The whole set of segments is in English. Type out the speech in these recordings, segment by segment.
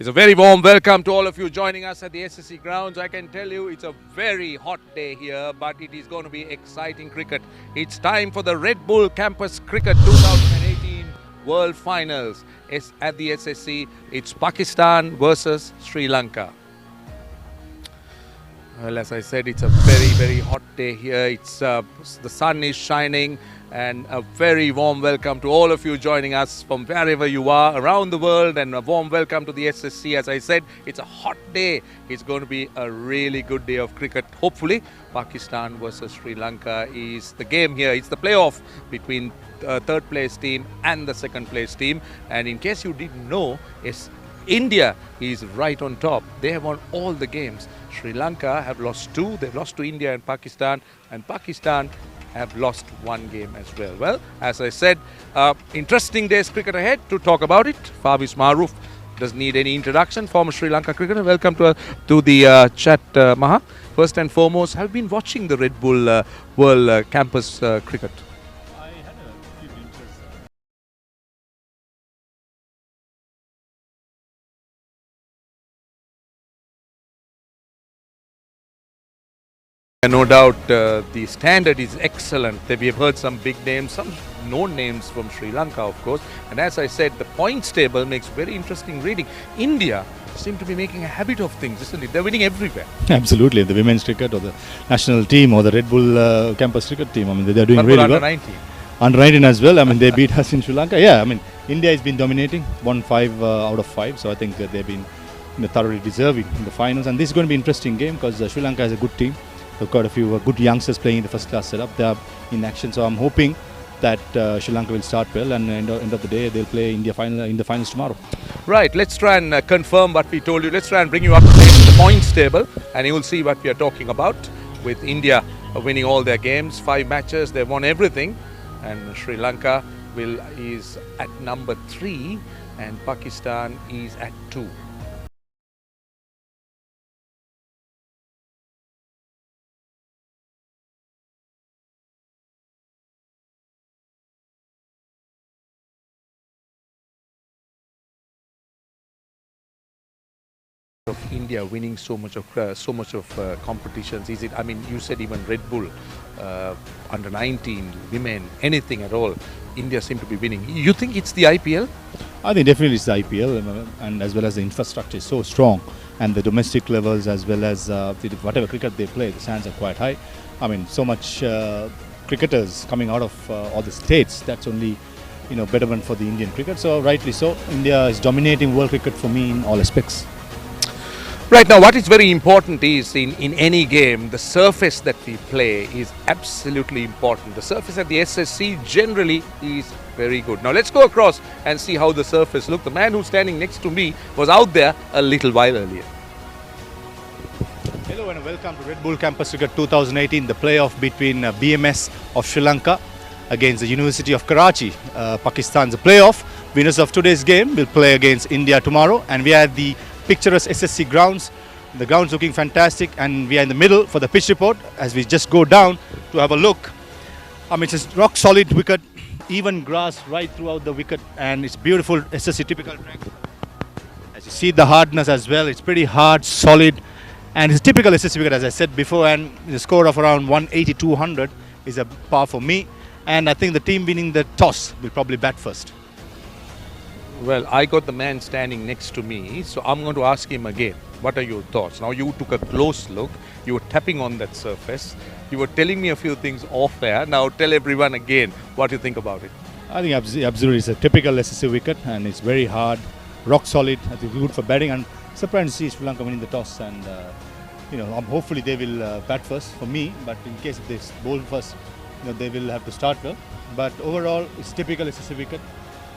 It's a very warm welcome to all of you joining us at the SSC grounds. I can tell you it's a very hot day here, but it is going to be exciting cricket. It's time for the Red Bull Campus Cricket 2018 World Finals. It's at the SSC. It's Pakistan versus Sri Lanka. Well, as I said, it's a very hot day here. It's the sun is shining, and a very warm welcome to all of you joining us from wherever you are around the world, and a warm welcome to the SSC. As I said, it's a hot day. It's going to be a really good day of cricket. Hopefully, Pakistan versus Sri Lanka is the game here. It's the playoff between third place team and the second place team. And in case you didn't know, India is right on top. They have won all the games. Sri Lanka have lost two. They've lost to India and Pakistan have lost one game as well. Well, as I said, interesting day's cricket ahead. To talk about it, Fabiz Maroof doesn't need any introduction. Former Sri Lanka cricketer. Welcome to the chat, Maha. First and foremost, have you been watching the Red Bull World Campus cricket? I had a few glimpses. And no doubt the standard is excellent. We have heard some big names, some known names from Sri Lanka, of course. And as I said, the points table makes very interesting reading. India seem to be making a habit of things, isn't it? They're winning everywhere. Absolutely, the women's cricket or the national team or the Red Bull campus cricket team. I mean, they're doing really well. Under 19. Under 19 as well. I mean, they beat us in Sri Lanka. Yeah, I mean, India has been dominating, won 5 out of 5. So I think they've been thoroughly deserving in the finals. And this is going to be an interesting game because Sri Lanka has a good team. They've got a few good youngsters playing in the first class setup. They are in action. So I'm hoping that Sri Lanka will start well, and at the end of the day they'll play India in the finals tomorrow. Right, let's try and confirm what we told you. Let's try and bring you up to date with the points table, and you will see what we are talking about. With India winning all their games, 5 matches, they've won everything, and Sri Lanka is at number 3 and Pakistan is at 2. Of India winning so much of competitions? Is it? I mean, you said even Red Bull, under 19, women, anything at all, India seem to be winning. You think it's the IPL? I think definitely it's the IPL, and as well as the infrastructure is so strong, and the domestic levels as well as whatever cricket they play, the standards are quite high. I mean, so much cricketers coming out of all the states. That's only betterment for the Indian cricket. So rightly so, India is dominating world cricket for me in all aspects. Right, now what is very important is in any game, the surface that we play is absolutely important. The surface at the SSC generally is very good. Now let's go across and see how the surface looked. The man who's standing next to me was out there a little while earlier. Hello and welcome to Red Bull Campus Cricket 2018, the playoff between BMS of Sri Lanka against the University of Karachi, Pakistan's playoff. Winners of today's game will play against India tomorrow, and we are at the picturesque SSC grounds. The ground's looking fantastic, and we are in the middle for the pitch report as we just go down to have a look. I mean, it's a rock solid wicket, even grass right throughout the wicket, and it's beautiful SSC typical track. As you see the hardness as well, it's pretty hard, solid, and it's typical SSC wicket as I said before, and the score of around 180-200 is a par for me, and I think the team winning the toss will probably bat first. Well, I got the man standing next to me, so I'm going to ask him again. What are your thoughts? Now, you took a close look. You were tapping on that surface. You were telling me a few things off air. Now, tell everyone again what you think about it. I think absolutely it's a typical SSC wicket, and it's very hard, rock solid. I think good for batting. And surprised to see Sri Lanka winning the toss, and hopefully they will bat first for me. But in case if they bowl first, they will have to start well. But overall, it's typical SSC wicket.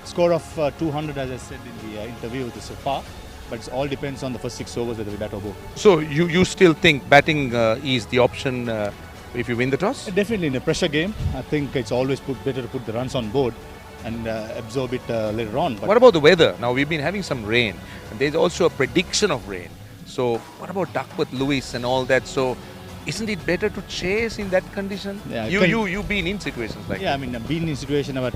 Score of 200, as I said in the interview, is a par, but it all depends on the first 6 overs whether we bat or bowl. So you still think batting is the option if you win the toss? Definitely in a pressure game, I think it's always better to put the runs on board and absorb it later on. But what about the weather? Now we've been having some rain, and there's also a prediction of rain. So what about Duckworth Lewis and all that? So isn't it better to chase in that condition? Yeah, you've been in situations like that. Yeah, I mean, I've been in situation, but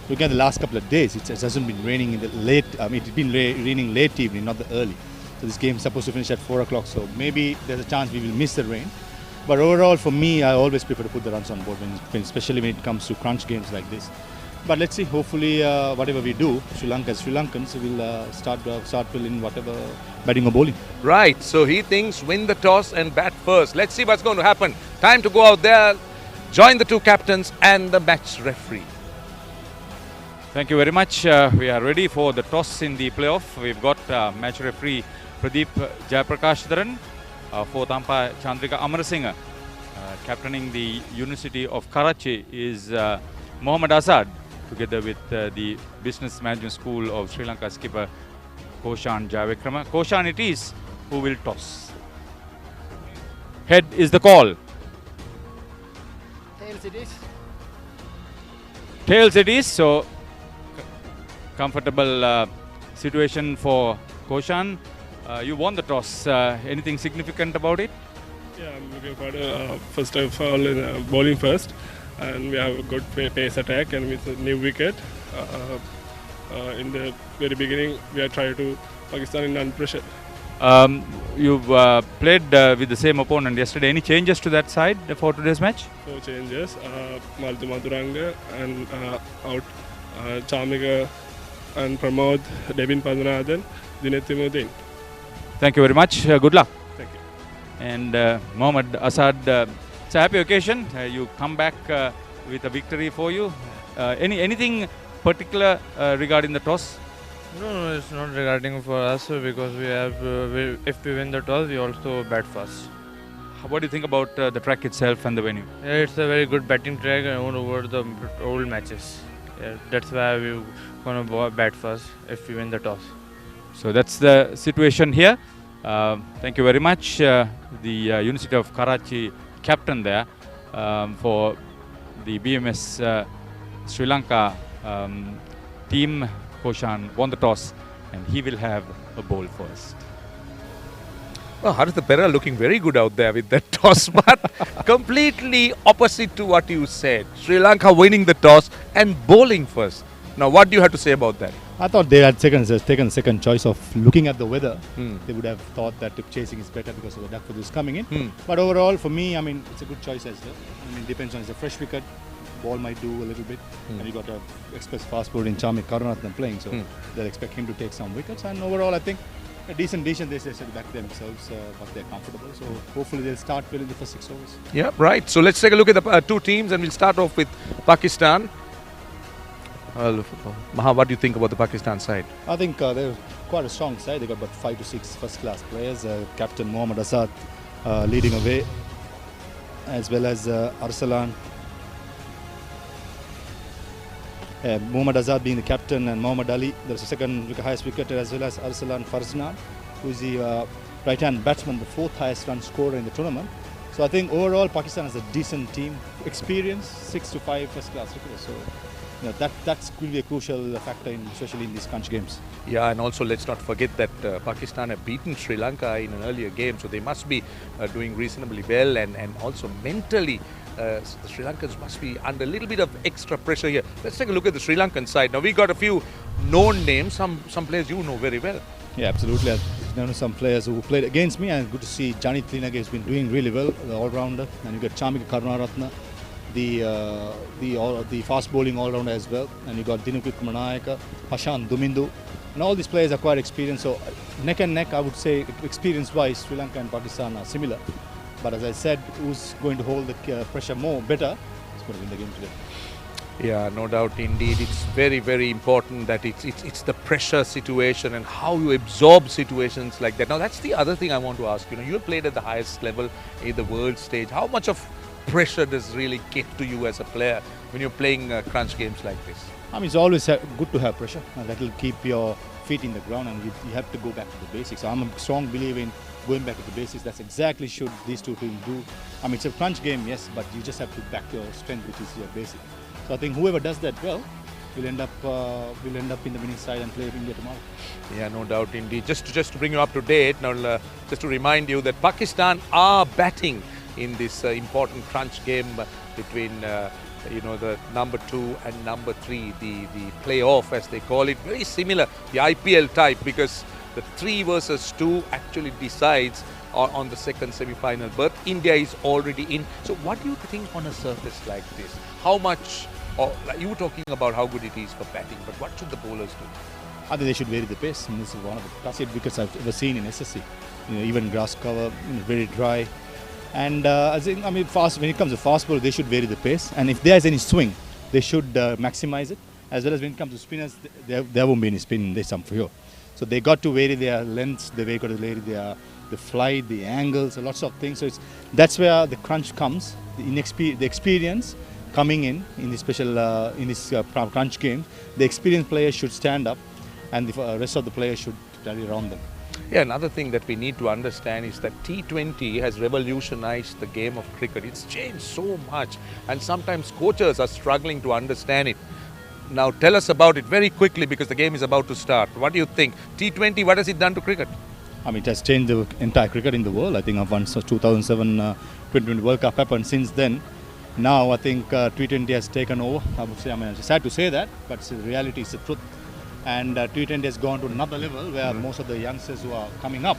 looking at the last couple of days, it hasn't been raining in the late. It's been raining late evening, not the early. So this game is supposed to finish at 4 o'clock. So maybe there's a chance we will miss the rain. But overall, for me, I always prefer to put the runs on board, especially when it comes to crunch games like this. But let's see. Hopefully, whatever we do, Sri Lankans will start filling whatever batting or bowling. Right, so he thinks win the toss and bat first. Let's see what's going to happen. Time to go out there, join the two captains and the match referee. Thank you very much. We are ready for the toss in the playoff. We've got match referee Pradeep Jayaprakash fourth umpire Chandrika Amarasinghe. Captaining the University of Karachi is Mohammad Azad, together with the Business Management School of Sri Lanka skipper Koshan Jayavikrama. Koshan it is who will toss. Head is the call. Tails it is. Tails it is, so comfortable situation for Koshan. You won the toss. Anything significant about it? Yeah, I'm looking for the first of all in bowling first, and we have a good pace attack and with a new wicket. In the very beginning, we are trying to Pakistan in under pressure. You've played with the same opponent yesterday. Any changes to that side for today's match? 4 changes: Maltu Maduranga and out Chamika and Pramod, Devin Padmanathan, Dinesh Timothy. Thank you very much. Good luck. Thank you. And Mohammad Asad, it's a happy occasion. You come back with a victory for you. Anything particular regarding the toss? No, it's not regarding for us because we have. If we win the toss, we also bat first. What do you think about the track itself and the venue? Yeah, it's a very good batting track and over the old matches. Yeah, that's why we're gonna bat first if we win the toss. So that's the situation here. Thank you very much. The University of Karachi captain there for the BMS Sri Lanka team, Koshan, won the toss and he will have a bowl first. Well, ThePapare looking very good out there with that toss, but completely opposite to what you said. Sri Lanka winning the toss and bowling first. Now, what do you have to say about that? I thought they had taken the second choice of looking at the weather. They would have thought that if chasing is better because of the duck weather is coming in. But overall, for me, I mean, it's a good choice as well. I mean, it depends on it's a fresh wicket. Ball might do a little bit. And you got a express fast bowler in Sharma Kakarot playing, so they'll expect him to take some wickets. And overall, I think a decent. They said back themselves, but they're comfortable. So hopefully they'll start well in the first 6 overs. Yeah, right. So let's take a look at the two teams and we'll start off with Pakistan. Maha, what do you think about the Pakistan side? I think they're quite a strong side. They got about 5 to 6 first-class players. Captain Mohammad Asad leading away, as well as Arsalan. Mohammad Azad being the captain and Mohammad Ali, there's a second highest wicketer, as well as Arsalan Farznan, who is the right-hand batsman, the 4th highest run scorer in the tournament. So I think overall Pakistan has a decent team, experience, 6 to 5 first-class cricketers. So you know, that's will be a crucial factor, especially in these crunch games. Yeah, and also let's not forget that Pakistan have beaten Sri Lanka in an earlier game, so they must be doing reasonably well, and also mentally the Sri Lankans must be under a little bit of extra pressure here. Let's take a look at the Sri Lankan side. Now we got a few known names, some players you know very well. Yeah, absolutely. I've known some players who played against me, and good to see Janit Trinage has been doing really well, the all-rounder. And you got Chamika Karunaratne, the fast bowling all-rounder as well. And you got Dinukit Manayaka, Hashan Dumindu. And all these players are quite experienced. So neck and neck, I would say, experience-wise, Sri Lanka and Pakistan are similar. But as I said, who's going to hold the pressure better is going to win the game today. Yeah, no doubt indeed. It's very, very important that it's the pressure situation and how you absorb situations like that. Now, that's the other thing I want to ask. You know, you have played at the highest level in the world stage. How much of pressure does really get to you as a player when you're playing crunch games like this? I mean, it's always good to have pressure. That will keep your feet in the ground, and you have to go back to the basics. I'm a strong believer in going back to the basics. That's exactly should these two teams do. I mean, it's a crunch game, yes, but you just have to back your strength, which is your basic. So I think whoever does that well will end up in the winning side and play India tomorrow. Yeah, no doubt indeed. Just to bring you up to date, now just to remind you that Pakistan are batting in this important crunch game between you know, the number 2 and number 3, the playoff as they call it, very similar, the IPL type, because the 3 versus 2 actually decides on the second semi-final berth. India is already in. So what do you think on a surface like this? How much, or like you were talking about how good it is for batting, but what should the bowlers do? I think they should vary the pace. This is one of the toughest wickets I've ever seen in SSC. Even grass cover, very dry. And fast. When it comes to fast ball, they should vary the pace. And if there's any swing, they should maximize it. As well as when it comes to spinners, there won't be any spin this time for sure. So they got to vary their lengths. They got to vary the flight, the angles, lots of things. So that's where the crunch comes. The experience coming in this special crunch game. The experienced players should stand up, and the rest of the players should rally around them. Yeah, another thing that we need to understand is that T20 has revolutionized the game of cricket. It's changed so much, and sometimes coaches are struggling to understand it. Now tell us about it very quickly, because the game is about to start. What do you think? T20, what has it done to cricket? It has changed the entire cricket in the world. I think once 2007 T20 World Cup happened, since then, now I think T20 has taken over. I would say, it's sad to say that, but the reality is the truth. And T20 has gone to another level where most of the youngsters who are coming up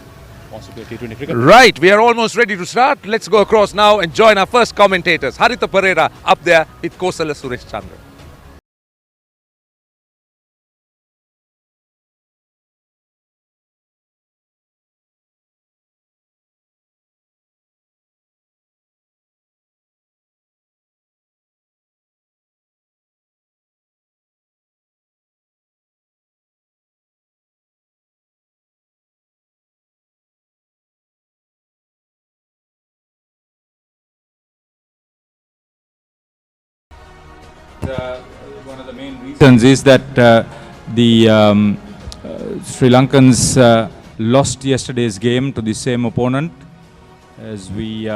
also play T20 cricket. Right, we are almost ready to start. Let's go across now and join our first commentators. Haritha Pereira up there with Kosala Suresh Chandra. One of the main reasons is that the Sri Lankans lost yesterday's game to the same opponent. As we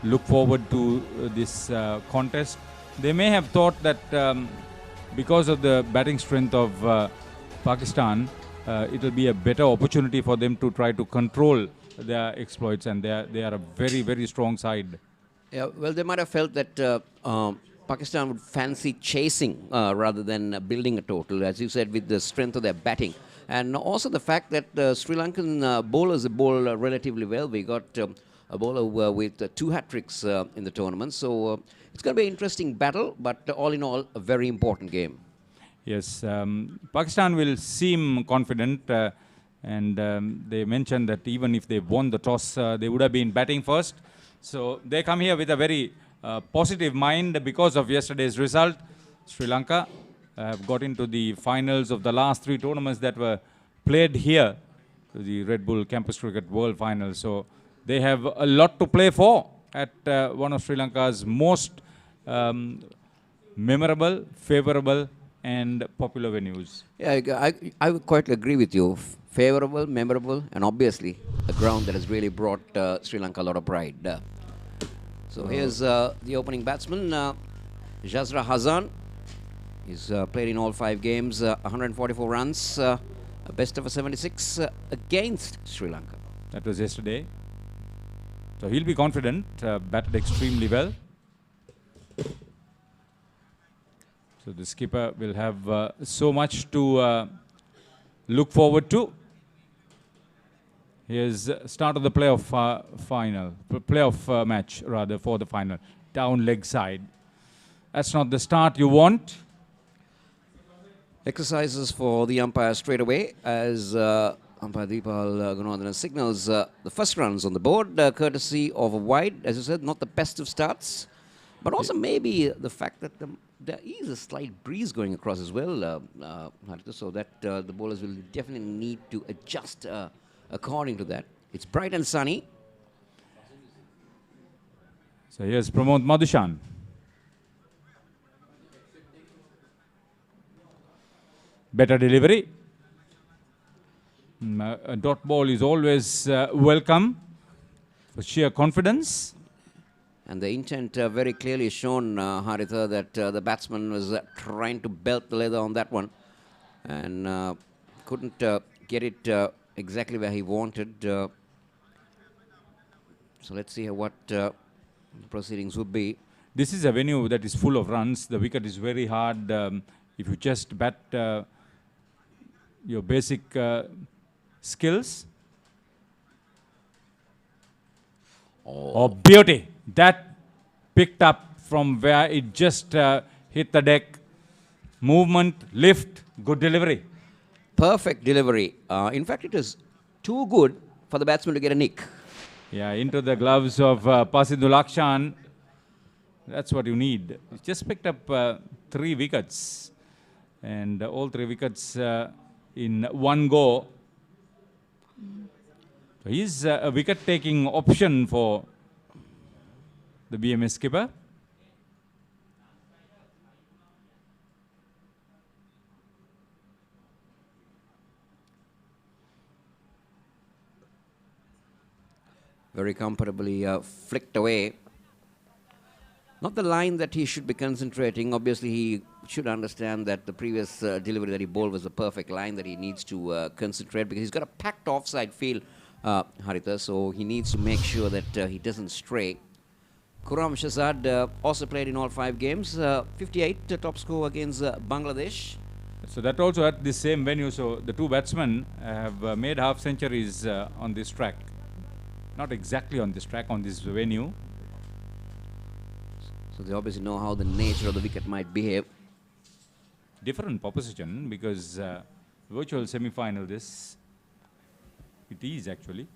look forward to this contest, they may have thought that because of the batting strength of Pakistan, it will be a better opportunity for them to try to control their exploits, and they are a very, very strong side. Yeah, well, they might have felt that Pakistan would fancy chasing rather than building a total, as you said, with the strength of their batting. And also the fact that the Sri Lankan bowlers bowl relatively well. We got a bowler with 2 hat-tricks in the tournament. So it's going to be an interesting battle, but all in all, a very important game. Yes, Pakistan will seem confident, and they mentioned that even if they won the toss, they would have been batting first. So they come here with a very positive mind because of yesterday's result. Sri Lanka have got into the finals of the last 3 tournaments that were played here, the Red Bull Campus Cricket World Finals. So they have a lot to play for at one of Sri Lanka's most memorable, favorable and popular venues. Yeah, I would quite agree with you. Favorable, memorable, and obviously a ground that has really brought Sri Lanka a lot of pride. So here's the opening batsman, Jazra Hazan. He's played in all 5 games, 144 runs, a best of a 76 against Sri Lanka. That was yesterday. So he'll be confident, batted extremely well. So the skipper will have so much to look forward to. Here's start of the playoff match rather for the final. Down leg side. That's not the start you want. Exercises for the umpire straight away as umpire Deepal Gunawardena signals the first runs on the board, courtesy of a wide, as you said, not the best of starts, but also maybe the fact that there is a slight breeze going across as well, so that the bowlers will definitely need to adjust according to that. It's bright and sunny. So here's Pramod Madushan. Better delivery. A dot ball is always welcome for sheer confidence. And the intent very clearly shown, Haritha, that the batsman was trying to belt the leather on that one and couldn't get it exactly where he wanted. So let's see what the proceedings would be. this is a venue that is full of runs. The wicket is very hard. If you just bat your basic skills. Oh, beauty. That picked up from where it just hit the deck. Movement, lift, good delivery. Perfect delivery. In fact, it was too good for the batsman to get a nick. Yeah, into the gloves of Pasidul Akshan. That's what you need. He just picked up 3 wickets. And all 3 wickets in one go. So he's a wicket-taking option for the BMS skipper. Very comfortably flicked away. Not the line that he should be concentrating. Obviously, he should understand that the previous delivery that he bowled was the perfect line that he needs to concentrate, because he's got a packed offside field, Haritha, so he needs to make sure that he doesn't stray. Khurram Shahzad also played in all 5 games. 58 top score against Bangladesh. So that also at the same venue. So the 2 batsmen have made half centuries on this track. Not exactly on this track, on this venue. So they obviously know how the nature of the wicket might behave. Different proposition, because virtual semi-final this. It is actually.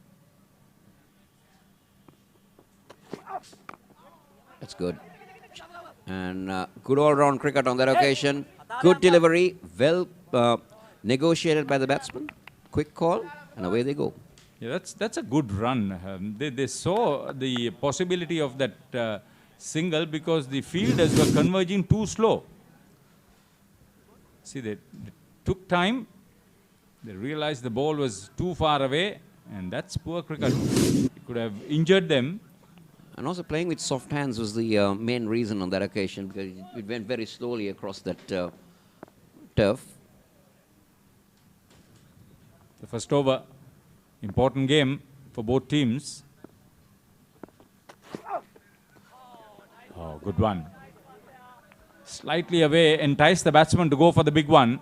That's good. And good all-round cricket on that occasion. Good delivery. Well negotiated by the batsman. Quick call, and away they go. Yeah, that's a good run. They saw the possibility of that single, because the fielders were converging too slow. See, they took time. They realized the ball was too far away, and that's poor cricket. It could have injured them. And also playing with soft hands was the main reason on that occasion, because it went very slowly across that turf. The first over, important game for both teams. Oh, good one. Slightly away, entice the batsman to go for the big one.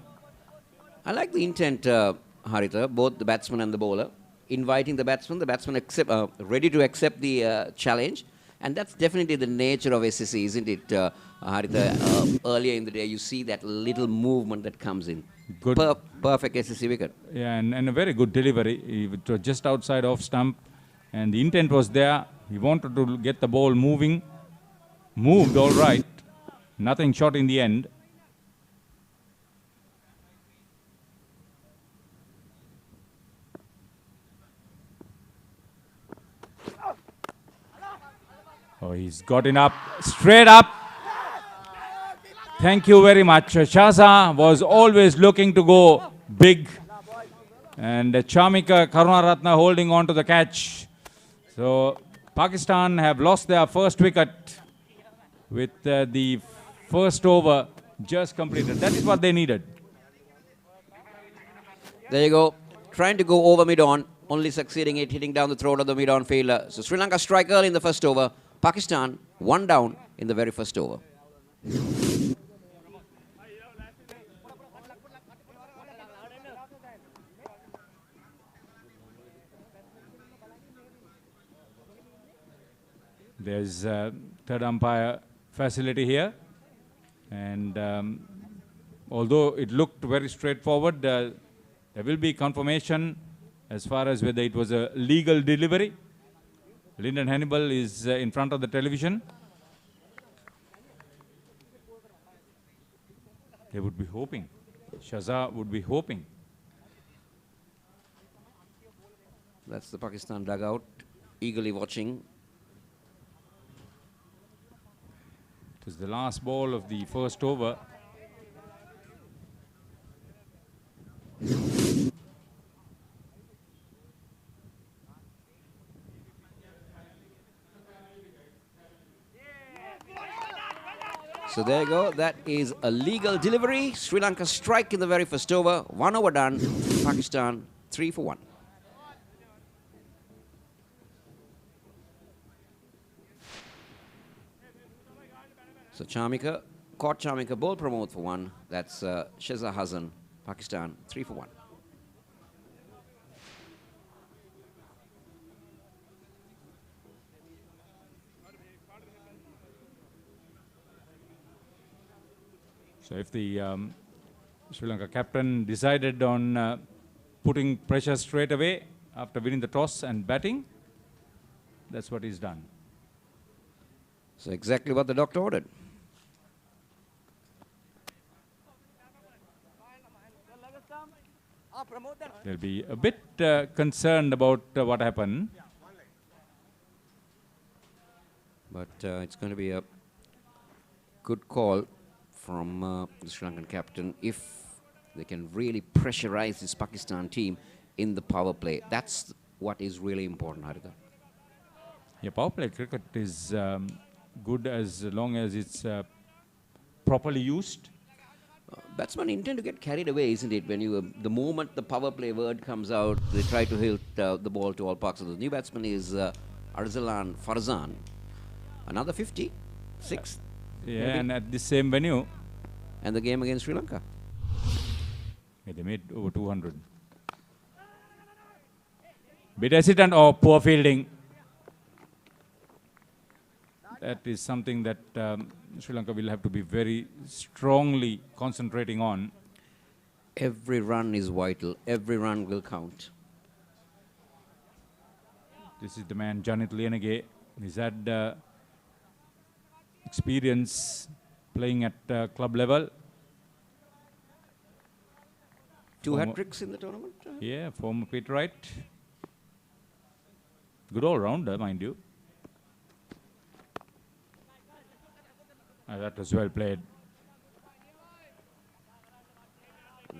I like the intent, Haritha, both the batsman and the bowler, inviting the batsman ready to accept the challenge. And that's definitely the nature of SSC, isn't it, Haritha? Earlier in the day, you see that little movement that comes in. Good. Perfect SSC wicket. Yeah, and a very good delivery. It was just outside off stump, and the intent was there. He wanted to get the ball moving. Moved all right. Nothing short in the end. Oh, he's got it up, straight up. Thank you very much. Shaza was always looking to go big. And Sharma Kakarot holding on to the catch. So Pakistan have lost their first wicket with the first over just completed. That is what they needed. There you go. Trying to go over mid-on, only succeeding it, hitting down the throat of the mid-on fielder. So Sri Lanka strike early in the first over. Pakistan 1 down in the very first over. There's third umpire facility here. And although it looked very straightforward, there will be confirmation as far as whether it was a legal delivery. Lyndon Hannibal is in front of the television. They would be hoping. Shaza would be hoping. That's the Pakistan dugout, eagerly watching. It was the last ball of the first over. So there you go. That is a legal delivery. Sri Lanka strike in the very first over. 1 over done. Pakistan 3 for 1. So Chamika, caught Chamika, ball promote for 1. That's Sheza Hassan, Pakistan, 3 for 1. So if the Sri Lanka captain decided on putting pressure straight away after winning the toss and batting, that's what he's done. So exactly what the doctor ordered. They'll be a bit concerned about what happened. But it's going to be a good call from the Sri Lankan captain if they can really pressurize this Pakistan team in the power play. That's what is really important, Haritha. Yeah, power play cricket is good as long as it's properly used. Batsmen intend to get carried away, isn't it? When you, the moment the power play word comes out, they try to hit the ball to all parks. So the new batsman is Arsalan Farzan. Another 50, 6. Yeah, maybe. and at the same venue. And the game against Sri Lanka. Yeah, they made over 200. Bit hesitant or poor fielding. That is something that Sri Lanka will have to be very strongly concentrating on. Every run is vital. Every run will count. This is the man, Janit Lienege. He's had experience playing at club level. 2 hat-tricks in the tournament? Yeah, former Pete Wright. Good all-rounder, mind you. That was well played.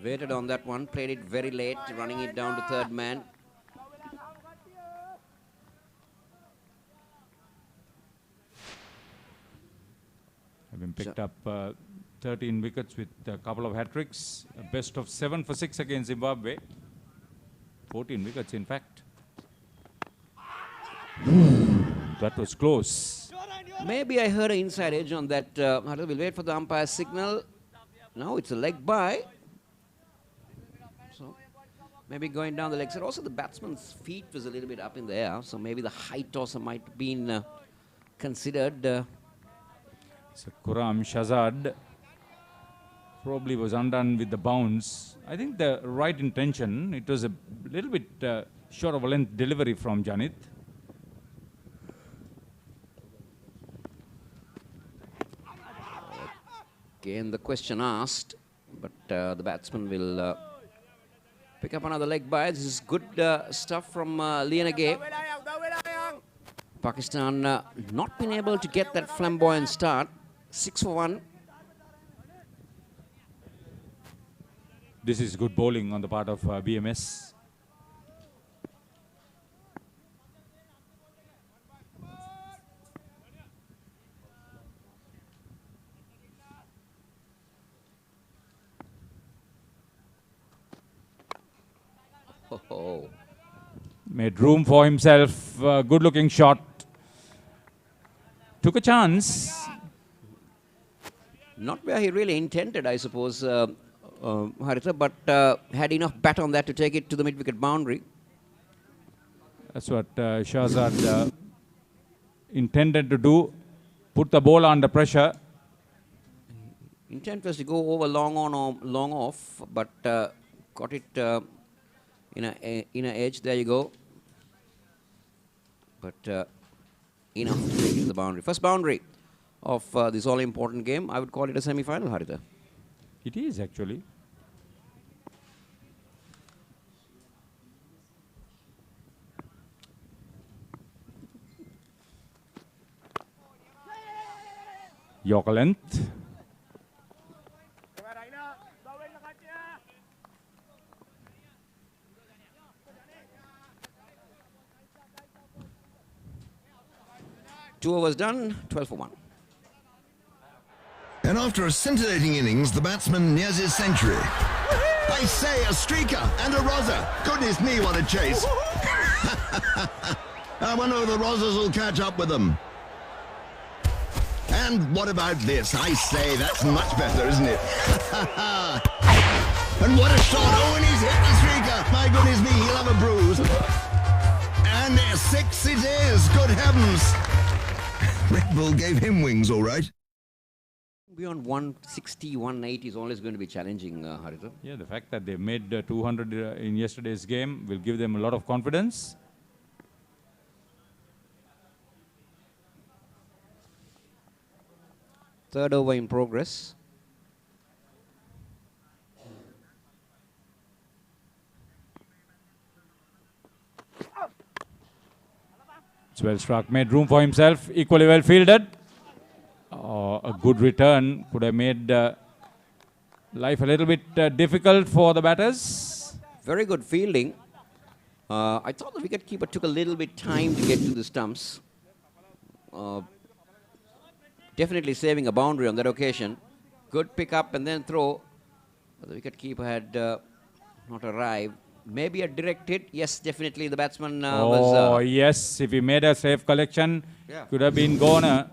Waited on that one, played it very late, running it down to third man. Having picked up 13 wickets with a couple of hat-tricks. A best of 7 for 6 against Zimbabwe. 14 wickets, in fact. That was close. Maybe I heard an inside edge on that. We'll wait for the umpire's signal. Now it's a leg by. So maybe going down the leg side. Also the batsman's feet was a little bit up in the air. So maybe the height also might have been considered. So Kuram Shazad probably was undone with the bounce. I think the right intention. It was a little bit short of a length delivery from Janit. Again, the question asked, but the batsman will pick up another leg by. This is good stuff from Lienege. Pakistan not been able to get that flamboyant start. 6 for 1. This is good bowling on the part of BMS. Oh. Made room for himself. Good looking shot. Took a chance. Not where he really intended, I suppose, Haritha, but had enough bat on that to take it to the mid-wicket boundary. That's what Shahzad intended to do. Put the ball under pressure. Intent was to go over long on or long off, but got it in a edge. There you go. But enough to take it to the boundary. First boundary of this all-important game. I would call it a semi-final, Haritha. It is actually. Yorker length. Two overs done, 12 for 1. And after a scintillating innings, the batsman nears his century. They say a streaker and a roser. Goodness me, what a chase. I wonder if the rosers will catch up with them. And what about this? I say, that's much better, isn't it? And what a shot. Oh, and he's hit the streaker. My goodness me, he'll have a bruise. And 6 it is. Good heavens. Red Bull gave him wings, all right. Beyond 160, 180 is always going to be challenging, Haritha. Yeah, the fact that they made 200 in yesterday's game will give them a lot of confidence. Third over in progress. It's well struck, made room for himself, equally well fielded. A good return could have made life a little bit difficult for the batters. Very good fielding. I thought the wicketkeeper took a little bit time to get to the stumps. Definitely saving a boundary on that occasion. Good pick up and then throw. But the wicketkeeper had not arrived. Maybe a direct hit. Yes, definitely the batsman was... Yes, if he made a safe collection, Yeah. could have been gone.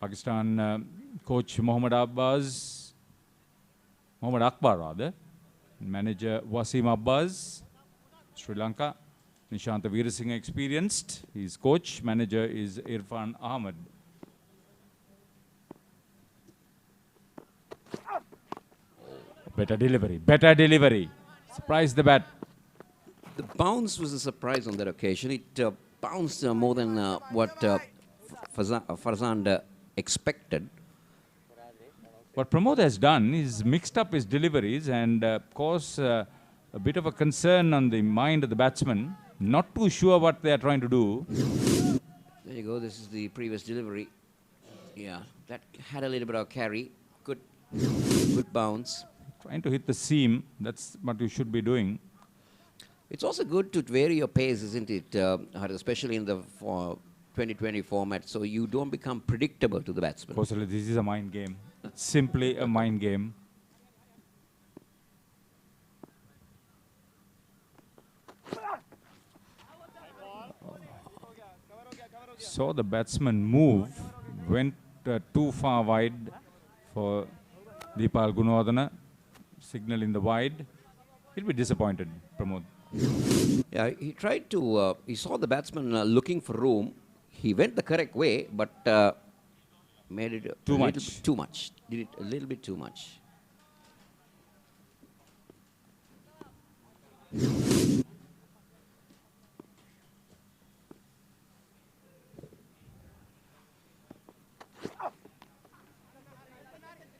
Pakistan coach Mohammad Akbar rather, manager Wasim Abbas, Sri Lanka, Nishanta Veerasinghe experienced, his coach, manager is Irfan Ahmed. Better delivery, surprised the bat. The bounce was a surprise on that occasion. It bounced more than what Farzand expected. What Pramod has done is mixed up his deliveries and caused a bit of a concern on the mind of the batsman. Not too sure what they are trying to do. There you go. This is the previous delivery. Yeah, that had a little bit of carry. Good bounce. Trying to hit the seam. That's what you should be doing. It's also good to vary your pace, isn't it? Especially in the 2020 format, so you don't become predictable to the batsman. Possibly this is a mind game. Simply a mind game. Saw the batsman move, went too far wide for Deepal Gunawardena, signal in the wide. He'll be disappointed, Pramod. Yeah, he tried to, he saw the batsman looking for room. He went the correct way, but made it Too much. Little bit too much. Did it a little bit too much.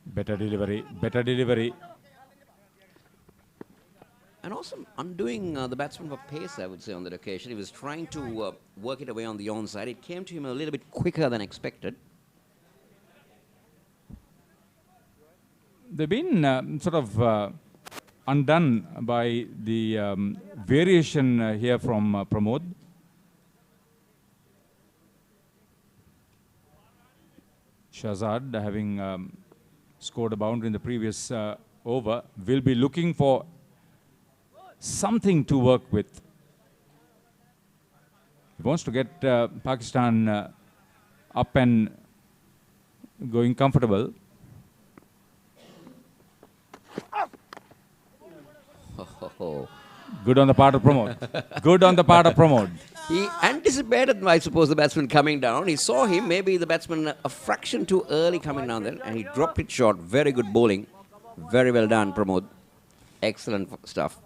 Better delivery. And also undoing the batsman for pace, I would say, on that occasion. He was trying to work it away on the onside. It came to him a little bit quicker than expected. They've been sort of undone by the variation here from Pramod. Shahzad, having scored a boundary in the previous over, will be looking for something to work with. He wants to get Pakistan up and going comfortable. Good on the part of Pramod. He anticipated, I suppose, the batsman coming down. He saw him, maybe the batsman a fraction too early coming down there, and he dropped it short. Very good bowling. Very well done, Pramod. Excellent stuff.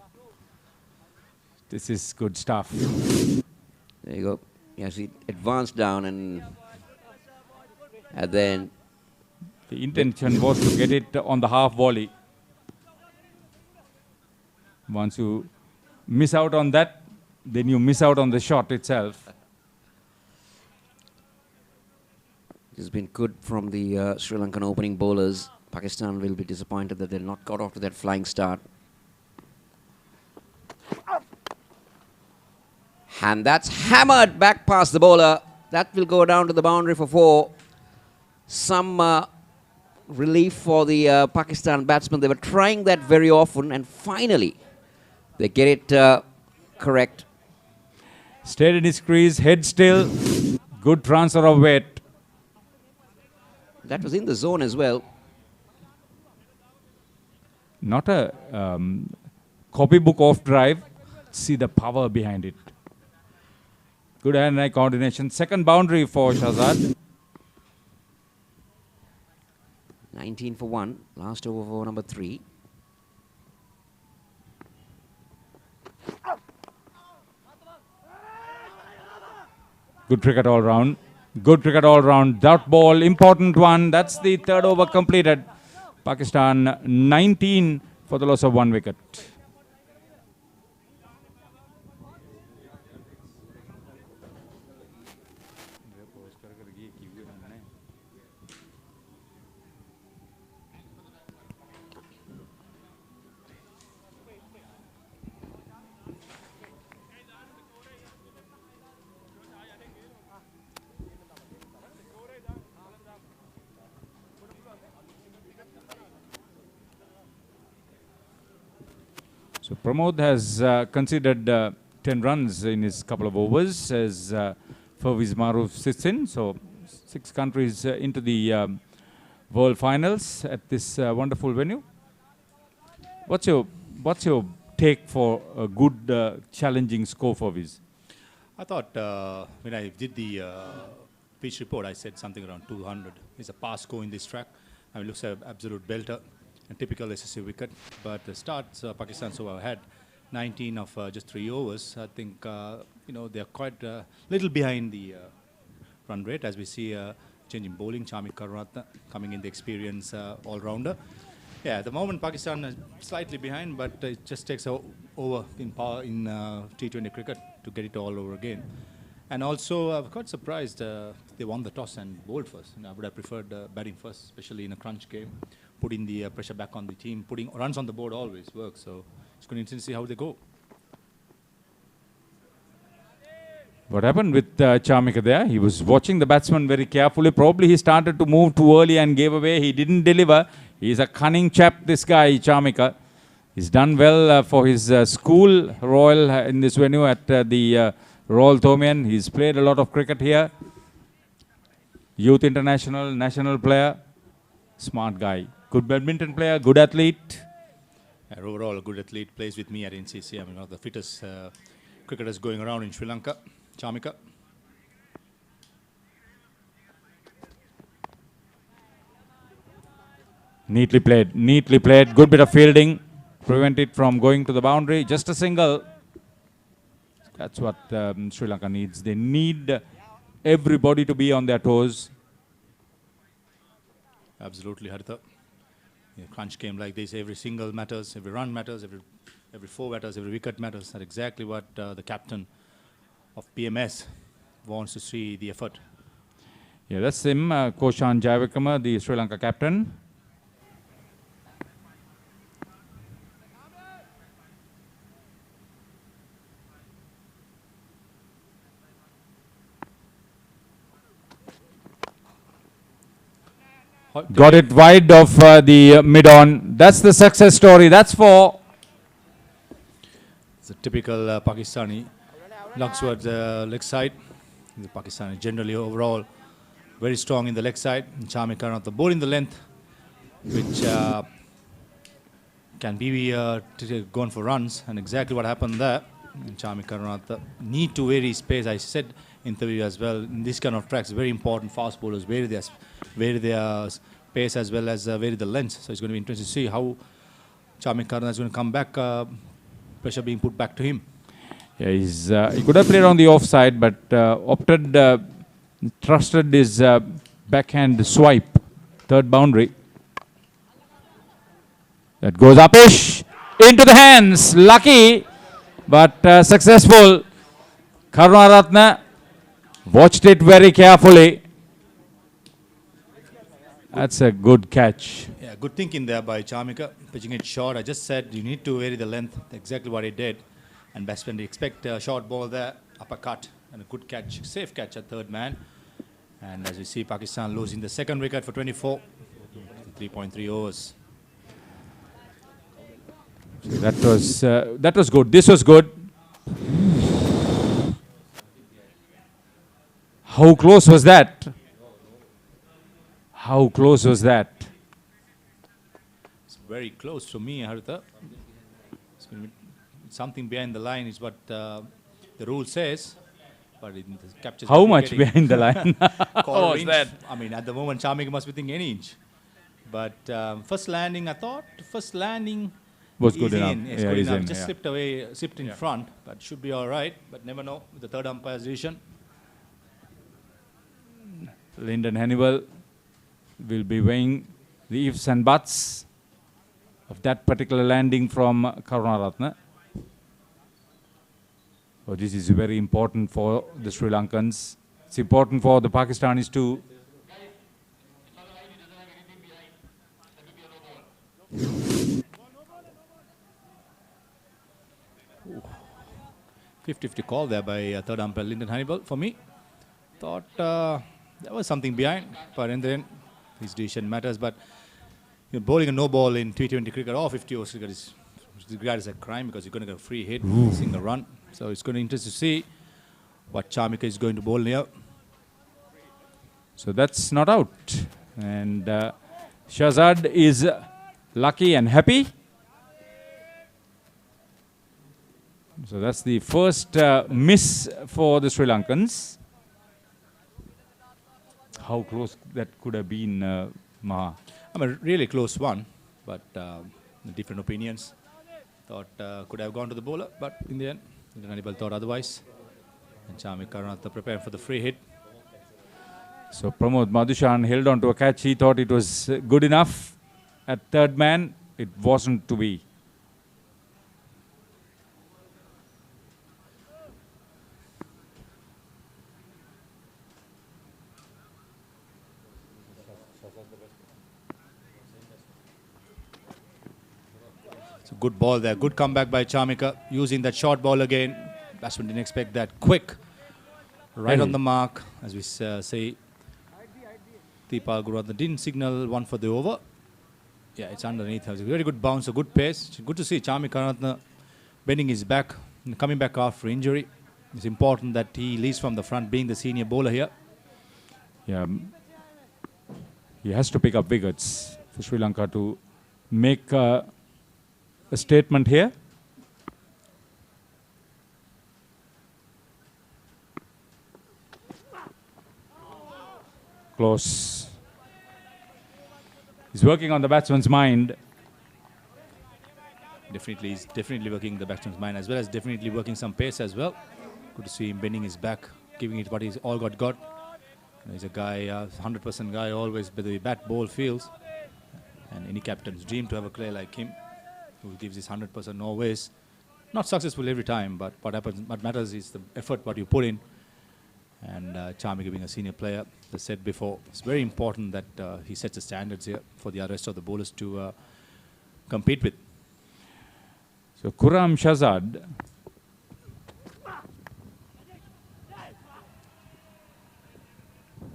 This is good stuff. There you go. Yes, he advanced down and then... The intention was to get it on the half volley. Once you miss out on that, then you miss out on the shot itself. This has been good from the Sri Lankan opening bowlers. Pakistan will be disappointed that they've not got off to that flying start. And that's hammered back past the bowler. That will go down to the boundary for 4. Some relief for the Pakistan batsmen. They were trying that very often, and finally they get it correct. Stayed in his crease, head still. Good transfer of weight. That was in the zone as well. Not a copybook off drive. See the power behind it. Good hand-eye coordination. Second boundary for Shahzad. 19 for 1. Last over for number 3. Good cricket all round. Good cricket all round. Dot ball, important one. That's the third over completed. Pakistan 19 for the loss of 1 wicket. So Pramod has conceded 10 runs in his couple of overs as Fawaz Maroof sits in. So 6 countries into the World Finals at this wonderful venue. What's your take for a good challenging score, Fawaz? I thought when I did the pitch report, I said something around 200. It's a pass score in this track. I mean, it looks an absolute belter. A typical SSC wicket, but the starts Pakistan so had 19 of just 3 overs. I think they are quite little behind the run rate as we see change in bowling. Sharma Kakarot coming in the experience all-rounder. Yeah, at the moment Pakistan is slightly behind, but it just takes over in power in T20 cricket to get it all over again. And also, I'm quite surprised they won the toss and bowled first. I would have preferred batting first, especially in a crunch game. Putting the pressure back on the team, putting runs on the board always works. So it's going to see how they go. What happened with Chamika there? He was watching the batsman very carefully. Probably he started to move too early and gave away. He didn't deliver. He's a cunning chap, this guy, Chamika. He's done well for his school Royal in this venue at the Royal Thomian. He's played a lot of cricket here. Youth international, national player. Smart guy. Good badminton player, good athlete. Overall, a good athlete, plays with me at NCC. I mean, one of the fittest cricketers going around in Sri Lanka, Chamika. Neatly played, good bit of fielding. Prevent it from going to the boundary. Just a single. That's what Sri Lanka needs. They need everybody to be on their toes. Absolutely, Haritha. In a crunch game like this, every single matters, every run matters, every 4 matters, every wicket matters. That's exactly what the captain of PMS wants to see the effort. Yeah, that's him, Koshan Jayawickrama, the Sri Lanka captain. Got it wide of the mid-on. That's the success story. That's 4. It's a typical Pakistani. Looks towards the leg side. The Pakistani generally overall very strong in the leg side. Sharma Kakarot the ball in the length, which can be gone for runs. And exactly what happened there. Sharma Kakarot need to vary space. I said in the interview as well. In this kind of tracks, very important fast bowlers vary their pace as well as vary the length. So it's going to be interesting to see how Sharma Kakarot is going to come back. Pressure being put back to him. Yeah, he could have played on the offside, but trusted his backhand swipe, third boundary. That goes upish, into the hands, lucky, but successful. Karunaratne watched it very carefully. That's a good catch. Yeah, good thinking there by Chamika, pitching it short. I just said you need to vary the length, exactly what he did. And batsmen expect a short ball there, uppercut, and a good catch, safe catch at third man. And as we see, Pakistan losing the second wicket for 24, 3.3 overs. That was good. This was good. How close was that? How close was that? It's very close to me, Haritha. It's going to be something behind the line is what the rule says. But in the captures How that we're much getting, behind the line? quarter was inch. that? I mean, at the moment, Charmika must be thinking any inch. But first landing, I thought first landing Was is good enough. in. It's Yeah, good is enough. in, Just yeah. slipped away, slipped in front, but should be all right. But never know with the third umpire's decision. Lyndon Hannibal will be weighing the ifs and buts of that particular landing from Karunaratne. So this is very important for the Sri Lankans. It's important for the Pakistanis too. Ooh. 50-50 call there by third umpire Lyndon Hannibal. For me, thought there was something behind, but in the end, his decision matters. But bowling a no ball in T20 cricket or 50 overs cricket is regarded as a crime because you're going to get a free hit, single run. So it's going to be interesting to see what Charmika is going to bowl here. So that's not out. And Shahzad is lucky and happy. So that's the first miss for the Sri Lankans. How close that could have been, Maha? I mean, really close one, but different opinions. Thought could have gone to the bowler, but in the end, Hannibal thought otherwise. And Sharma Kakarot preparing for the free hit. So Pramod Madhushan held on to a catch. He thought it was good enough. At third man, it wasn't to be. It's a good ball there. Good comeback by Charmika. Using that short ball again. Batsman didn't expect that. Quick. Right on the mark. As we say, ThePapare didn't signal one for the over. Yeah, it's underneath. It was a very good bounce, a good pace. It's good to see Sharma bending his back and coming back after injury. It's important that he leads from the front, being the senior bowler here. Yeah, he has to pick up wickets for Sri Lanka to make a statement here. Close. He's working on the batsman's mind. Definitely, he's definitely working the batsman's mind as well as definitely working some pace as well. Good to see him bending his back, giving it what he's all got. He's a guy, 100% guy, always with the bat ball feels. And any captain's dream to have a player like him, who gives his 100% always. Not successful every time, but what matters is the effort what you put in. And Charmika being a senior player, as I said before, it's very important that he sets the standards here for the rest of the bowlers to compete with. So Khurram Shahzad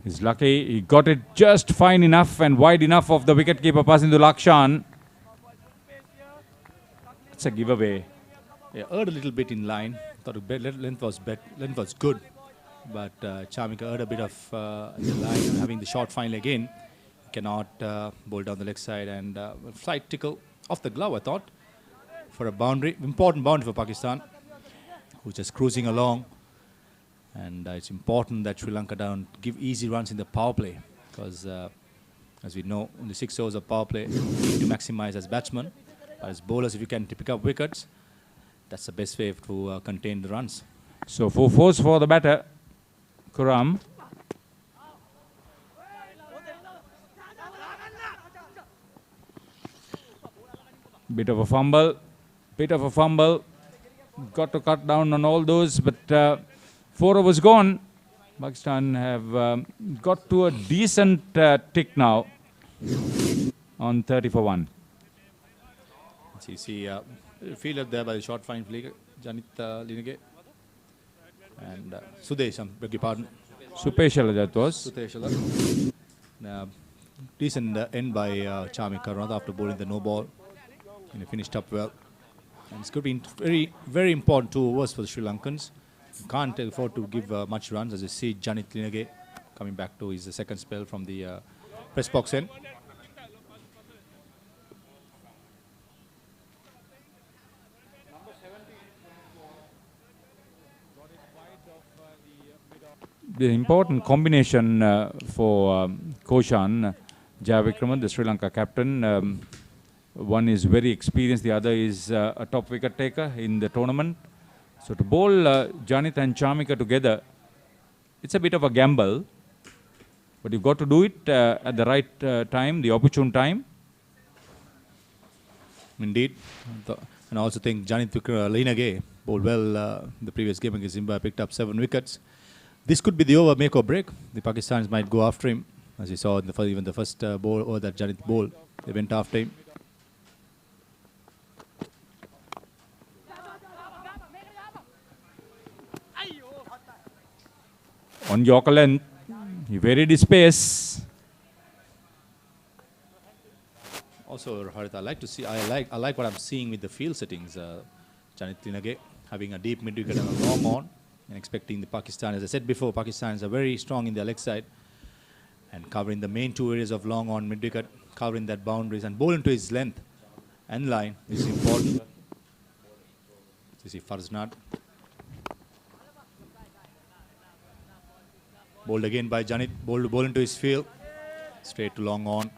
is lucky. He got it just fine enough and wide enough of the wicketkeeper passing to Lakshan. It's a giveaway. Yeah, erred a little bit in line. Thought length was good. But Charmika earned a bit of the line and having the short final again. Cannot bowl down the leg side and slight tickle off the glove, I thought, for a boundary. Important boundary for Pakistan, who's just cruising along. And it's important that Sri Lanka don't give easy runs in the power play because, as we know, in the 6 overs of power play, you need to maximize as batsmen. But as bowlers, if you can pick up wickets, that's the best way to contain the runs. So 4 fours for the batter, Khurram. Bit of a fumble. Got to cut down on all those, but 4 overs gone. Pakistan have got to a decent tick now on 30 for 1. So you see fielder there by the short fine flicker, Janit Linege and Sudesh, I beg your pardon. Supeshala that was. Decent end by Sharma Kakarot after bowling the no ball. And he finished up well. And it's going to be very, very important 2 overs for the Sri Lankans. can't afford to give much runs. As you see, Janit Linage coming back to his second spell from the press box end. The important combination for Koshan, Jayavikraman, the Sri Lanka captain. One is very experienced, the other is a top wicket taker in the tournament. So to bowl Janit and Chamika together, it's a bit of a gamble. But you've got to do it at the right time, the opportune time. Indeed. And I also think Janit Linage bowled well the previous game against Zimbabwe, picked up 7 wickets. This could be the over, make or break. The Pakistanis might go after him. As you saw in even the first ball over that Janit bowled, they went after him. On Yorker length, he varied his pace. Also, Harit, I like what I'm seeing with the field settings. Janit Linage having a deep mid wicket and a long on, and expecting the Pakistan. As I said before, Pakistanis are very strong in their leg side and covering the main 2 areas of long on mid wicket, covering that boundaries and bowling to his length and line is important. You see Farznad. Bowled again by Janit, bowled into his field, straight to long on.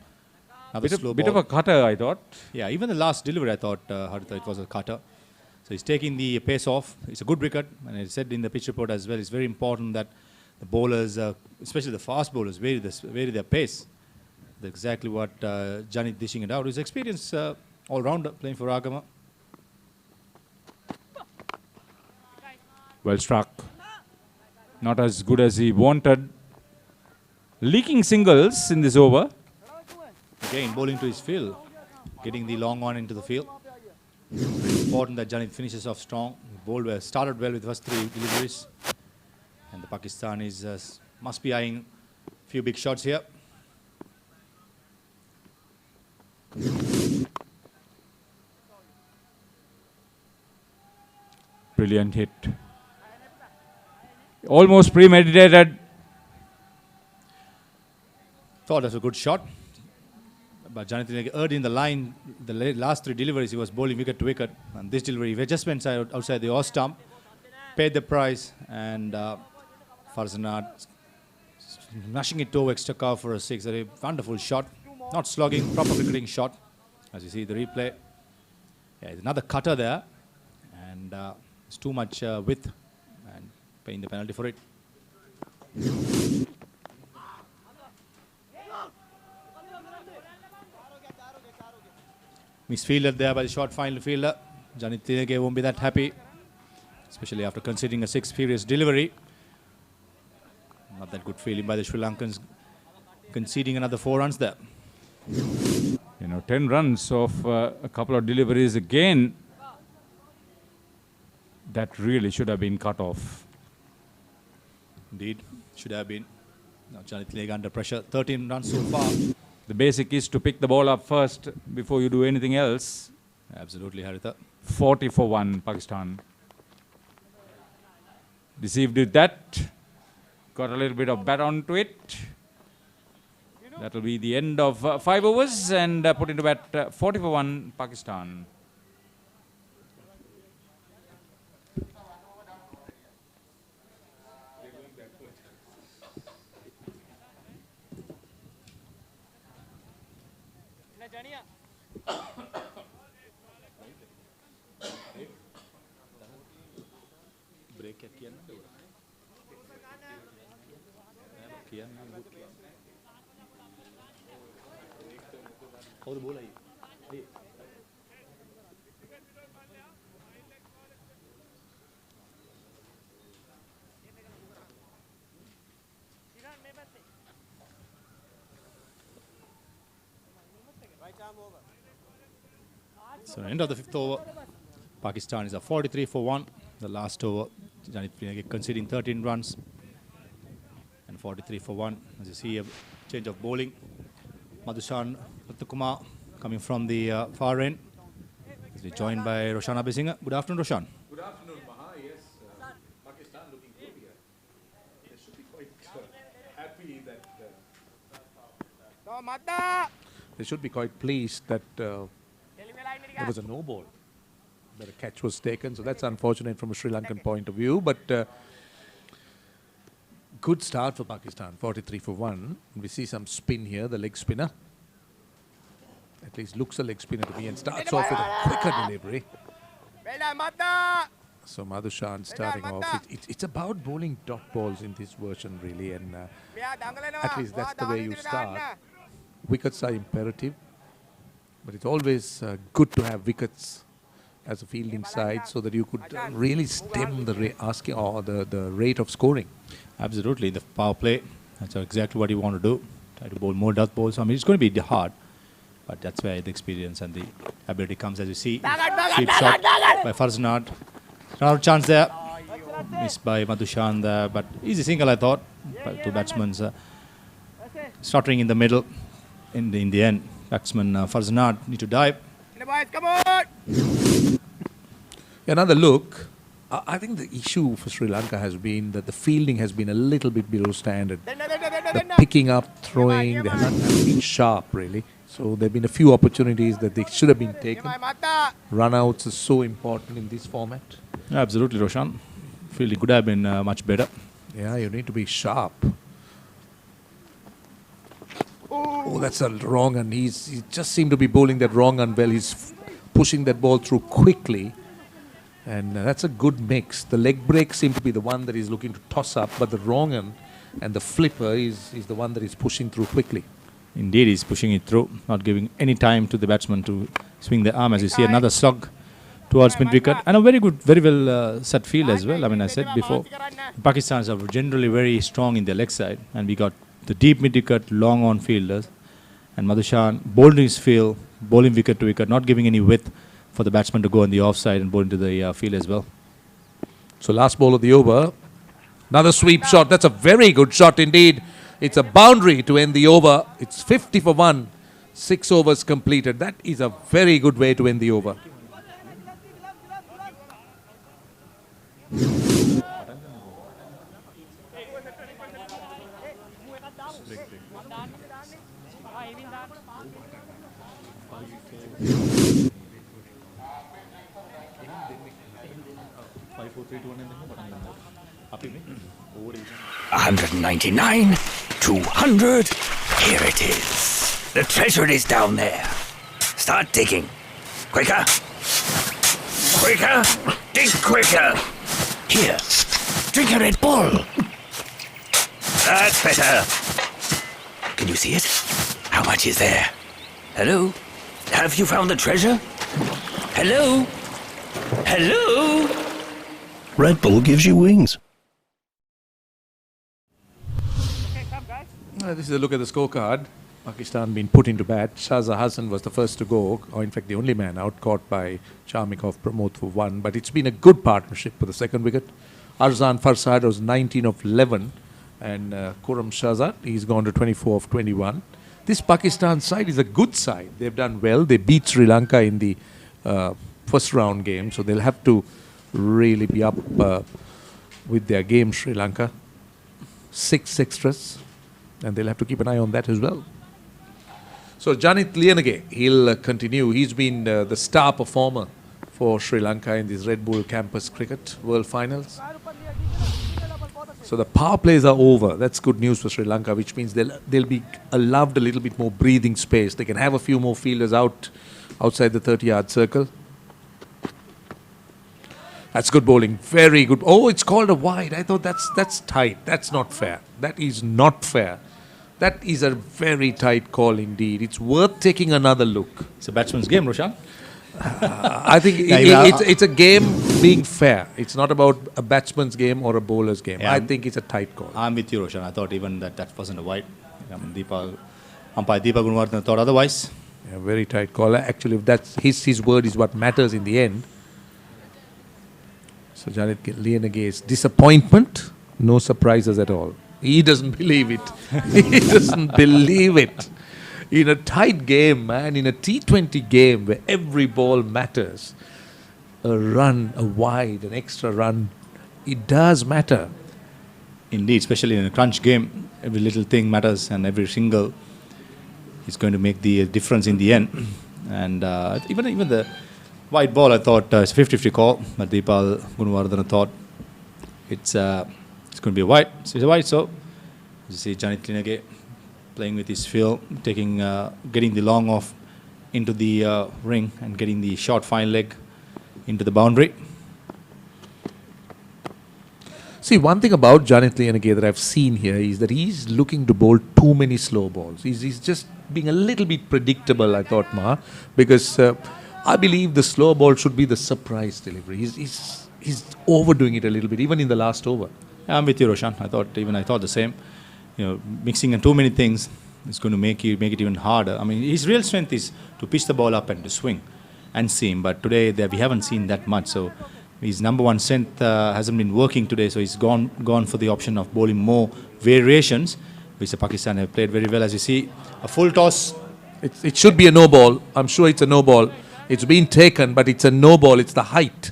Another Bit of a cutter, I thought. Yeah, even the last delivery, I thought it was a cutter. So he's taking the pace off. It's a good wicket, and I said in the pitch report as well, it's very important that the bowlers, especially the fast bowlers, vary their pace. That's exactly what Janit dishing it out. His experience all-rounder playing for Agama. Well struck. Not as good as he wanted. Leaking singles in this over. Again, bowling to his field, getting the long on into the field. It's very important that Janit finishes off strong. He bowled well, started well with the first 3 deliveries. And the Pakistanis must be eyeing a few big shots here. Brilliant hit. Almost premeditated. Thought that was a good shot. But Janit Linage erred in the line. The last 3 deliveries, he was bowling wicket to wicket. And this delivery, he just went outside the off stump, paid the price, and Farznad smashing it over extra cover for a 6. A wonderful shot. Not slogging, proper cricketing shot. As you see the replay. Yeah, another cutter there. And it's too much width. And paying the penalty for it. Misfielded there by the short final fielder. Janit Linage won't be that happy, especially after conceding a 6 furious delivery. Not that good feeling by the Sri Lankans, conceding another 4 runs there. 10 runs of a couple of deliveries again. That really should have been cut off. Indeed, should have been. Now Janit Linage under pressure. 13 runs so far. The basic is to pick the ball up first before you do anything else. Absolutely, Haritha. 40 for 1, Pakistan. Deceived with that. Got a little bit of bat onto it. That will be the end of 5 overs and put into bat 40 for 1, Pakistan. So end of the 5th over. Pakistan is a 43 for 1. The last over, Janit Linage conceding 13 runs. And 43 for 1. As you see, a change of bowling. Madhushan Ratnakumar coming from the far end. He's joined by Roshan Abhisinga. Good afternoon, Roshan. Good afternoon, Maha. Yes, Pakistan They should be quite pleased that there was a no ball, that a catch was taken. So that's unfortunate from a Sri Lankan point of view. But good start for Pakistan, 43 for 1. We see some spin here, the leg spinner. At least looks a leg spinner to me and starts off with a quicker delivery. So Madhushan starting off. It's about bowling dot balls in this version really, and at least that's the way you start. Wickets are imperative, but it's always good to have wickets as a fielding side so that you could really stem the the rate of scoring. Absolutely, the power play, that's exactly what you want to do. Try to bowl more dot balls. I mean, it's going to be hard, but that's where the experience and the ability comes, as you see. Sweep shot by Farzanad. Another chance there. Missed by Madhushan there, but easy single, I thought. But two batsmen stuttering in the middle. In the end, batsman Farzanad need to dive. Another look. I think the issue for Sri Lanka has been that the fielding has been a little bit below standard. The picking up, throwing, they have not been sharp really. So there have been a few opportunities that they should have been taken. Run-outs is so important in this format. Absolutely, Roshan. Fielding could have been much better. Yeah, you need to be sharp. Oh, that's a wrong one. He just seemed to be bowling that wrong one well. He's pushing that ball through quickly. And that's a good mix. The leg break seemed to be the one that he's looking to toss up, but the wrong one and the flipper is the one that he's pushing through quickly. Indeed, he's pushing it through, not giving any time to the batsman to swing the arm. As you see, another slug towards mid-wicket. And a very good, very well set field as well. I mean, I said before, Pakistans are generally very strong in their leg side. And we got the deep mid-wicket, long on fielders. And Madhushan bowling his field, bowling wicket to wicket, not giving any width for the batsman to go on the offside and bowl into the field as well. So last ball of the over. Another sweep shot. That's a very good shot indeed. It's a boundary to end the over. It's 50 for 1. 6 overs completed. That is a very good way to end the over. $199, 200. Here it is. The treasure is down there. Start digging. Quicker. Quicker. Dig quicker. Here. Drink a Red Bull. That's better. Can you see it? How much is there? Hello? Have you found the treasure? Hello? Hello? Red Bull gives you wings. This is a look at the scorecard. Pakistan been put into bat. Shahzad Hassan was the first to go, or in fact the only man out, caught by Charmikov Pramod for 1. But it's been a good partnership for the second wicket. Arzan Farsad was 19 of 11, and Khurram Shahzad, he's gone to 24 of 21. This Pakistan side is a good side. They've done well. They beat Sri Lanka in the first round game, so they'll have to really be up with their game, Sri Lanka. 6 extras, and they'll have to keep an eye on that as well. So Janit Liyanage, he'll continue. He's been the star performer for Sri Lanka in this Red Bull Campus Cricket World Finals. So the power plays are over. That's good news for Sri Lanka, which means they'll be allowed a little bit more breathing space. They can have a few more fielders outside the 30-yard circle. That's good bowling. Very good. Oh, it's called a wide. I thought that's tight. That's not fair. That is not fair. That is a very tight call indeed. It's worth taking another look. It's a batsman's game, Roshan. I think it's a game being fair. It's not about a batsman's game or a bowler's game. Yeah, I think it's a tight call. I'm with you, Roshan. I thought even that wasn't a wide. Umpire Deepa Gunawardene thought otherwise. Yeah, very tight call. Actually, if that's his word is what matters in the end. So Janit Liyanage, disappointment, no surprises at all. He doesn't believe it. He doesn't believe it. In a tight game, man, in a T20 game where every ball matters, a run, a wide, an extra run, it does matter. Indeed, especially in a crunch game. every little thing matters, and every single is going to make the difference in the end. And even the white ball, I thought it's a 50-50 call, but Deepal Gunawardena thought it's going to be a white. So it's a white. So you see Janit Linage playing with his feel, getting the long off into the ring and getting the short fine leg into the boundary. See, one thing about Janit Lianage that I've seen here is that he's looking to bowl too many slow balls. He's just being a little bit predictable, I thought, because I believe the slow ball should be the surprise delivery. He's overdoing it a little bit, even in the last over. I'm with you, Roshan. I thought the same. Mixing in too many things is going to make it even harder. I mean, his real strength is to pitch the ball up and to swing and seam. But today we haven't seen that much. So his number one strength hasn't been working today. So he's gone for the option of bowling more variations, which the Pakistan have played very well. As you see, a full toss. It should be a no ball. I'm sure it's a no ball. It's been taken, but it's a no ball. It's the height.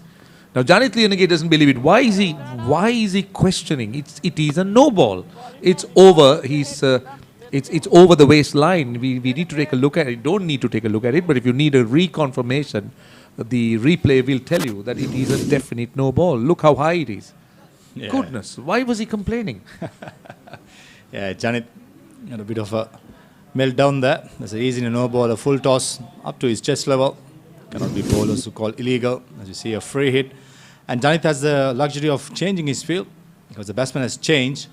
Now, Janit Lianage doesn't believe it. Why is he questioning? It is a no ball. It's over. It's over the waistline. We need to take a look at it. Don't need to take a look at it, but if you need a reconfirmation, the replay will tell you that it is a definite no ball. Look how high it is. Yeah. Goodness, why was he complaining? Yeah, Janit had a bit of a meltdown there. There's an easy no ball, a full toss up to his chest level. Cannot be bowlers who call illegal. As you see, a free hit. And Janit has the luxury of changing his field because the batsman has changed.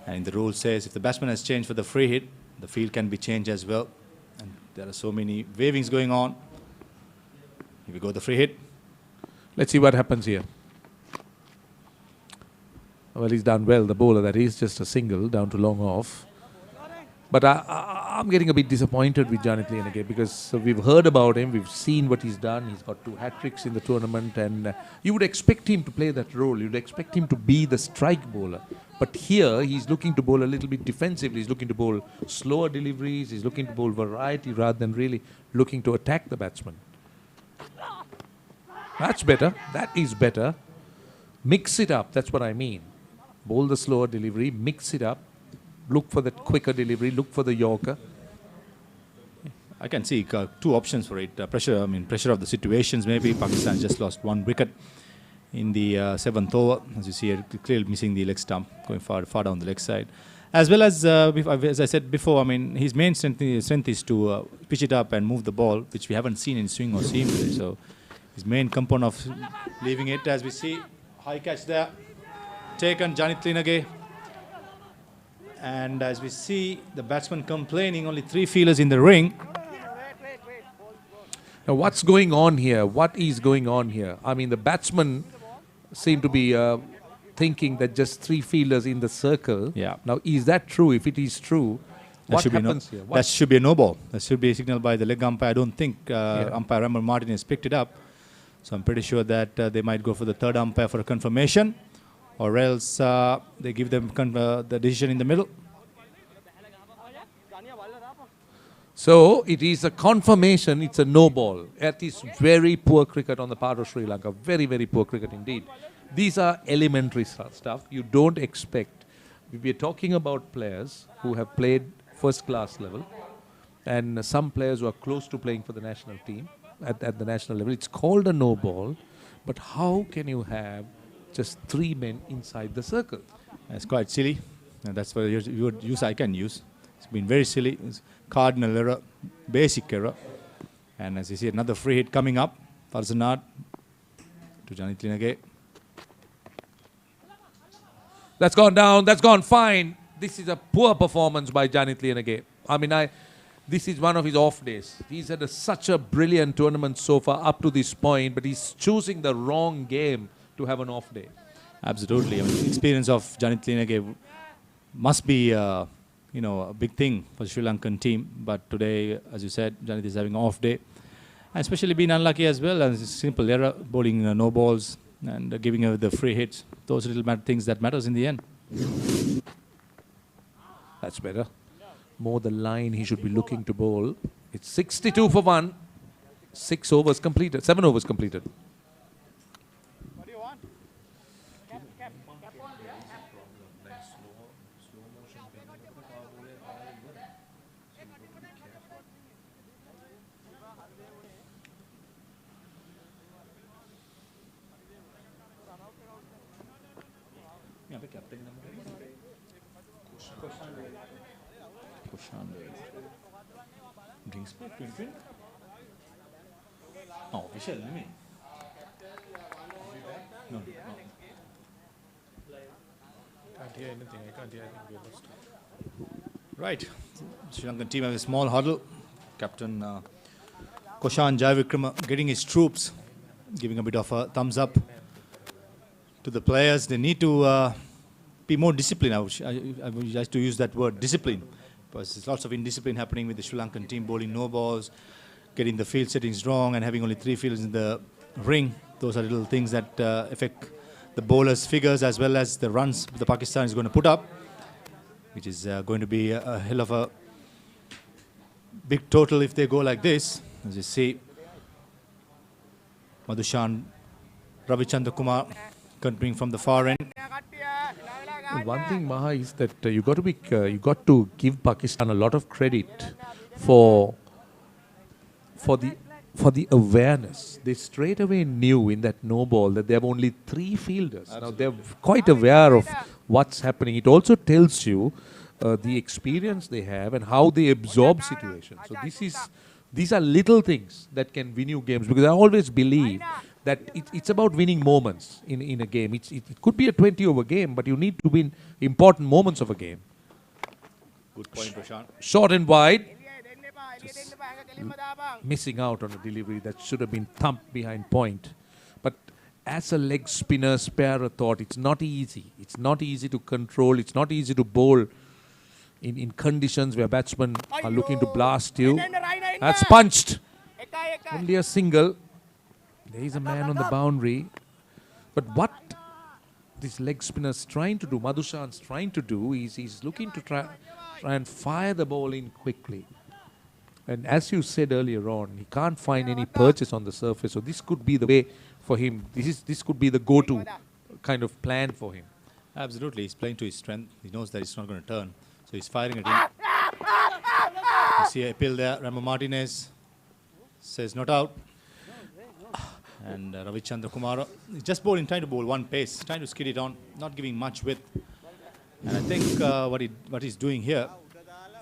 And the rule says if the batsman has changed for the free hit, the field can be changed as well. And there are so many wavings going on. Here we go, the free hit. Let's see what happens here. Well, he's done well, the bowler. That is just a single down to long off. But I'm getting a bit disappointed with Janit Lianage because we've heard about him, we've seen what he's done. He's got 2 hat-tricks in the tournament, and you would expect him to play that role. You'd expect him to be the strike bowler. But here, he's looking to bowl a little bit defensively. He's looking to bowl slower deliveries. He's looking to bowl variety rather than really looking to attack the batsman. That's better. That is better. Mix it up. That's what I mean. Bowl the slower delivery, mix it up. Look for that quicker delivery. Look for the Yorker. I can see 2 options for it. Pressure of the situations. Maybe Pakistan just lost 1 wicket in the 7th over. As you see, clearly missing the leg stump, going far down the leg side. As well as I said before, his main strength is to pitch it up and move the ball, which we haven't seen in swing or seam today. So his main component of leaving it, as we see, high catch there, taken Janit Lianage. And as we see, the batsman complaining, only 3 fielders in the ring. Now, what's going on here? What is going on here? The batsmen seem to be thinking that just 3 fielders in the circle. Yeah. Now, is that true? If it is true, what happens here? That should be a no ball. That should be a signal by the leg umpire. I don't think umpire Abdul Rahman has picked it up. So I'm pretty sure that they might go for the 3rd umpire for a confirmation. Or else they give them the decision in the middle. So it is a confirmation, it's a no ball. That is very poor cricket on the part of Sri Lanka. Very, very poor cricket indeed. These are elementary stuff. You don't expect. We are talking about players who have played first class level and some players who are close to playing for the national team at the national level. It's called a no ball. But how can you have just 3 men inside the circle? It's quite silly. And that's what I can use. It's been very silly. It's cardinal error, basic error. And as you see, another free hit coming up. Farzanad to Janit Lianage. That's gone down. That's gone fine. This is a poor performance by Janit Lianage. This is one of his off days. He's had such a brilliant tournament so far up to this point, but he's choosing the wrong game to have an off day. Absolutely. The experience of Janit Lianage must be a big thing for the Sri Lankan team. But today, as you said, Janit is having an off day. And especially being unlucky as well. And it's a simple error, bowling no balls and giving away the free hits. Those little things that matters in the end. That's better. More the line he should be looking to bowl. It's 62 for 1. 6 overs completed. 7 overs completed. What do you want? Cap. Kushan. Drinks play, twin. Oh, official, I mean. No. Can't hear anything. I can't hear anything. We lost. Right. Sri Lankan team has a small huddle. Captain Koshan Jayavikrama getting his troops, giving a bit of a thumbs up to the players. They need to be more disciplined. I would like to use that word, discipline, because there's lots of indiscipline happening with the Sri Lankan team, bowling no balls, getting the field settings wrong, and having only 3 fields in the ring. Those are little things that affect the bowlers' figures as well as the runs the Pakistan is going to put up, which is going to be a hell of a big total if they go like this. As you see, Madhushan, Ravichandra Kumar continuing from the far end. One thing, Maha, is that you got to give Pakistan a lot of credit for the awareness. They straight away knew in that no ball that they have only 3 fielders. Absolutely. Now they're quite aware of what's happening. It also tells you the experience they have and how they absorb situations. So these are little things that can win you games, because I always believe that it's about winning moments in a game. It could be a 20-over game, but you need to win important moments of a game. Good point, Prashant. Short and wide. Just missing out on a delivery that should have been thumped behind point. But as a leg spinner, spare a thought. It's not easy. It's not easy to control. It's not easy to bowl in conditions where batsmen are looking to blast you. That's punched. Only a single. There is a man on the boundary. But what this leg spinner's trying to do, Madhushan's trying to do, is he's looking to try and fire the ball in quickly. And as you said earlier on, he can't find any perches on the surface. So this could be the way for him. This could be the go-to kind of plan for him. Absolutely. He's playing to his strength. He knows that it's not going to turn. So he's firing it in. You see a appeal there. Rambo Martinez says not out. And Ravichandra Kumar is just bowling, trying to bowl one pace, trying to skid it on, not giving much width. And I think what he's doing here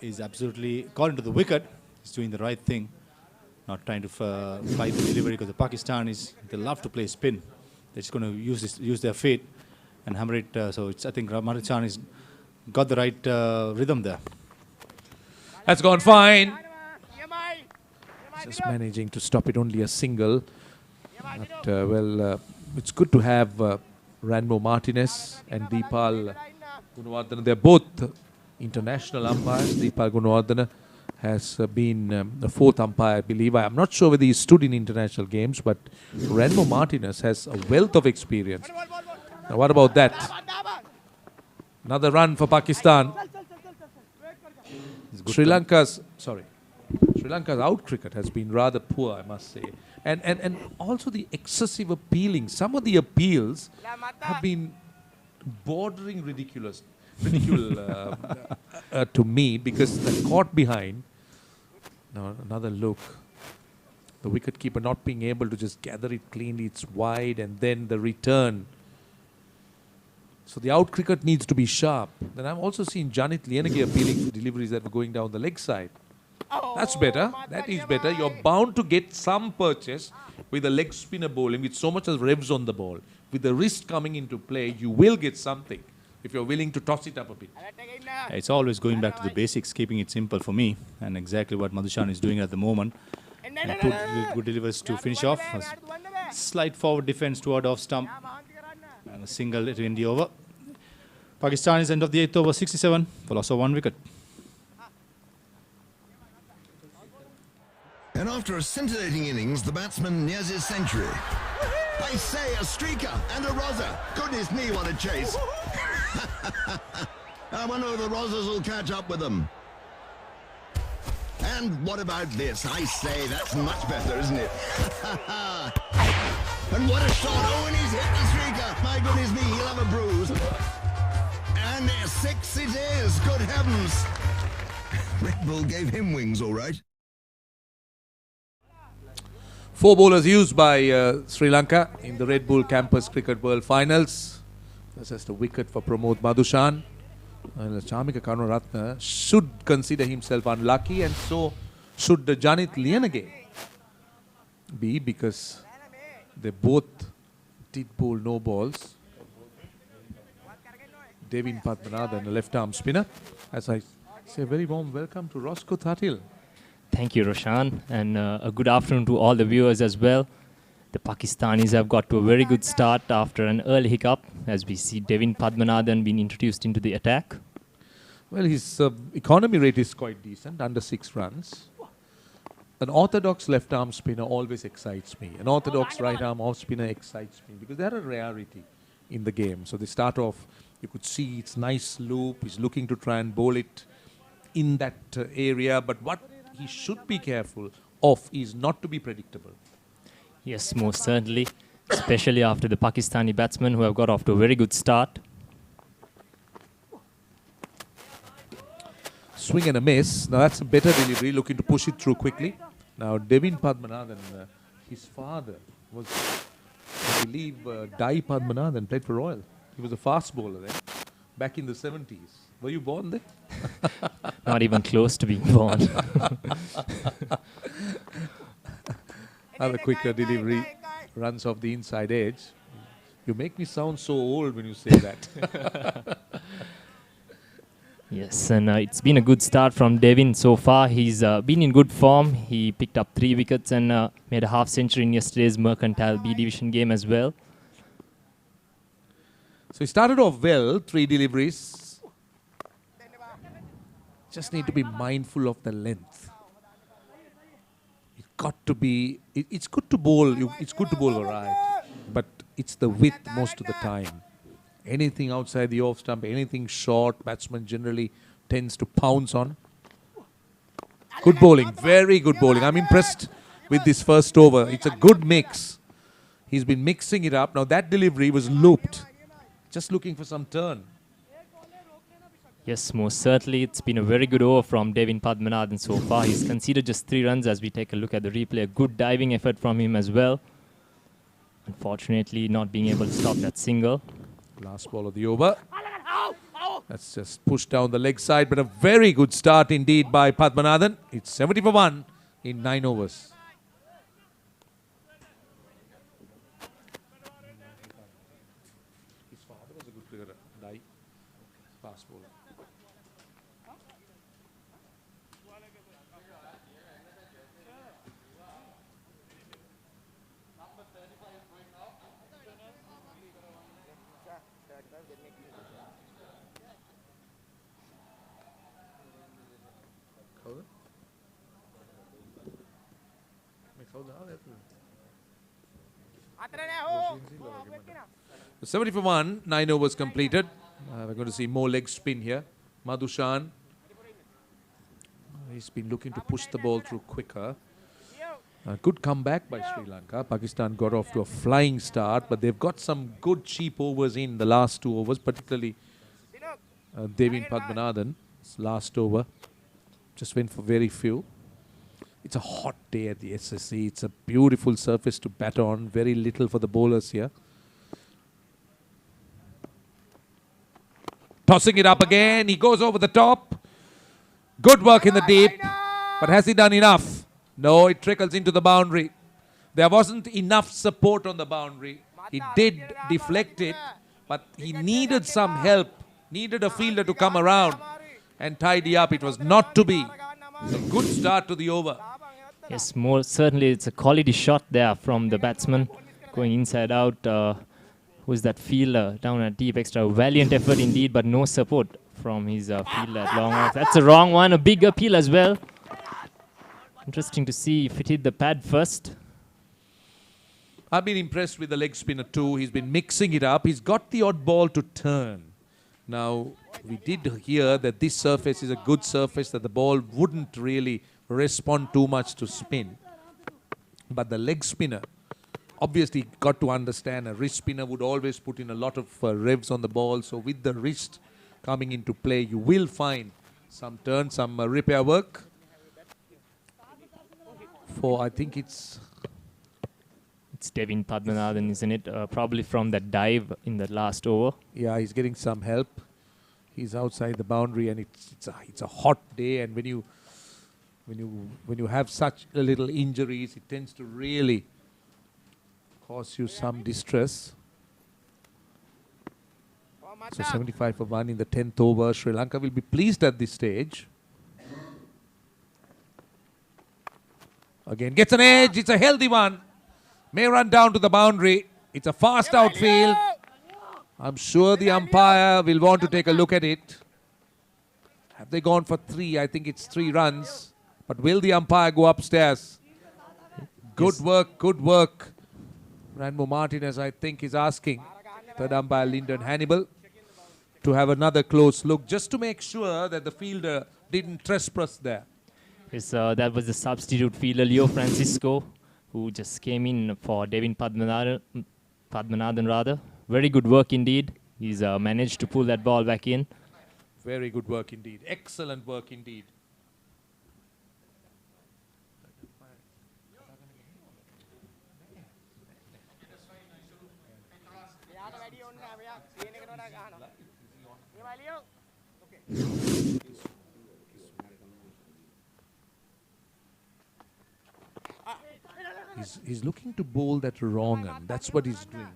is absolutely, according to the wicket, he's doing the right thing, not trying to fight the delivery, because the Pakistanis, they love to play spin. They're just going to use their feet and hammer it. So I think Madhushan has got the right rhythm there. That's gone fine. Just managing to stop it, only a single. But, it's good to have Ranmo Martinez and Deepal Gunawardena. They're both international umpires. Deepal Gunawardena has been the 4th umpire, I believe. I'm not sure whether he stood in international games, but Ranmo Martinez has a wealth of experience. Now, what about that? Another run for Pakistan. Sri Lanka's out cricket has been rather poor, I must say. And also the excessive appealing. Some of the appeals have been bordering ridicule to me, because they're caught behind. Now another look. The wicketkeeper not being able to just gather it cleanly. It's wide, and then the return. So the out cricket needs to be sharp. Then I've also seen Janit Lienege appealing for deliveries that were going down the leg side. That's better. That is better. You're bound to get some purchase with a leg spinner bowling with so much as revs on the ball. With the wrist coming into play, you will get something if you're willing to toss it up a bit. It's always going back to the basics, keeping it simple for me, and exactly what Madhushan is doing at the moment. And 2 good delivers to finish off. A slight forward defense toward off stump, and a single to end the over. Pakistan is end of the 8th over, 67 for loss of 1 wicket. And after a scintillating innings, the batsman nears his century. I say, a streaker and a rozzer. Goodness me, what a chase. I wonder if the rozzers will catch up with them. And what about this? I say, that's much better, isn't it? And what a shot. Oh, and he's hit the streaker. My goodness me, he'll have a bruise. And 6 it is. Good heavens. Red Bull gave him wings, all right. 4 bowlers used by Sri Lanka in the Red Bull Campus Cricket World Finals. That's just a wicket for Pramod Madhushan. Sharma Kakarot should consider himself unlucky, and so should Janit Lianage be, because they both did bowl no balls. Devin Padmanabhan, a left arm spinner. As I say, a very warm welcome to Roscoe Thatil. Thank you, Roshan, and a good afternoon to all the viewers as well. The Pakistanis have got to a very good start after an early hiccup, as we see Devin Padmanabhan being introduced into the attack. Well, his economy rate is quite decent, under 6 runs. An orthodox left arm spinner always excites me. An orthodox right arm off spinner excites me because they're a rarity in the game. So they start off, you could see it's nice loop. He's looking to try and bowl it in that area. But what he should be careful of is not to be predictable. Yes, most certainly, especially after the Pakistani batsmen who have got off to a very good start. Swing and a miss. Now that's a better delivery, looking to push it through quickly. Now Devin Padmanabhan, his father was, I believe, Dai Padmanabhan, played for Royal. He was a fast bowler then, back in the 70s. Were you born then? Not even close to being born. Have a quicker delivery, runs off the inside edge. You make me sound so old when you say that. Yes, and it's been a good start from Devin so far. He's been in good form. He picked up 3 wickets and made a half century in yesterday's Mercantile B Division game as well. So he started off well, 3 deliveries. Just need to be mindful of the length. It's got to be, it's good to bowl, it's good to bowl variety, but it's the width most of the time. Anything outside the off stump, anything short, batsman generally tends to pounce on. Good bowling, very good bowling. I'm impressed with this first over. It's a good mix. He's been mixing it up. Now that delivery was looped, just looking for some turn. Yes, most certainly. It's been a very good over from Devin Padmanabhan so far. He's conceded just 3 runs as we take a look at the replay. A good diving effort from him as well. Unfortunately, not being able to stop that single. Last ball of the over. That's just pushed down the leg side, but a very good start indeed by Padmanabhan. It's 70 for 1 in 9 overs. His father was a good player, Dai. Fast bowler. So 70 for 1, 9 overs completed. We're going to see more leg spin here. Madhushan. He's been looking to push the ball through quicker. Good comeback by Sri Lanka. Pakistan got off to a flying start, but they've got some good cheap overs in the last 2 overs, particularly Devin Padmanabhan's last over. Just went for very few. It's a hot day at the SSC. It's a beautiful surface to bat on. Very little for the bowlers here. Tossing it up again. He goes over the top. Good work in the deep. But has he done enough? No, it trickles into the boundary. There wasn't enough support on the boundary. He did deflect it, but he needed some help. Needed a fielder to come around and tidy up. It was not to be. It's a good start to the over. Yes, more certainly it's a quality shot there from the batsman. Going inside out. Who's that fielder down at deep extra? Valiant effort indeed, but no support from his fielder at long off. That's a wrong one. A big appeal as well. Interesting to see if it hit the pad first. I've been impressed with the leg spinner too. He's been mixing it up. He's got the odd ball to turn. Now, we did hear that this surface is a good surface, that the ball wouldn't really respond too much to spin. But the leg spinner, obviously got to understand a wrist spinner would always put in a lot of revs on the ball. So with the wrist coming into play, you will find some turn, some repair work. For, I think it's Devin Padmanabhan, isn't it? Probably from that dive in the last over. Yeah, he's getting some help. He's outside the boundary, and it's a hot day. And when you have such a little injuries, it tends to really cause you some distress. So 75 for 1 in the 10th over. Sri Lanka will be pleased at this stage. Again, gets an edge. It's a healthy one. May run down to the boundary. It's a fast outfield. I'm sure the umpire will want to take a look at it. Have they gone for 3? I think it's 3 runs. But will the umpire go upstairs? Good work, good work. Ranmo Martinez, I think, is asking third umpire Lyndon Hannibal to have another close look just to make sure that the fielder didn't trespass there. Yes, that was the substitute fielder, Leo Francisco, who just came in for Devin Padmanathan rather. Very good work indeed. He's managed to pull that ball back in. Very good work indeed. Excellent work indeed. He's looking to bowl that wrong un. That's what he's doing.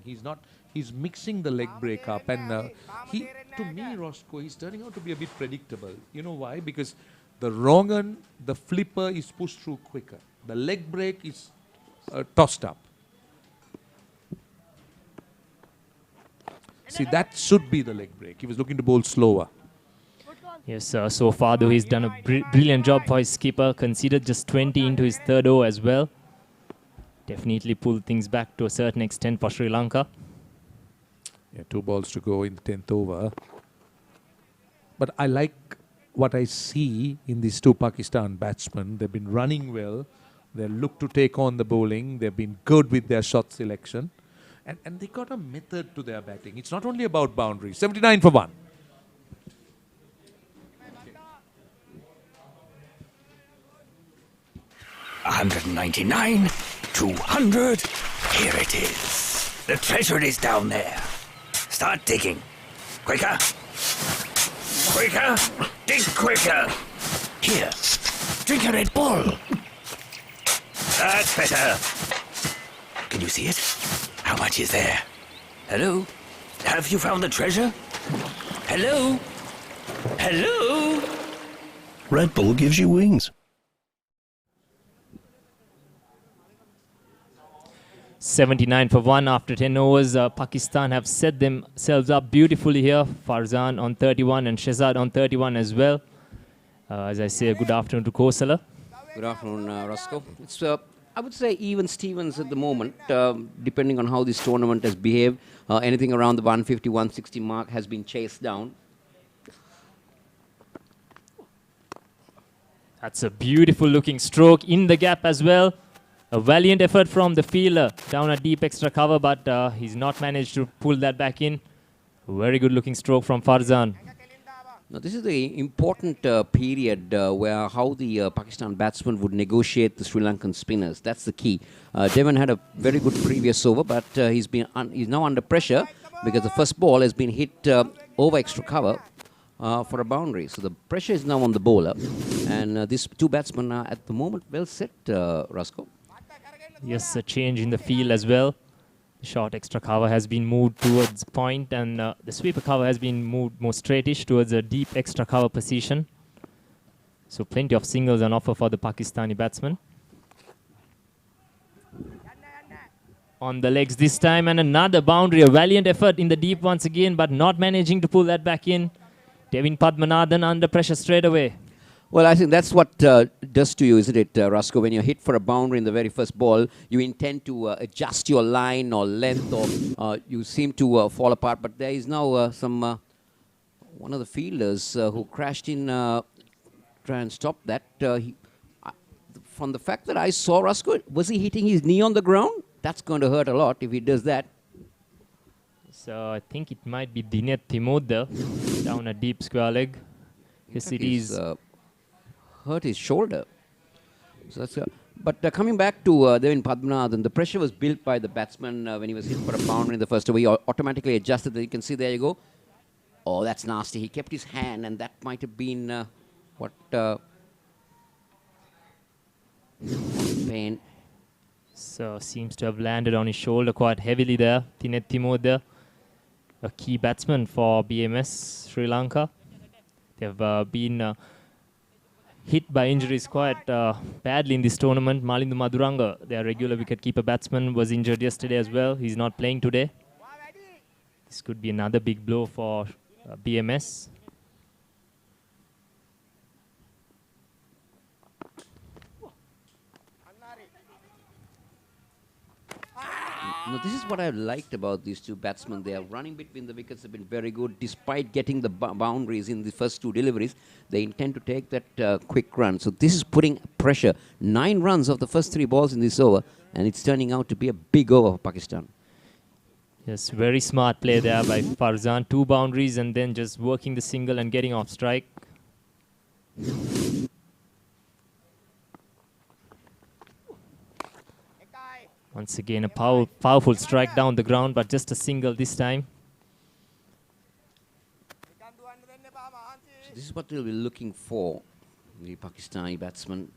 He's mixing the leg break up, and to me, Roscoe, he's turning out to be a bit predictable. You know why? Because the wrong un, the flipper is pushed through quicker. The leg break is tossed up. See, that should be the leg break. He was looking to bowl slower. Yes, so far though he's done a brilliant job for his skipper. Conceded just 20 into his third over as well. Definitely pulled things back to a certain extent for Sri Lanka. Yeah, 2 balls to go in the 10th over. But I like what I see in these 2 Pakistan batsmen. They've been running well. They look to take on the bowling. They've been good with their shot selection. And they got a method to their batting. It's not only about boundaries. 79 for 1. $199, 200. Here it is. The treasure is down there. Start digging. Quicker. Quicker. Dig quicker. Here. Drink a Red Bull. That's better. Can you see it? How much is there? Hello? Have you found the treasure? Hello? Hello? Red Bull gives you wings. 79 for 1 after 10 overs. Pakistan have set themselves up beautifully here. Farzan on 31 and Shehzad on 31 as well. As I say, good afternoon to Kosala. Good afternoon, Roscoe. It's, I would say, even Stevens at the moment, depending on how this tournament has behaved. Anything around the 150, 160 mark has been chased down. That's a beautiful looking stroke in the gap as well. A valiant effort from the fielder down a deep extra cover, but he's not managed to pull that back in. Very good looking stroke from Farzan. Now, this is the important period where how the Pakistan batsmen would negotiate the Sri Lankan spinners. That's the key. Devon had a very good previous over, but he's now under pressure because the first ball has been hit over extra cover for a boundary. So the pressure is now on the bowler, and these 2 batsmen are at the moment well set, Roscoe. Yes, a change in the field as well. The short extra cover has been moved towards point, and the sweeper cover has been moved more straightish towards a deep extra cover position. So plenty of singles on offer for the Pakistani batsman. On the legs this time, and another boundary. A valiant effort in the deep once again, but not managing to pull that back in. Devin Padmanathan under pressure straight away. Well, I think that's what does to you, isn't it, Roscoe? When you're hit for a boundary in the very first ball, you intend to adjust your line or length, or you seem to fall apart. But there is now one of the fielders who crashed in, try and stop that. From the fact that I saw Roscoe, was he hitting his knee on the ground? That's going to hurt a lot if he does that. So I think it might be Dinet Timodda down a deep square leg. Yes, it is. Hurt his shoulder. So that's, but coming back to Devin Padmanathan, the pressure was built by the batsman when he was hit for a boundary in the first over. He automatically adjusted. You can see there you go. Oh, that's nasty. He kept his hand, and that might have been what pain. So seems to have landed on his shoulder quite heavily there. Tinet Timode, a key batsman for BMS Sri Lanka. They've been hit by injuries quite badly in this tournament. Malindu Maduranga, their regular wicketkeeper batsman, was injured yesterday as well. He's not playing today. This could be another big blow for BMS. No, this is what I liked about these two batsmen. They are running between the wickets, have been very good. Despite getting the boundaries in the first two deliveries, they intend to take that quick run. So this is putting pressure. 9 runs of the first 3 balls in this over, and it's turning out to be a big over for Pakistan. Yes, very smart play there by Farzan. 2 boundaries and then just working the single and getting off strike. Once again, a powerful strike down the ground, but just a single this time. So this is what they'll be looking for, the Pakistani batsman,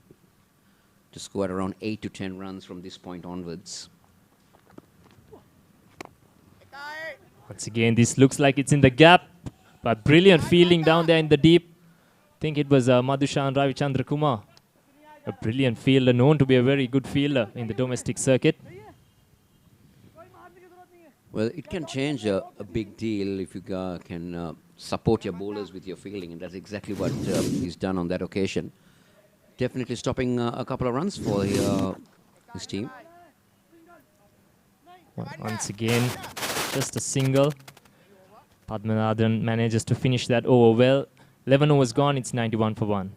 to score at around 8 to 10 runs from this point onwards. Once again, this looks like it's in the gap, but brilliant fielding down there in the deep. I think it was Madhushan Ravichandra Kumar. A brilliant fielder, known to be a very good fielder in the domestic circuit. Well, it can change a big deal if you can support your bowlers with your fielding, and that's exactly what he's done on that occasion. Definitely stopping a couple of runs for his team. Once again, just a single. Padmanabhan manages to finish that over well. 11 overs gone, it's 91 for 1.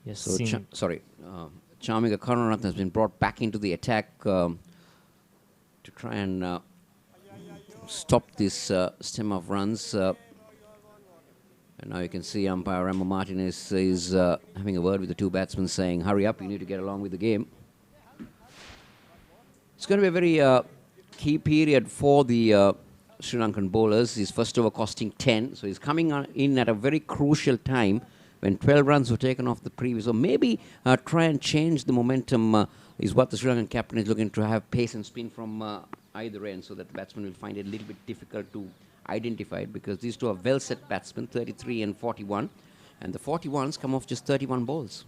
Yes, So, Sharma Kakarot has been brought back into the attack to try and stop this stem of runs. And now you can see umpire Ramo Martinez is having a word with the two batsmen saying, hurry up, you need to get along with the game. It's going to be a very key period for the Sri Lankan bowlers. His first over costing 10, so he's coming in at a very crucial time when 12 runs were taken off the previous. So maybe try and change the momentum is what the Sri Lankan captain is looking to have pace and spin from either end, so that the batsman will find it a little bit difficult to identify it, because these two are well-set batsmen, 33 and 41, and the 41s come off just 31 balls.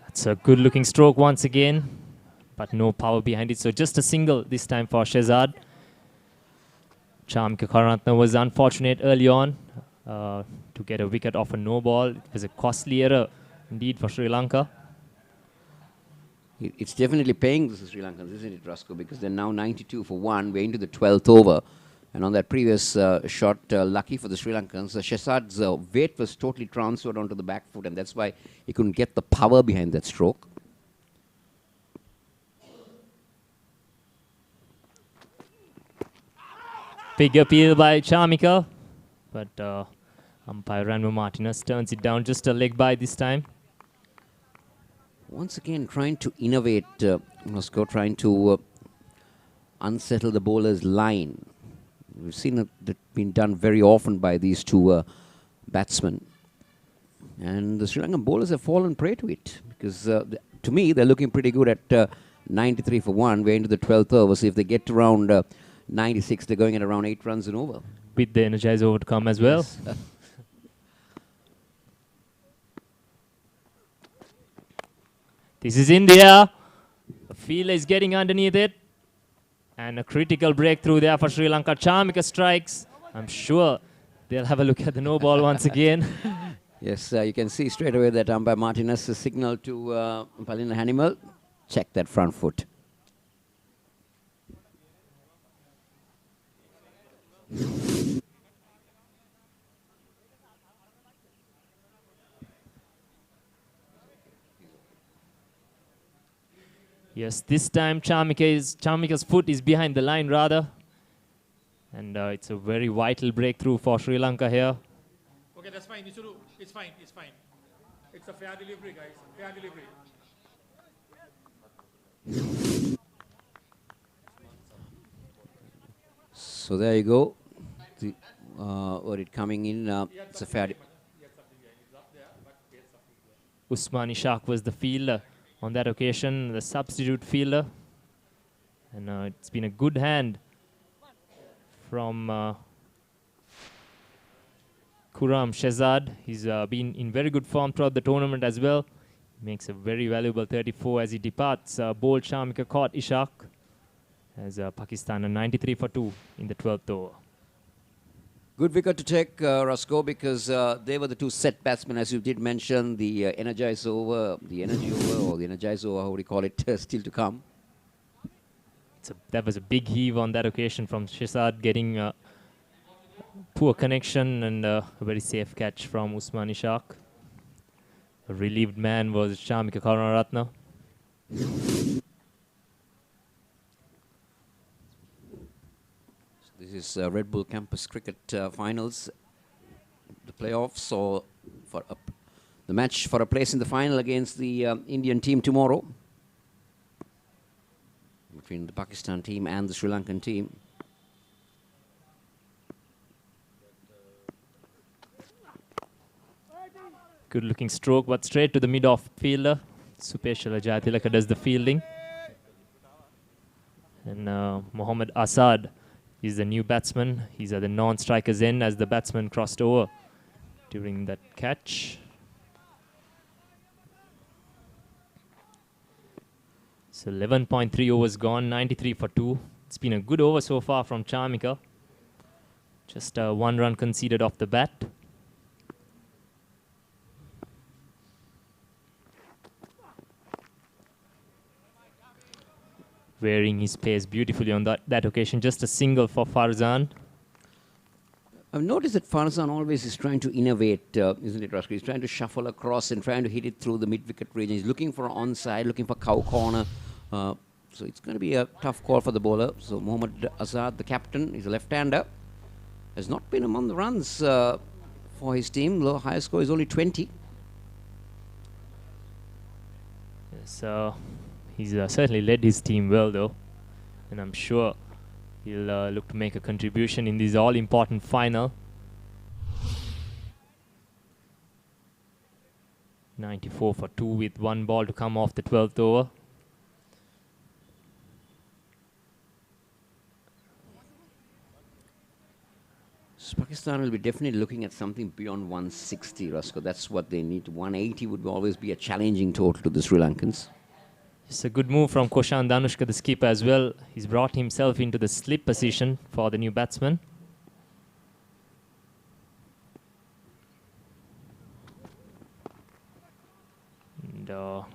That's a good-looking stroke once again, but no power behind it. So just a single this time for Shehzad. Sharma Kakarot was unfortunate early on to get a wicket off a no ball. It was a costly error indeed for Sri Lanka. It's definitely paying the Sri Lankans, isn't it, Roscoe? Because they're now 92 for 1. We're into the 12th over. And on that previous shot, lucky for the Sri Lankans, Shehzad's weight was totally transferred onto the back foot, and that's why he couldn't get the power behind that stroke. Big appeal by Charmika, but umpire Ramo Martinez turns it down, just a leg by this time. Once again, trying to innovate, Moscow, trying to unsettle the bowler's line. We've seen it been done very often by these two batsmen. And the Sri Lankan bowlers have fallen prey to it, because to me, they're looking pretty good at 93 for 1. We're into the 12th over, so if they get around 96, they're going at around 8 runs and over. With the energized over to come as well. Yes. This is India. The fielder is getting underneath it. And a critical breakthrough there for Sri Lanka. Charmika strikes. I'm sure They'll have a look at the no ball once again. Yes, you can see straight away that umpire Martinez has signaled to Palina Hanimal. Check that front foot. Yes, this time Charmika's foot is behind the line rather. And it's a very vital breakthrough for Sri Lanka here. Okay, that's fine. It's fine. It's fine. It's a fair delivery, guys. Fair delivery. So there you go. It coming in. It's a fair. Usman Ishaq was the fielder on that occasion, the substitute fielder. And it's been a good hand from Kuram Shehzad. He's been in very good form throughout the tournament as well. Makes a very valuable 34 as he departs. Bowled Sharma Kakarot Ishaq as Pakistan a 93 for 2 in the 12th over. Good wicket to take, Roscoe, because they were the two set batsmen, as you did mention. The energize over, the energy over, or the energize over, how do you call it, still to come. That was a big heave on that occasion from Shehzad, getting poor connection and a very safe catch from Usman Ishaq. The relieved man was Shamika Karunaratne. This is Red Bull Campus Cricket Finals, the playoffs, or for the match for a place in the final against the Indian team tomorrow, between the Pakistan team and the Sri Lankan team. Good looking stroke, but straight to the mid-off fielder. Supeshala Jayatilaka does the fielding. And Mohammad Asad is the new batsman. He's at the non-striker's end as the batsman crossed over during that catch. So 11.3 overs gone, 93 for 2. It's been a good over so far from Charmika. Just 1 run conceded off the bat. Varying his pace beautifully on that occasion. Just a single for Farzan. I've noticed that Farzan always is trying to innovate, isn't it, Raskar? He's trying to shuffle across and trying to hit it through the mid-wicket region. He's looking for onside, looking for cow corner. So it's going to be a tough call for the bowler. So Mohammad Azad, the captain, is a left-hander. Has not been among the runs for his team. Low highest score is only 20. So he's certainly led his team well, though. And I'm sure he'll look to make a contribution in this all-important final. 94 for 2 with 1 ball to come off the 12th over. So Pakistan will be definitely looking at something beyond 160, Roscoe. That's what they need. 180 would always be a challenging total to the Sri Lankans. It's a good move from Koshan Danushka, the skipper, as well. He's brought himself into the slip position for the new batsman. And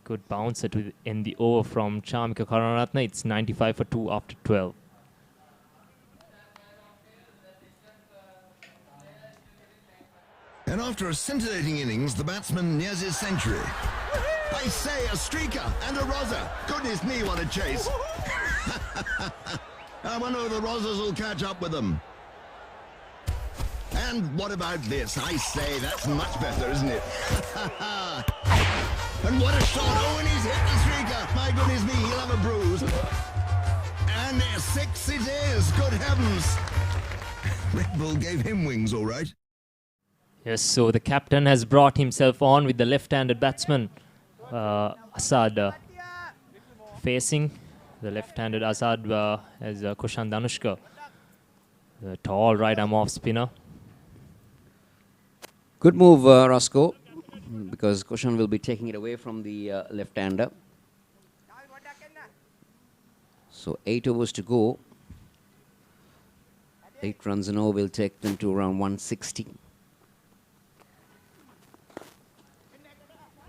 good bouncer to end the over from Shamika Karunaratne. It's 95 for 2 after 12. And after a scintillating innings, the batsman nears his century. I say, a streaker and a rozzer. Goodness me, what a chase. I wonder if the rozzers will catch up with them. And what about this? I say, that's much better, isn't it? And what a shot. Oh, and he's hit the streaker. My goodness me, he'll have a bruise. And 6 it is. Good heavens. Red Bull gave him wings, all right. Yes, so the captain has brought himself on with the left-handed batsman, Asad, facing. The left-handed Asad as Koshan Danushka, the tall right-arm off-spinner. Good move, Roscoe, because Koshan will be taking it away from the left-hander. So 8 overs to go. 8 runs and over will take them to around 160.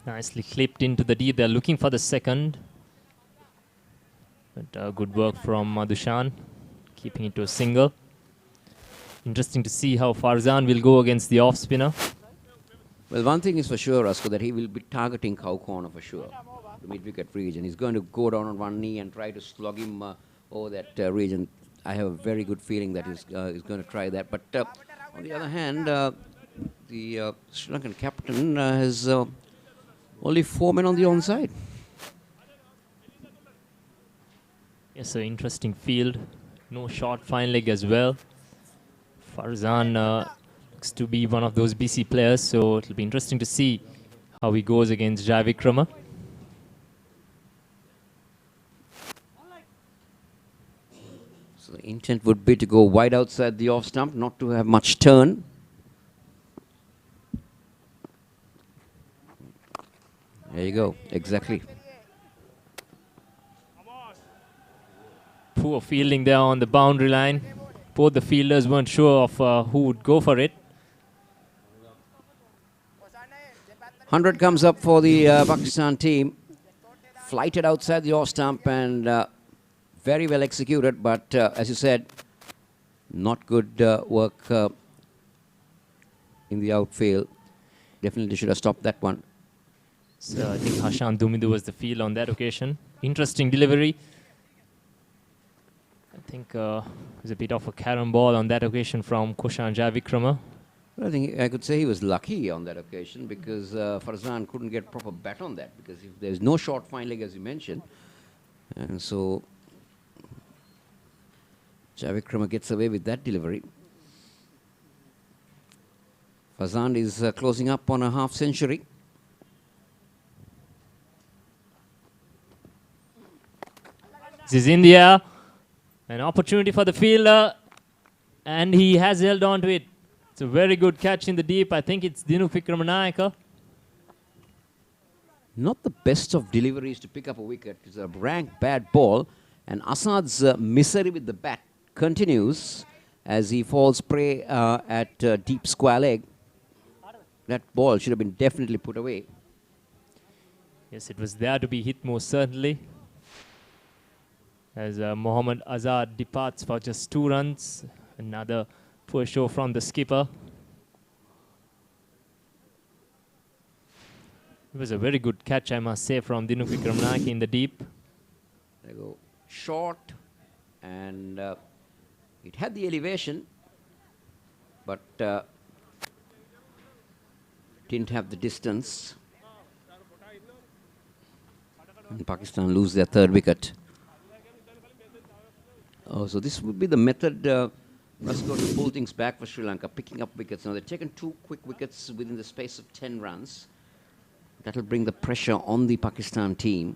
Nicely clipped into the deep. They're looking for the second. But good work from Dushan, keeping it to a single. Interesting to see how Farzan will go against the off spinner. Well, one thing is for sure, Rasko, that he will be targeting cow corner for sure, the mid-wicket region. He's going to go down on one knee and try to slog him over that region. I have a very good feeling that he's going to try that. But on the other hand, the Sri Lankan captain has only 4 men on the onside. Yes, an interesting field. No short fine leg as well. Farzan looks to be one of those BC players, so it'll be interesting to see how he goes against Jai Vikrama. So the intent would be to go wide outside the off stump, not to have much turn. There you go, exactly. Poor fielding there on the boundary line. Both the fielders weren't sure of who would go for it. 100 comes up for the Pakistan team. Flighted outside the off stump and very well executed, but as you said, not good work in the outfield. Definitely should have stopped that one. So I think Hashan Dumidu was the field on that occasion. Interesting delivery. I think it was a bit of a carom ball on that occasion from Koshan Jai Vikrama. Well, I think I could say he was lucky on that occasion because Farzan couldn't get proper bat on that because if there's no short fine leg as you mentioned, and so Jai Vikrama gets away with that delivery. Farzan is closing up on a half century. This is India. An opportunity for the fielder, and he has held on to it. It's a very good catch in the deep. I think it's Dinu Vikramanayaka. Not the best of deliveries to pick up a wicket. It's a rank bad ball, and Asad's misery with the bat continues as he falls prey at deep square leg. That ball should have been definitely put away. Yes, it was there to be hit most certainly. As Mohammad Azad departs for just 2 runs. Another poor show from the skipper. It was a very good catch, I must say, from Dinu Vikramanayake in the deep. There you go. Short, and it had the elevation, but didn't have the distance. And Pakistan lose their 3rd wicket. Oh, so this would be the method. Let's go to pull things back for Sri Lanka, picking up wickets. Now they've taken 2 quick wickets within the space of 10 runs. That'll bring the pressure on the Pakistan team.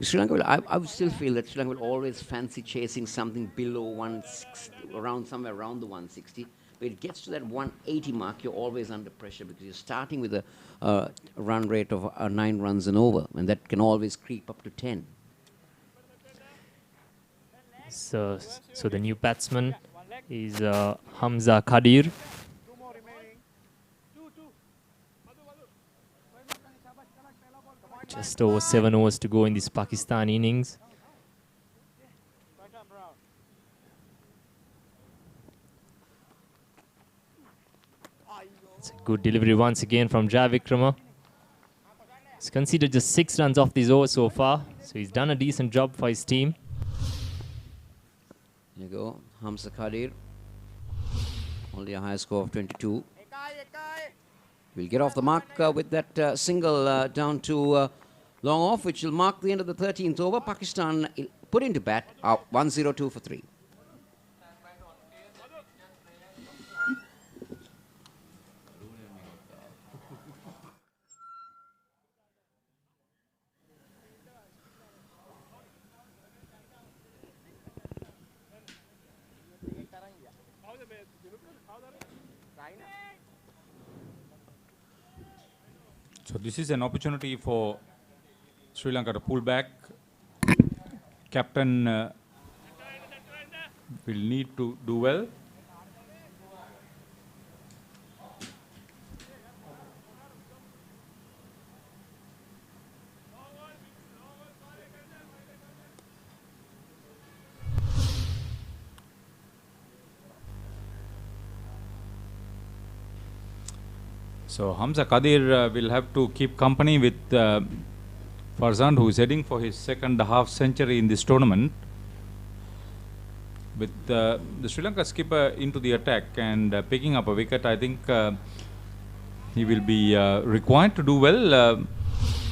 Sri Lanka will, I would still feel that Sri Lanka will always fancy chasing something below 160, somewhere around the 160. But it gets to that 180 mark, you're always under pressure because you're starting with a run rate of 9 runs and over, and that can always creep up to 10. So the new batsman is Hamza Kadir. Just over 7 overs to go in this Pakistan innings. It's a good delivery once again from Jai Vikrama. He's conceded just 6 runs off this over so far, so he's done a decent job for his team. There you go, Hamza Kadir. Only a high score of 22. We'll get off the mark with that single down to long off, which will mark the end of the 13th over. Pakistan put into bat, 102 for 3. So this is an opportunity for Sri Lanka to pull back. Captain will need to do well. So Hamza Kadir will have to keep company with Farzand, who is heading for his second half century in this tournament. With the Sri Lanka skipper into the attack and picking up a wicket, I think he will be required to do well,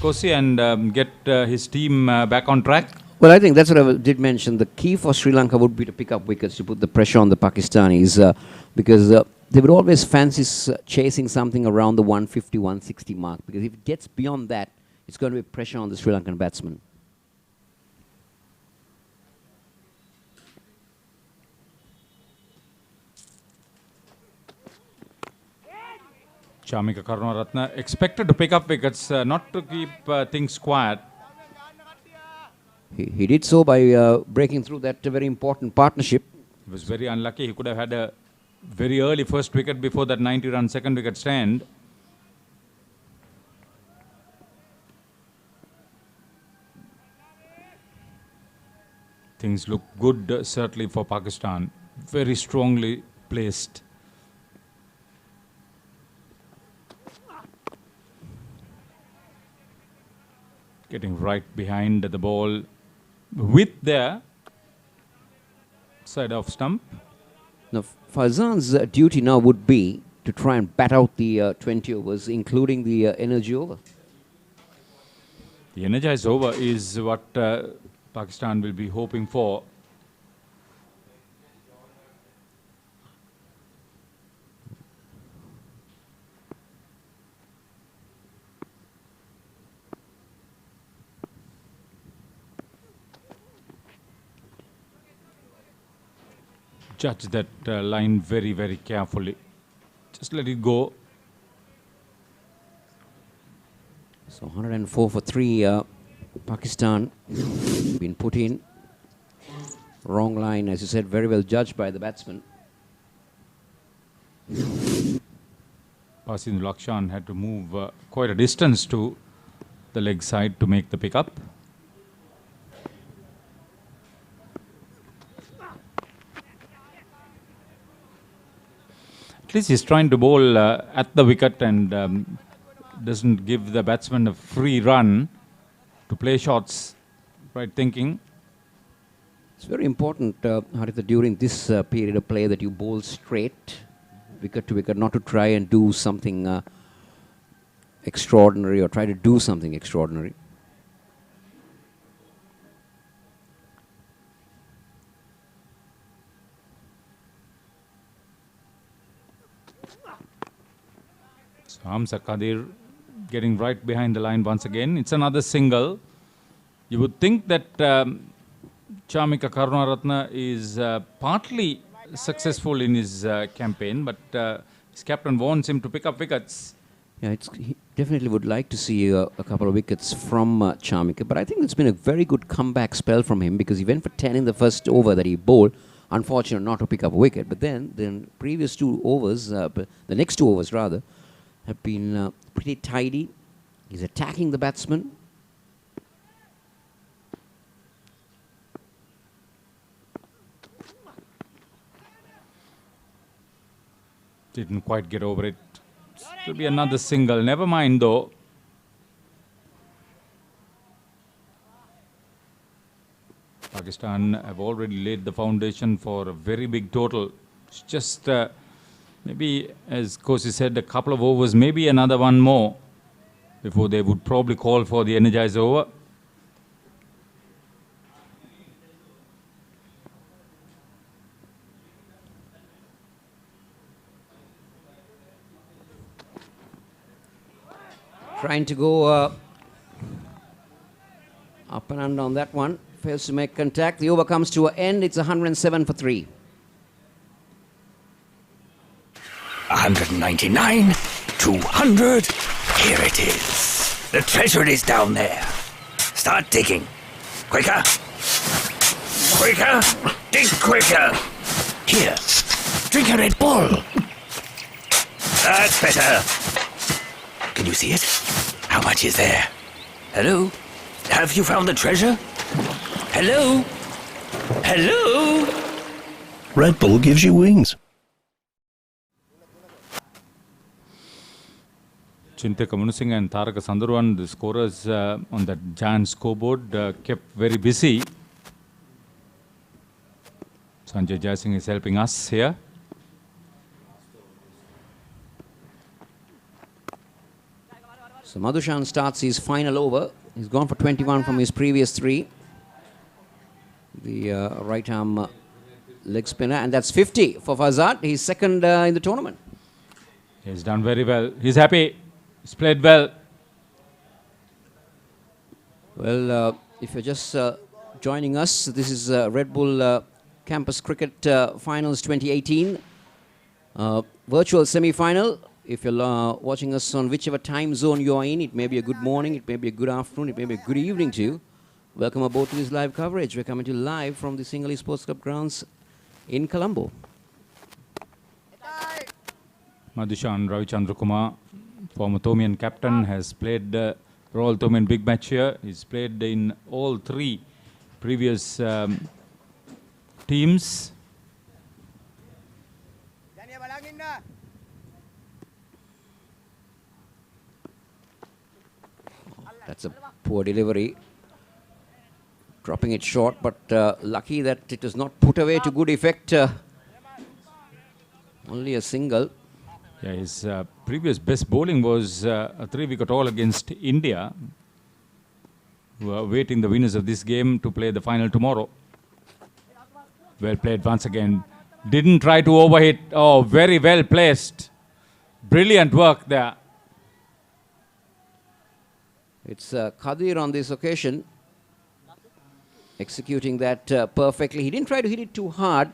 Kosi, and get his team back on track. Well, I think that's what I did mention. The key for Sri Lanka would be to pick up wickets to put the pressure on the Pakistanis because they would always fancy chasing something around the 150, 160 mark, because if it gets beyond that, it's going to be pressure on the Sri Lankan batsman. Sharma Kakarot expected to pick up wickets, not to keep things quiet. He did so by breaking through that very important partnership. He was very unlucky. He could have had a very early first wicket before that 90-run second wicket stand. Things look good, certainly for Pakistan. Very strongly placed. Getting right behind the ball with their side off stump. Now, Farzan's duty now would be to try and bat out the 20 overs, including the energy over. The energized over is what Pakistan will be hoping for. Judge that line very, very carefully. Just let it go. So 104 for 3, Pakistan been put in. Wrong line, as you said, very well judged by the batsman. Pasin Lakshan had to move quite a distance to the leg side to make the pickup. At least he's trying to bowl at the wicket and doesn't give the batsman a free run to play shots. Right thinking. It's very important, Haritha, during this period of play that you bowl straight, wicket to wicket, not to try and do something extraordinary or try to do something extraordinary. Hamza Kadir getting right behind the line once again. It's another single. You would think that Sharma Kakarot is partly successful in his campaign, but his captain wants him to pick up wickets. Yeah, he definitely would like to see a couple of wickets from Sharma, but I think it's been a very good comeback spell from him because he went for 10 in the first over that he bowled. Unfortunate not to pick up a wicket, but then previous 2 overs, the next 2 overs rather, have been pretty tidy. He's attacking the batsman. Didn't quite get over it. It'll be another single. Never mind though. Pakistan have already laid the foundation for a very big total. It's just maybe, as Kosi said, a couple of overs, maybe another one more before they would probably call for the energized over. Trying to go up and under on that one. Fails to make contact. The over comes to an end. It's 107 for 3. 199, 200. Here it is. The treasure is down there. Start digging. Quicker. Quicker! Dig quicker! Here, drink a Red Bull. That's better. Can you see it? How much is there? Hello? Have you found the treasure? Hello? Hello? Red Bull gives you wings. Chintaka Munusinghe and Taraka Sandurwan, the scorers on the giant scoreboard, kept very busy. Sanjay Jaisingh is helping us here. So Madhushan starts his final over. He's gone for 21 from his previous 3. The right arm leg spinner, and that's 50 for Fazad. He's second in the tournament. He's done very well. He's happy. He's played well. Well, if you're just joining us, this is Red Bull Campus Cricket Finals 2018 virtual semi-final. If you're watching us on whichever time zone you are in, it may be a good morning, it may be a good afternoon, it may be a good evening to you. Welcome aboard to this live coverage. We're coming to you live from the Sinhalese Sports Club grounds in Colombo. Madhushan Ravichandra, former Tomian captain, has played Royal Tomian big match here. He's played in all 3 previous teams. That's a poor delivery. Dropping it short, but lucky that it is not put away to good effect. Only a single. Yeah, his previous best bowling was a 3-wicket haul against India, who are awaiting the winners of this game to play the final tomorrow. Well played once again. Didn't try to overhit. Oh, very well placed. Brilliant work there. It's Qadir on this occasion, executing that perfectly. He didn't try to hit it too hard,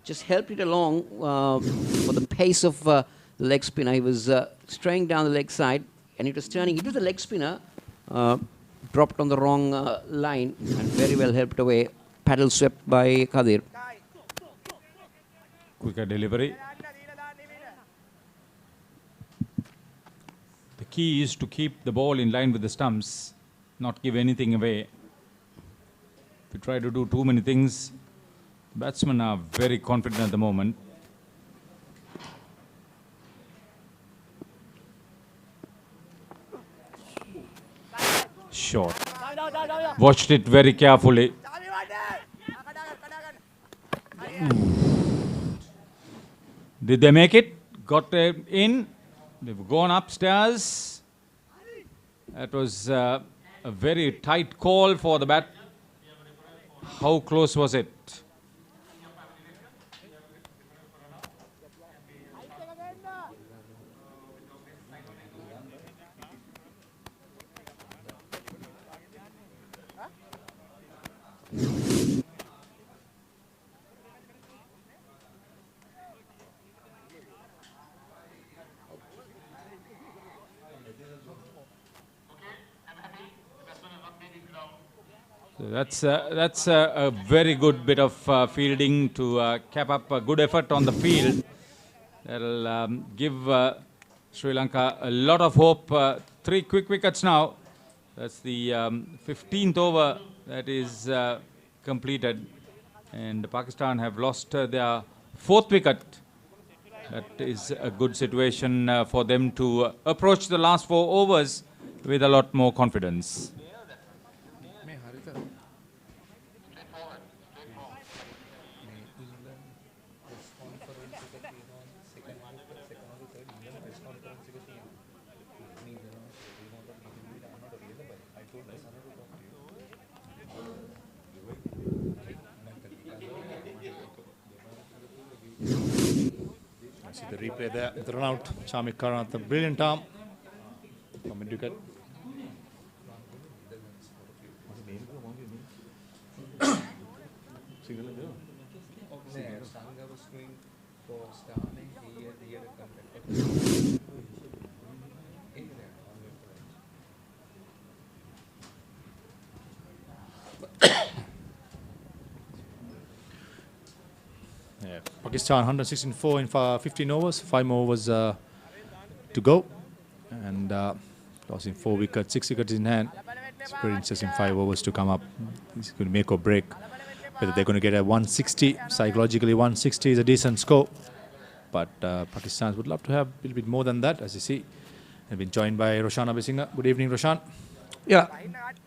just helped it along for the pace of the leg spinner. He was straying down the leg side, and it was turning into the leg spinner, dropped on the wrong line, and very well helped away. Paddle swept by Qadir. Quicker delivery. The key is to keep the ball in line with the stumps, not give anything away. If you try to do too many things, batsmen are very confident at the moment. Short. Watched it very carefully. Did they make it? Got in. They've gone upstairs. That was a very tight call for the bat. How close was it? So that's a very good bit of fielding to cap up a good effort on the field. That'll give Sri Lanka a lot of hope. 3 quick wickets now. That's the 15th over that is completed. And Pakistan have lost their 4th wicket. That is a good situation for them to approach the last 4 overs with a lot more confidence. See the replay there, the run out. Sharma Kakarot, the brilliant arm. From mid-wicket. Pakistan 164 in 15 overs, 5 more overs to go. And tossing 4 wickets, 6 wickets in hand. It's pretty interesting 5 overs to come up. It's going to make or break. Whether they're going to get a 160, psychologically 160 is a decent score. But Pakistan would love to have a little bit more than that, as you see. They've been joined by Roshan Abisinga. Good evening, Roshan. Yeah,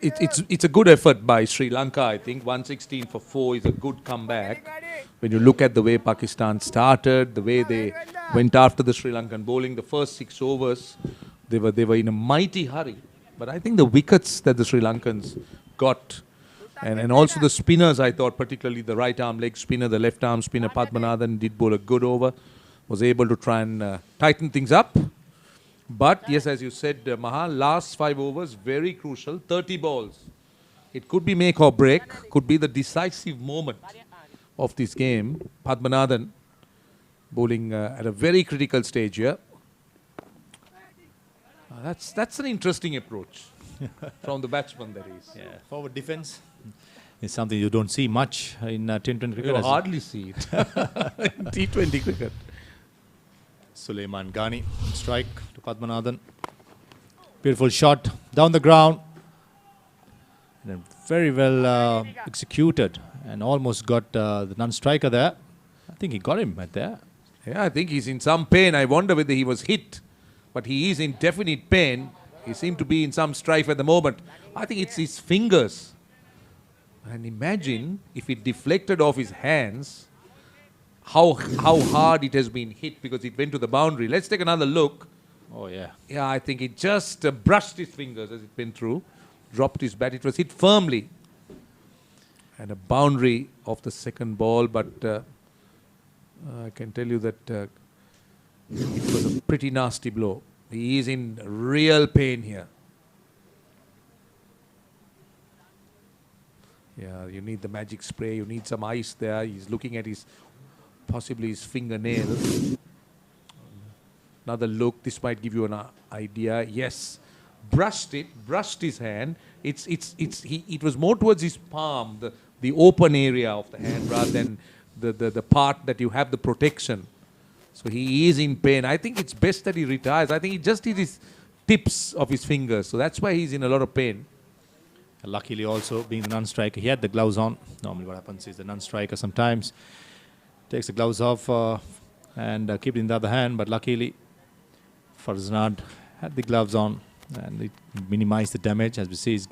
it's a good effort by Sri Lanka, I think. 116 for 4 is a good comeback. When you look at the way Pakistan started, the way they went after the Sri Lankan bowling, the first 6 overs, they were in a mighty hurry. But I think the wickets that the Sri Lankans got, and also the spinners, I thought, particularly the right arm leg spinner, the left arm spinner, Padmanathan did bowl a good over, was able to try and tighten things up. But yes, as you said, Maha, last 5 overs, very crucial, 30 balls. It could be make or break, could be the decisive moment of this game. Padmanathan bowling at a very critical stage here. That's an interesting approach from the batsman, that is. Yeah, forward defense is something you don't see much in T20 cricket. You hardly see it in T20 cricket. Suleiman Ghani, strike to Padmanathan. Beautiful shot down the ground. And then very well executed and almost got the non-striker there. I think he got him right there. Yeah, I think he's in some pain. I wonder whether he was hit. But he is in definite pain. He seemed to be in some strife at the moment. I think it's his fingers. And imagine if it deflected off his hands, how hard it has been hit, because it went to the boundary. Let's take another look. Oh, yeah. Yeah, I think it just brushed his fingers as it went through. Dropped his bat. It was hit firmly. And a boundary of the second ball. But I can tell you that it was a pretty nasty blow. He is in real pain here. Yeah, you need the magic spray. You need some ice there. He's looking at possibly his fingernail. Another look. This might give you an idea. Yes, brushed his hand. It was more towards his palm, the open area of the hand, rather than the part that you have the protection. So he is in pain. I think it's best that he retires. I think he just did his tips of his fingers. So that's why he's in a lot of pain. Luckily also, being the non-striker, he had the gloves on. Normally what happens is the non-striker sometimes takes the gloves off and keep it in the other hand. But luckily, Farzanad had the gloves on and it minimized the damage. As we see, he's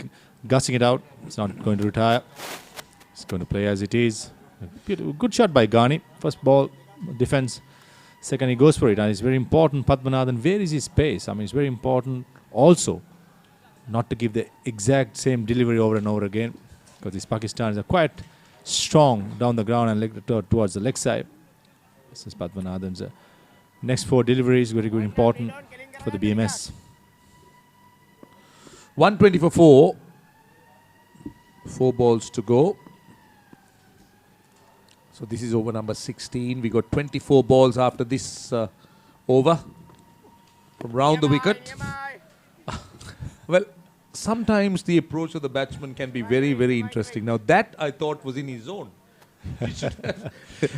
gussing it out. It's not going to retire. It's going to play as it is. Good shot by Ghani. First ball, defense. Second, he goes for it. And it's very important, Padmanathan, where is his pace? I mean, it's very important also not to give the exact same delivery over and over again, because these Pakistanis are quite strong down the ground and towards the leg side. This is Padmanathan's next 4 deliveries, very good, important for the BMS. 120 for 4. 4 balls to go. So this is over number 16. We got 24 balls after this over from round the wicket. Well, sometimes the approach of the batsman can be very, very interesting. Now that I thought was in his zone. He should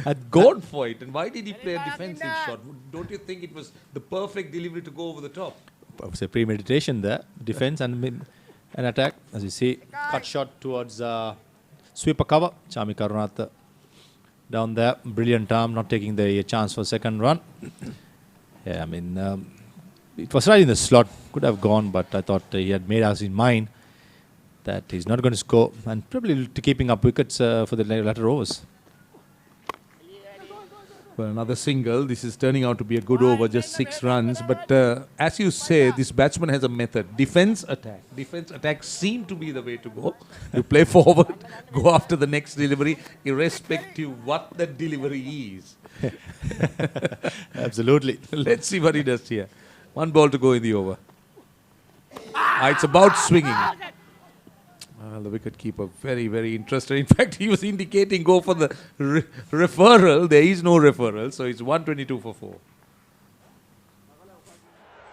have gone for it. And why did he play a defensive shot? Don't you think it was the perfect delivery to go over the top? I would say premeditation there. Defense and an attack. As you see, cut shot towards sweeper cover. Sharma Kakarot down there. Brilliant arm, not taking the chance for second run. Yeah, I mean, it was right in the slot. Could have gone, but I thought he had made us in mind that he's not going to score and probably keeping up wickets for the latter overs. Well, another single. This is turning out to be a good over, just 6 runs. But as you say, this batsman has a method. Defense, attack. Defense, attack seem to be the way to go. You play forward, go after the next delivery, irrespective what that delivery is. Absolutely. Let's see what he does here. 1 ball to go in the over. It's about swinging. The wicketkeeper very, very interested. In fact, he was indicating go for the referral. There is no referral, so it's 122 for 4.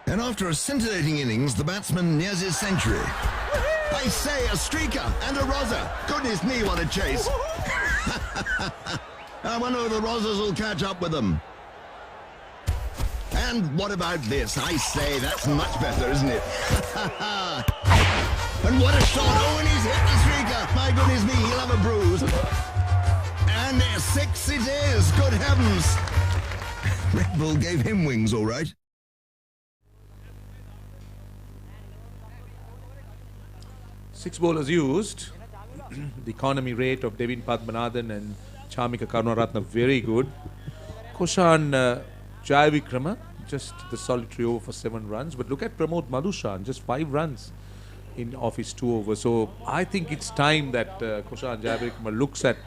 And after a scintillating innings, the batsman nears his century. I say, a streaker and a roser. Goodness me, what a chase. I wonder if the Rozzers will catch up with them. And what about this? I say, that's much better, isn't it? And what a shot. Oh, and he's hit the streaker. My goodness me, he'll have a bruise. And 6 it is. Good heavens. Red Bull gave him wings, all right. Six bowlers used. The economy rate of Devin Padmanathan and Sharma Kakarot very good. Koshan Jayavikrama, just the solitary over for 7 runs. But look at Pramod Madhushan, just 5 runs off his 2 overs. So I think it's time that Koshan Jayavikrama looks at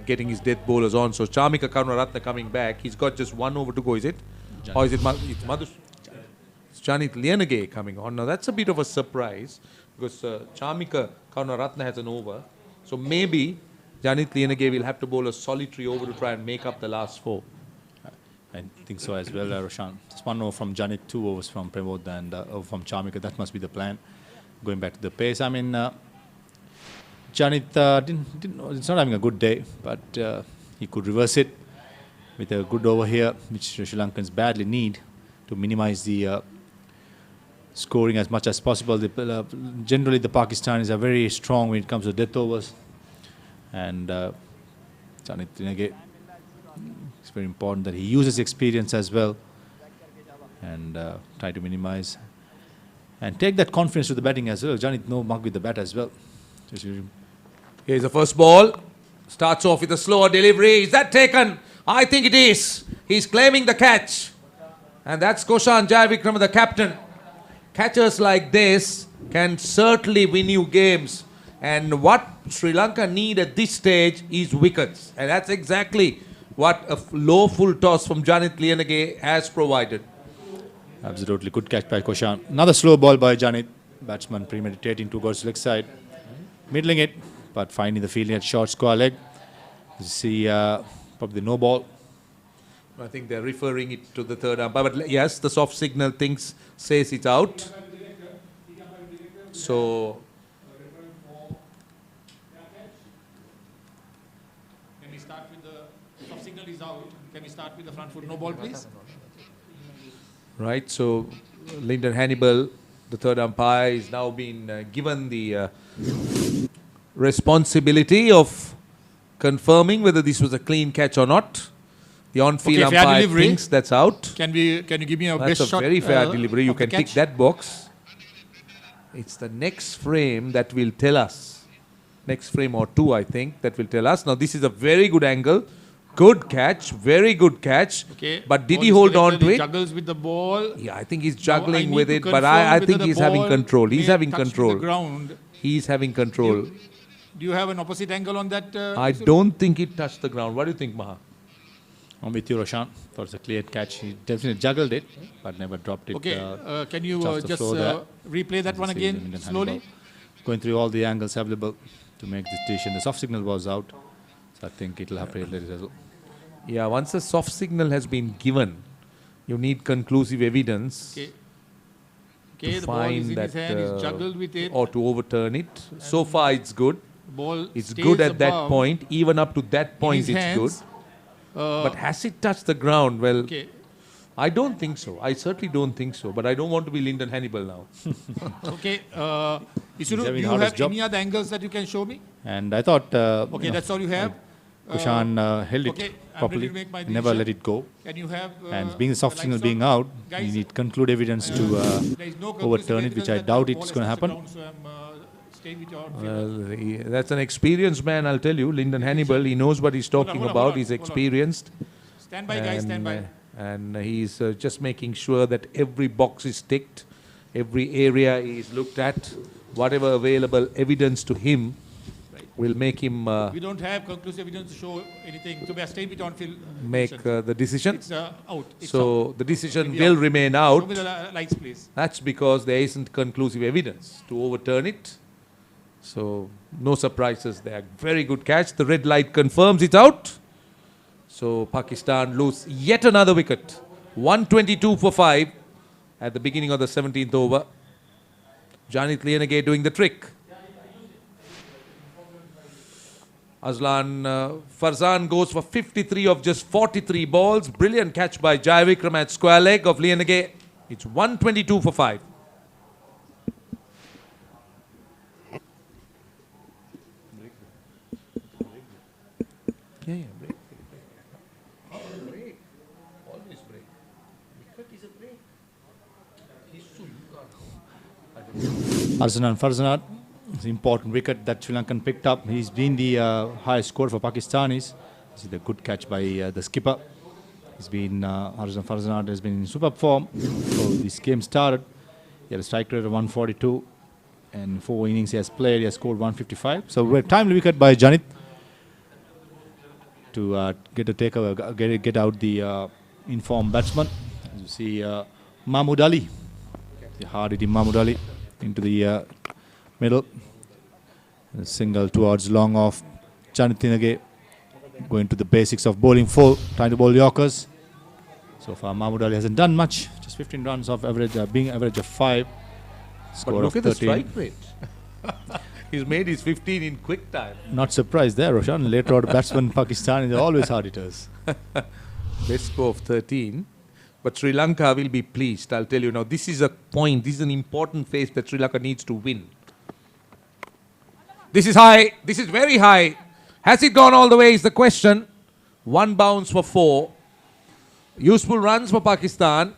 getting his death bowlers on. So Sharma Kakarot coming back. He's got just 1 over to go, is it? Or is it it's Madhushan? It's Janit Lianage coming on. Now that's a bit of a surprise because Sharma Kakarot has an over. So maybe Janit Lianage will have to bowl a solitary over to try and make up the last 4. I think so as well, Roshan. Just 1 over from Janit, 2 overs from Pramod and over from Sharma. That must be the plan. Going back to the pace. I mean, Janit it's not having a good day, but he could reverse it with a good over here, which Sri Lankans badly need to minimize the scoring as much as possible. Generally, the Pakistanis are very strong when it comes to death overs. And Janit Lianage, it's very important that he uses experience as well and try to minimize and take that confidence to the batting as well. Janit no mug with the bat as well. Here's the first ball. Starts off with a slower delivery. Is that taken? I think it is. He's claiming the catch. And that's Koshan Jayavikrama, the captain. Catchers like this can certainly win you games. And what Sri Lanka need at this stage is wickets. And that's exactly what a low full toss from Janit Lianage has provided. Absolutely. Good catch by Koshan. Another slow ball by Janit. Batsman premeditating towards leg side. Middling it, but finding the fielding at short square leg. You see probably no ball. I think they're referring it to the third umpire. But yes, the soft signal says it's out. So can we start with the soft signal is out? Can we start with the front foot no ball, please? right, so Lyndon Hannibal, the third umpire, is now been given the responsibility of confirming whether this was a clean catch or not. The on-field umpire thinks that's out. Can you give me a best shot? That's a very fair delivery. You can tick that box. It's the next frame that will tell us. Next frame or two, I think, that will tell us. Now, this is a very good angle. Good catch. Very good catch. Okay. But did he hold on to it? He juggles with the ball. Yeah, I think he's juggling with it. But I think he's having control. He's having control. He's having control. Do you have an opposite angle on that? I don't think it touched the ground. What do you think, Maha? I'm with you, Roshan. Thought it was a clear catch. He definitely juggled it, but never dropped it. Okay, can you just replay that one again slowly? Going through all the angles available to make this decision. The soft signal was out, so I think it will have to let it result. Yeah, once a soft signal has been given, you need conclusive evidence to find that or to overturn it. So far, it's good. It's good at that point. Even up to that point, it's good. But has it touched the ground? Well, I don't think so. I certainly don't think so. But I don't want to be Lyndon Hannibal now. Okay. Isuru, do you have any other angles that you can show me? And I thought... okay, that's all you have? Kushan held it properly, never let it go. Can you have... and being the soft signal being out, you need conclude evidence to overturn it, which I doubt it's going to happen. Well, that's an experienced man, I'll tell you. Lyndon Hannibal, he knows what he's talking about. He's experienced. Stand by, guys, stand by. And he's just making sure that every box is ticked, every area is looked at, whatever available evidence to him will make him we don't have conclusive evidence to show anything. So we are staying with on-field make the decision. It's out. It's so out. the decision will remain out. Show me the lights, please. That's because there isn't conclusive evidence to overturn it. So no surprises there. Very good catch. The red light confirms it's out. So Pakistan lose yet another wicket. 122 for 5 at the beginning of the 17th over. Janit Lianage doing the trick. Aslan Farzan goes for 53 of just 43 balls. Brilliant catch by Jaivikram at square leg of Lianage. It's 122 for 5. Break. Always break. Wicket is a break. Arsalan Farzanat, it's an important wicket that Sri Lankan picked up. He's been the highest scorer for Pakistanis. This is a good catch by the skipper. He's been Arsalan Farzanat has been in superb form. So this game started. He had a strike rate of 142, and 4 innings he has played. He has scored 155. So a timely wicket by Janit to get out the informed batsman. As you see, Mahmood Ali, the hard-hitting Mahmood Ali, into the middle. A single towards long off. Janit Tinage going to the basics of bowling full, trying to bowl Yorkers. So far, Mahmood Ali hasn't done much. Just 15 runs of average, being average of 5. Score But look of at 13. the strike rate. He's made his 15 in quick time. Not surprised there, Roshan. Later on, batsmen Pakistan are always hard hitters. Best score of 13. But Sri Lanka will be pleased, I'll tell you now. This is a point, this is an important phase that Sri Lanka needs to win. This is high, this is very high. Has it gone all the way is the question. 1 bounce for 4. Useful runs for Pakistan.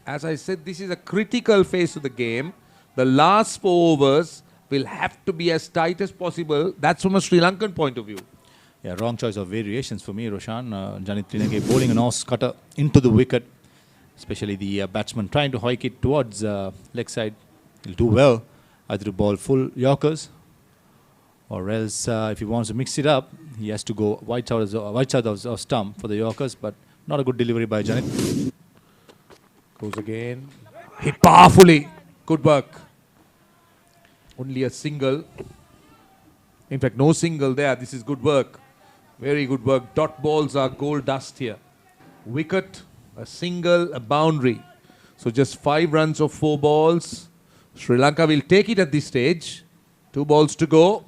As I said, this is a critical phase of the game. The last 4 overs will have to be as tight as possible. That's from a Sri Lankan point of view. Yeah, wrong choice of variations for me, Roshan. Janit Tinage bowling an off cutter into the wicket. Especially the batsman trying to hike it towards leg side. He'll do well either to bowl full Yorkers, or else if he wants to mix it up, he has to go white side of stump for the Yorkers, but not a good delivery by Janit. Goes again. Hit powerfully. Good work. Only a single. In fact, no single there. This is good work. Very good work. Dot balls are gold dust here. Wicket, a single, a boundary. So just 5 runs of 4 balls. Sri Lanka will take it at this stage. 2 balls to go.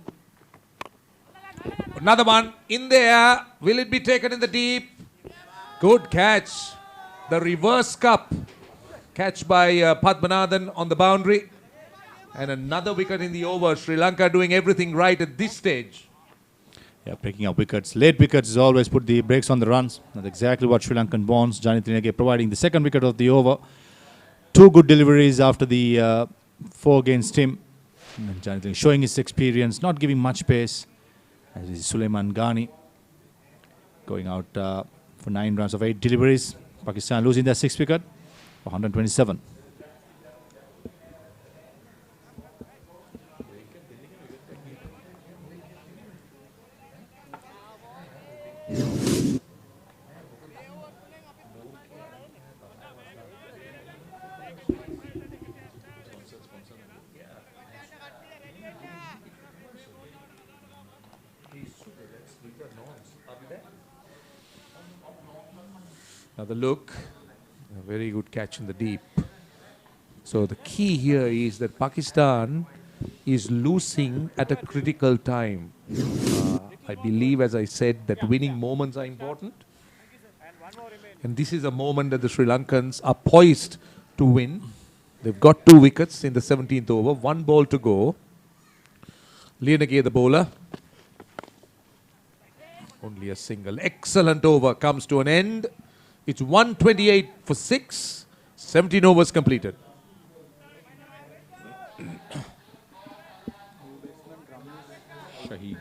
Another one in the air. Will it be taken in the deep? Good catch. The reverse cup. Catch by Padmanathan on the boundary. And another wicket in the over. Sri Lanka doing everything right at this stage. Yeah, picking up wickets. Late wickets is always put the brakes on the runs. That's exactly what Sri Lankan wants. Janit Tinage providing the second wicket of the over. 2 good deliveries after the 4 against him. And Janit Tinage showing his experience, not giving much pace. As is Suleiman Ghani going out for 9 runs of 8 deliveries. Pakistan losing their 6th wicket for 127. Another look. A very good catch in the deep. So the key here is that Pakistan is losing at a critical time. I believe, as I said, that winning moments are important. And this is a moment that the Sri Lankans are poised to win. They've got 2 wickets in the 17th over. 1 ball to go. Lianage, the bowler. Only a single. Excellent over comes to an end. It's 128 for 6. 17 overs completed. Shahid.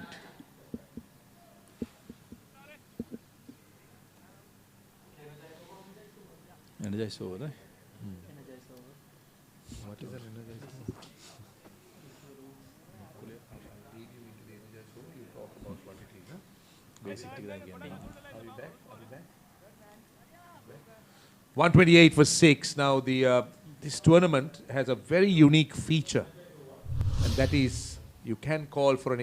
Energize over, right? What is an energizer? Basically, that game. 128 for 6. Now, this tournament has a very unique feature, and that is you can call for an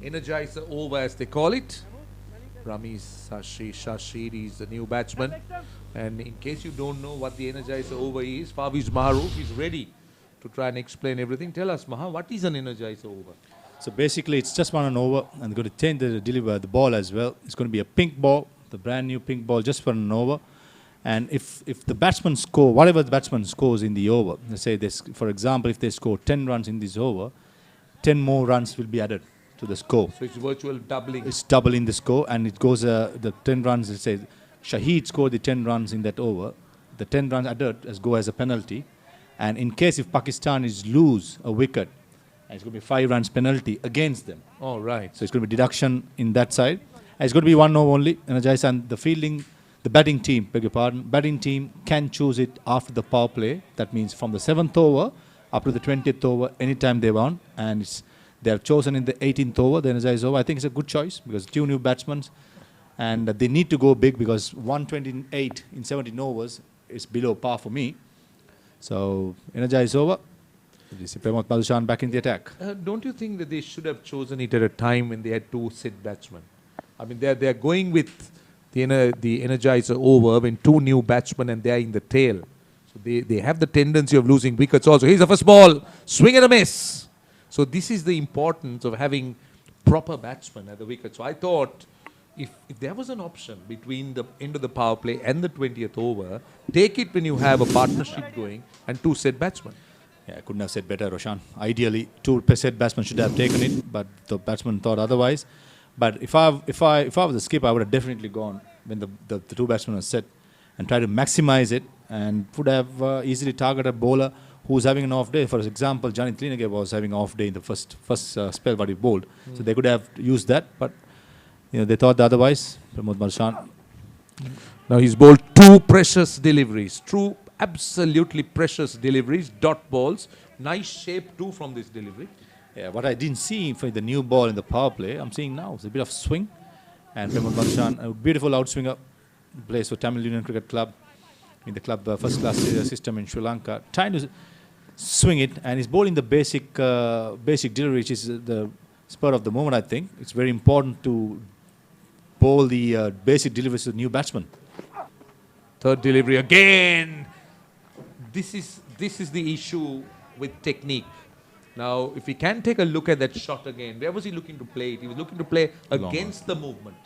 energizer over, as they call it. Ramiz Shashid is the new batsman, and in case you don't know what the energizer over is, Faviz Maharoof is ready to try and explain everything. Tell us, Maha, what is an energizer over? So basically, it's just 1 over, and they're going to change the ball as well. It's going to be a pink ball, the brand new pink ball, just for an over. And if the batsman score, whatever the batsman scores in the over, let's say this, for example, if they score 10 runs in this over, 10 more runs will be added to the score. So it's virtual doubling. It's doubling the score, and it goes the 10 runs. Let's say Shahid scored the 10 runs in that over. The 10 runs added go as a penalty, and in case if Pakistan is lose a wicket, it's going to be 5 runs penalty against them. All right. So it's going to be deduction in that side. And it's going to be 1 over only. Energize, and the batting team, beg your pardon, batting team can choose it after the power play. That means from the 7th over up to the 20th over, anytime they want, and they have chosen in the 18th over, the energized over. I think it's a good choice because 2 new batsmen, and they need to go big because 128 in 17 overs is below par for me. So energized over. You see Pramod Madushan back in the attack. Don't you think that they should have chosen it at a time when they had 2 sit batsmen? I mean, they are going with the energizer over when 2 new batsmen and they are in the tail. So they have the tendency of losing wickets also. Here's the first ball, swing and a miss. So this is the importance of having proper batsmen at the wicket. So I thought if there was an option between the end of the power play and the 20th over, take it when you have a partnership going and 2 set batsmen. Yeah, I couldn't have said better, Roshan. Ideally, 2 set batsmen should have taken it, but the batsman thought otherwise. But if I was a skipper, I would have definitely gone when the 2 batsmen were set and try to maximize it, and would have easily targeted a bowler who's having an off day. For example, Janit Linege was having an off day in the first spell what he bowled. So they could have used that, but they thought otherwise. Pramod Madushan. Now he's bowled 2 precious deliveries, 2 absolutely precious deliveries, dot balls. Nice shape too from this delivery. Yeah, what I didn't see for the new ball in the power play, I'm seeing now. It's a bit of swing. And Pramod Madushan, a beautiful outswinger, plays for Tamil Union Cricket Club in the club first class system in Sri Lanka. Trying to swing it, and he's bowling the basic delivery, which is the spur of the moment, I think. It's very important to bowl the basic deliveries to the new batsman. 3rd delivery again. This is the issue with technique. Now, if we can take a look at that shot again, where was he looking to play it? He was looking to play against the movement,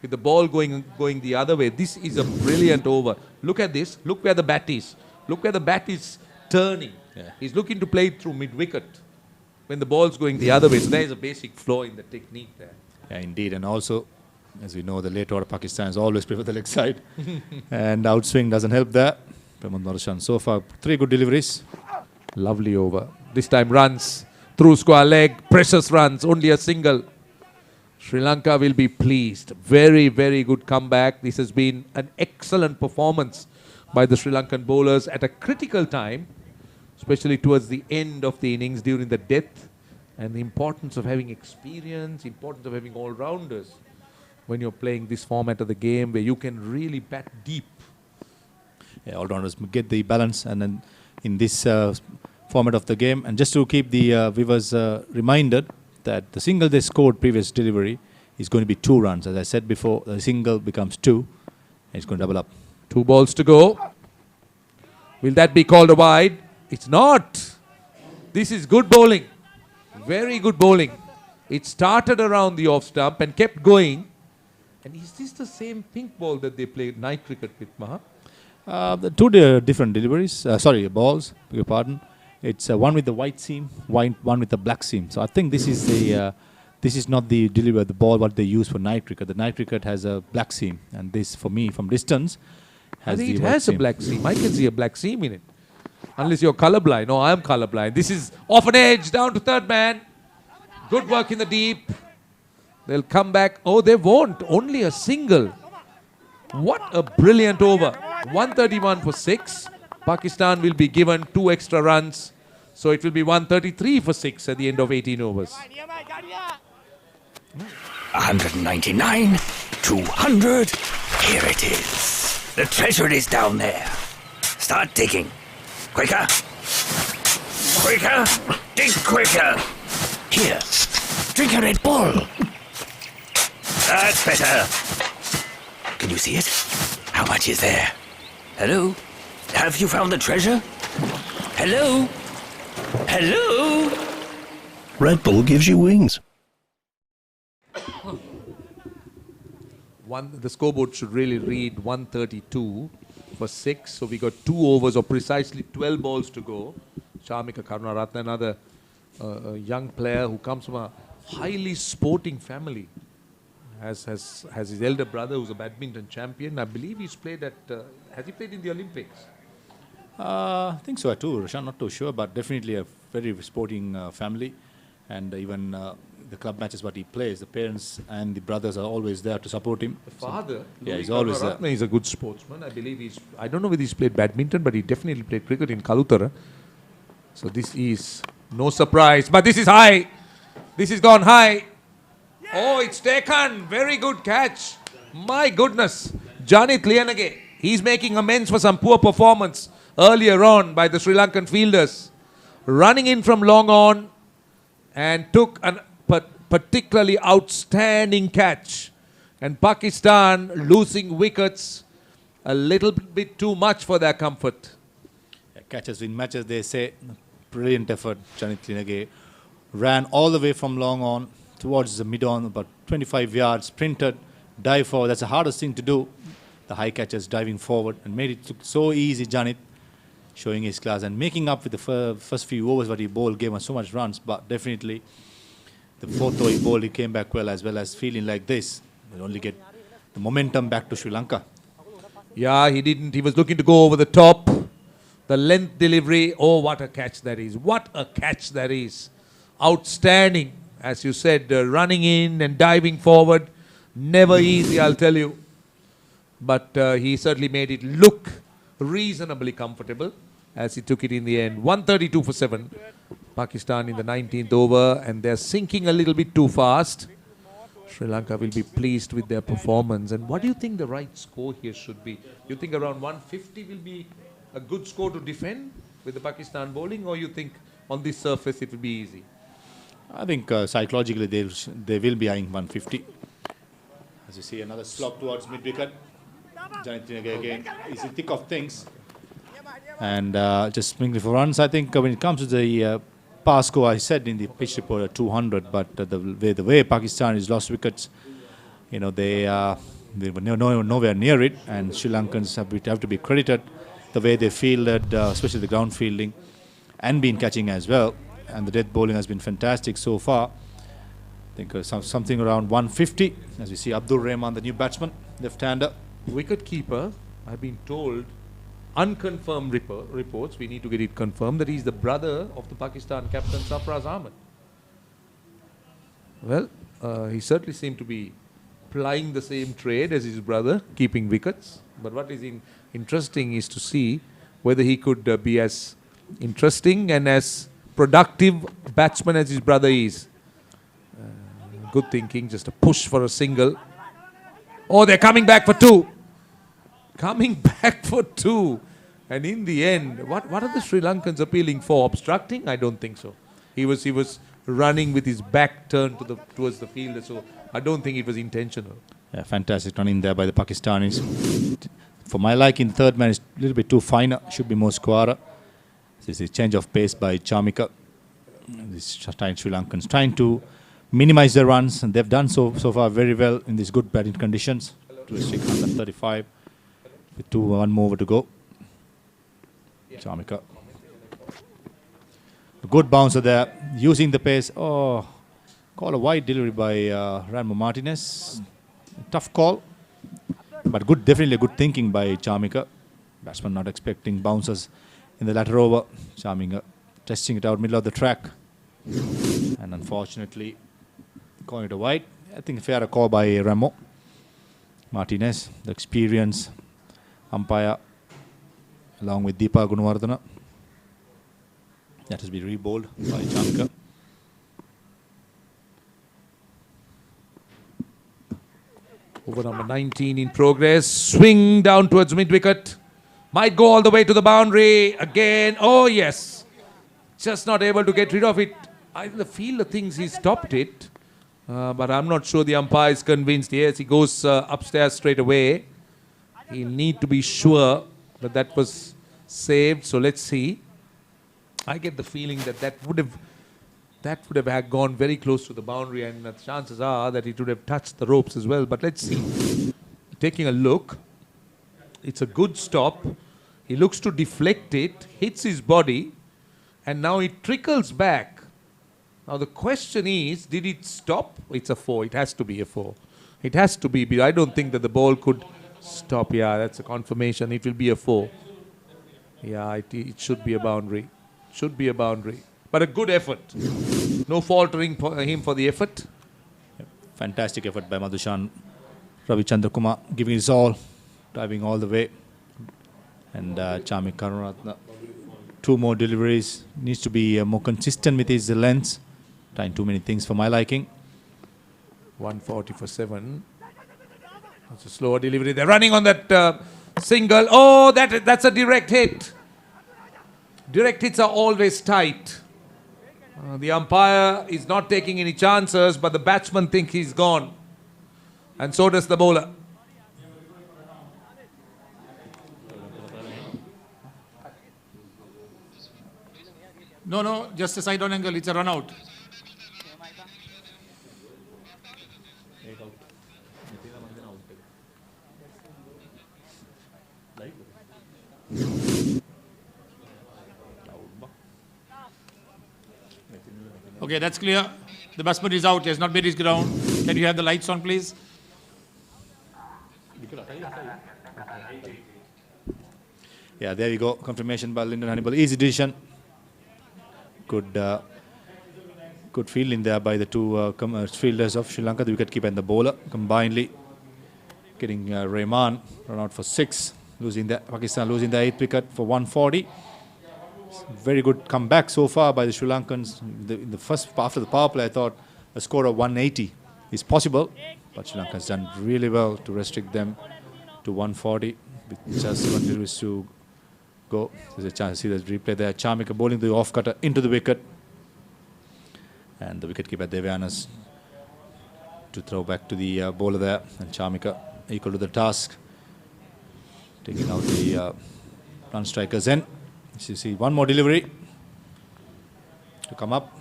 with the ball going the other way. This is a brilliant over. Look at this. Look where the bat is. Look where the bat is turning. Yeah. He's looking to play it through mid-wicket when the ball's going the other way. So there is a basic flaw in the technique there. Yeah, indeed. And also, as we know, the late order Pakistanis always prefer the leg side. And outswing doesn't help there. Pramod Madushan, so far, 3 good deliveries. Lovely over. This time runs through square leg. Precious runs. Only a single. Sri Lanka will be pleased. Very, very good comeback. This has been an excellent performance by the Sri Lankan bowlers at a critical time, especially towards the end of the innings during the death, and the importance of having experience, importance of having all-rounders when you're playing this format of the game where you can really bat deep. Yeah, all-rounders get the balance, and then in this format of the game, and just to keep the viewers reminded that the single they scored previous delivery is going to be 2 runs. As I said before, the single becomes 2, and it's going to double up. 2 balls to go. Will that be called a wide? It's not. This is good bowling. Very good bowling. It started around the off stump and kept going. And is this the same pink ball that they played night cricket with, Maha? The 2 different deliveries. Balls. Beg your pardon. It's one with the white seam, one with the black seam. So I think this is this is not the ball what they use for night cricket. The night cricket has a black seam, and this, for me, from distance, has I think the it has seam. a black seam. I can see a black seam in it. Unless you're colourblind. No, I am colourblind. This is off an edge, down to 3rd man. Good work in the deep. They'll come back. Oh, they won't. Only a single. What a brilliant over. 131 for 6. Pakistan will be given 2 extra runs. So it will be 133 for 6 at the end of 18 overs. 199, 200. Here it is. The treasure is down there. Start digging. Quicker. Quicker. Dig quicker. Here. Drink a Red Bull. That's better. Can you see it? How much is there? Hello? Have you found the treasure? Hello? Hello? Red Bull gives you wings. The scoreboard should really read 132 for 6. So we got 2 overs or precisely 12 balls to go. Sharma Kakarot, another young player who comes from a highly sporting family. Has his elder brother who's a badminton champion. I believe he's played at... has he played in the Olympics? I think so too, Roshan. Not too sure, but definitely a very sporting family. And even the club matches what he plays, the parents and the brothers are always there to support him. The father? Yeah, he's always there. He's a good sportsman. I believe I don't know whether he's played badminton, but he definitely played cricket in Kalutara. So this is no surprise. But this is high. This has gone high. Oh, it's taken. Very good catch. My goodness. Janit Lianage. He's making amends for some poor performance earlier on by the Sri Lankan fielders. Running in from long on and took a particularly outstanding catch. And Pakistan losing wickets a little bit too much for their comfort. Yeah, catches win matches, they say. Brilliant effort. Janit Lianage ran all the way from long on towards the mid-on, about 25 yards, sprinted, dive forward. That's the hardest thing to do. The high catches diving forward and made it look so easy, Janit, showing his class and making up with the first few overs what he bowled, gave us so much runs, but definitely the fourth over he bowled, he came back well as feeling like this. We'll only get the momentum back to Sri Lanka. Yeah, he didn't. He was looking to go over the top. The length delivery, oh, what a catch that is. What a catch that is. Outstanding. As you said, running in and diving forward. Never easy, I'll tell you. But he certainly made it look reasonably comfortable as he took it in the end. 132 for 7. Pakistan in the 19th over, and they're sinking a little bit too fast. Sri Lanka will be pleased with their performance. And what do you think the right score here should be? You think around 150 will be a good score to defend with the Pakistan bowling, or you think on this surface it will be easy? I think psychologically they will be eyeing 150. As you see, another slog towards mid-wicket. Janit Lianage again is in the thick of things. And just springing for runs. I think when it comes to the pass score, I said in the pitch report 200, but the way Pakistan has lost wickets, you know, they were nowhere near it. And Sri Lankans have to be credited the way they fielded, especially the ground fielding, and been catching as well. And the death bowling has been fantastic so far. I think something around 150. As we see Abdul Rahman, the new batsman, left-hander. Wicket keeper, I've been told, unconfirmed reports, we need to get it confirmed, that he's the brother of the Pakistan captain Sarfraz Ahmed. Well, he certainly seemed to be plying the same trade as his brother, keeping wickets. But what is interesting is to see whether he could be as interesting and as productive batsman as his brother is. Good thinking, just a push for a single. Oh, they're coming back for 2. Coming back for 2. And in the end, what are the Sri Lankans appealing for? Obstructing? I don't think so. He was running with his back turned towards the fielder, so I don't think it was intentional. Yeah, fantastic running there by the Pakistanis. For my liking, the third man is a little bit too finer. Should be more squarer. This is a change of pace by Chamika. This Sri Lankans trying to minimize their runs, and they've done so far very well in these good batting conditions. To a 635 with 1 more over to go. Chamika. A good bouncer there, using the pace. Oh, call a wide delivery by Ranmo Martinez. Tough call, but good, definitely good thinking by Chamika. Batsman not expecting bouncers in the latter over. Chamika testing it out middle of the track, and unfortunately calling it a wide. I think a fair call by Ranmo Martinez, the experience umpire, along with Deepa Gunawardena. That has been rebowled by Chamika. Over number 19 in progress. Swing down towards mid-wicket. Might go all the way to the boundary. Again. Oh, yes. Just not able to get rid of it. The fielder thinks he stopped it. But I'm not sure the umpire is convinced. Yes, he goes upstairs straight away. He'll need to be sure that that was saved. So let's see. I get the feeling that would have that would have gone very close to the boundary, and the chances are that it would have touched the ropes as well. But let's see. Taking a look, it's a good stop. He looks to deflect it, hits his body, and now it trickles back. Now the question is, did it stop? It's a 4. It has to be a 4. It has to be. I don't think that the ball could stop. Yeah, that's a confirmation. It will be a 4. Yeah, it should be a boundary. Should be a boundary. But a good effort. No faltering for him for the effort. Fantastic effort by Madhushan Ravichandra Kumar, giving his all, diving all the way. And Sharma Kakarot, 2 more deliveries. Needs to be more consistent with his lengths. Trying too many things for my liking. 140 for 7. That's a slower delivery. They're running on that single. Oh, that's a direct hit. Direct hits are always tight. The umpire is not taking any chances, but the batsman thinks he's gone. And so does the bowler. No, just a side on angle. It's a run out. Okay, that's clear. The batsman is out. He has not made his ground. Can you have the lights on, please? Yeah, there you go. Confirmation by Lyndon Hannibal. Easy decision. Good fielding there by the 2 fielders of Sri Lanka, the wicketkeeper and the bowler, combinedly getting Rahman run out for 6, Pakistan losing the 8th wicket for 140. Very good comeback so far by the Sri Lankans. In the first, after the power play, I thought a score of 180 is possible, but Sri Lanka has done really well to restrict them to 140 with just 7 deliveries to go. There's a chance to see the replay there. Chamika bowling the off cutter into the wicket, and the wicketkeeper Devanas to throw back to the bowler there, and Chamika equal to the task, taking out the run strikers in. You see one more delivery to come up.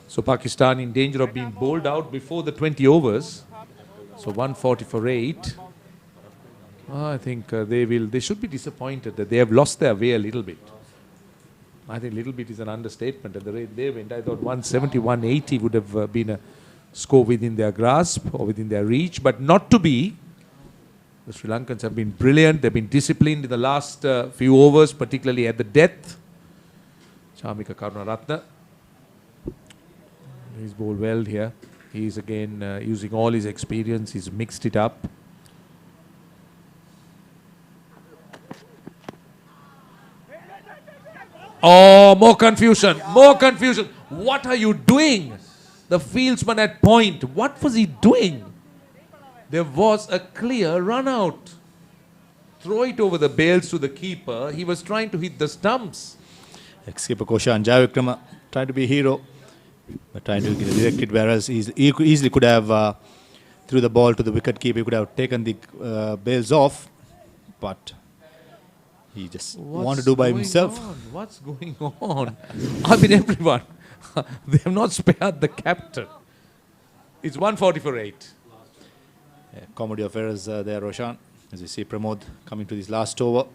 So Pakistan in danger of being bowled out before the 20 overs. So 140 for 8. I think they should be disappointed that they have lost their way a little bit. I think little bit is an understatement. At the rate they went, I thought 170, 180 would have been a score within their grasp or within their reach, but not to be. The Sri Lankans have been brilliant. They've been disciplined in the last few overs, particularly at the death. Sharma Kakarot. He's bowled well here. He's again using all his experience. He's mixed it up. Oh, more confusion. More confusion. What are you doing? The fieldsman at point. What was he doing? There was a clear run out. Throw it over the bails to the keeper. He was trying to hit the stumps. Ex-keeper Koshan Jayavikrama trying to be a hero, but trying to get directed, whereas he easily could have threw the ball to the wicket keeper. He could have taken the bails off, but he just wanted to do by himself. What's going on? I mean, everyone. They have not spared the captain. It's 140 for 8. Yeah, comedy of errors there, Roshan. As you see, Pramod coming to this last over.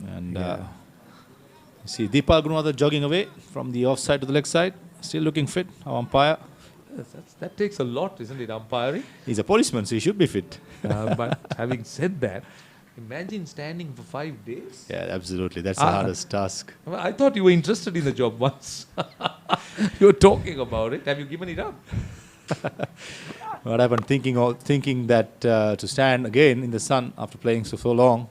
And you see Deepal Gunawardene jogging away from the offside to the leg side. Still looking fit, our umpire. Yes, that takes a lot, isn't it, umpiring? He's a policeman, so he should be fit. But having said that, imagine standing for 5 days. Yeah, absolutely. That's the hardest task. I thought you were interested in the job once. You were talking about it. Have you given it up? What I've been thinking that to stand again in the sun after playing so long,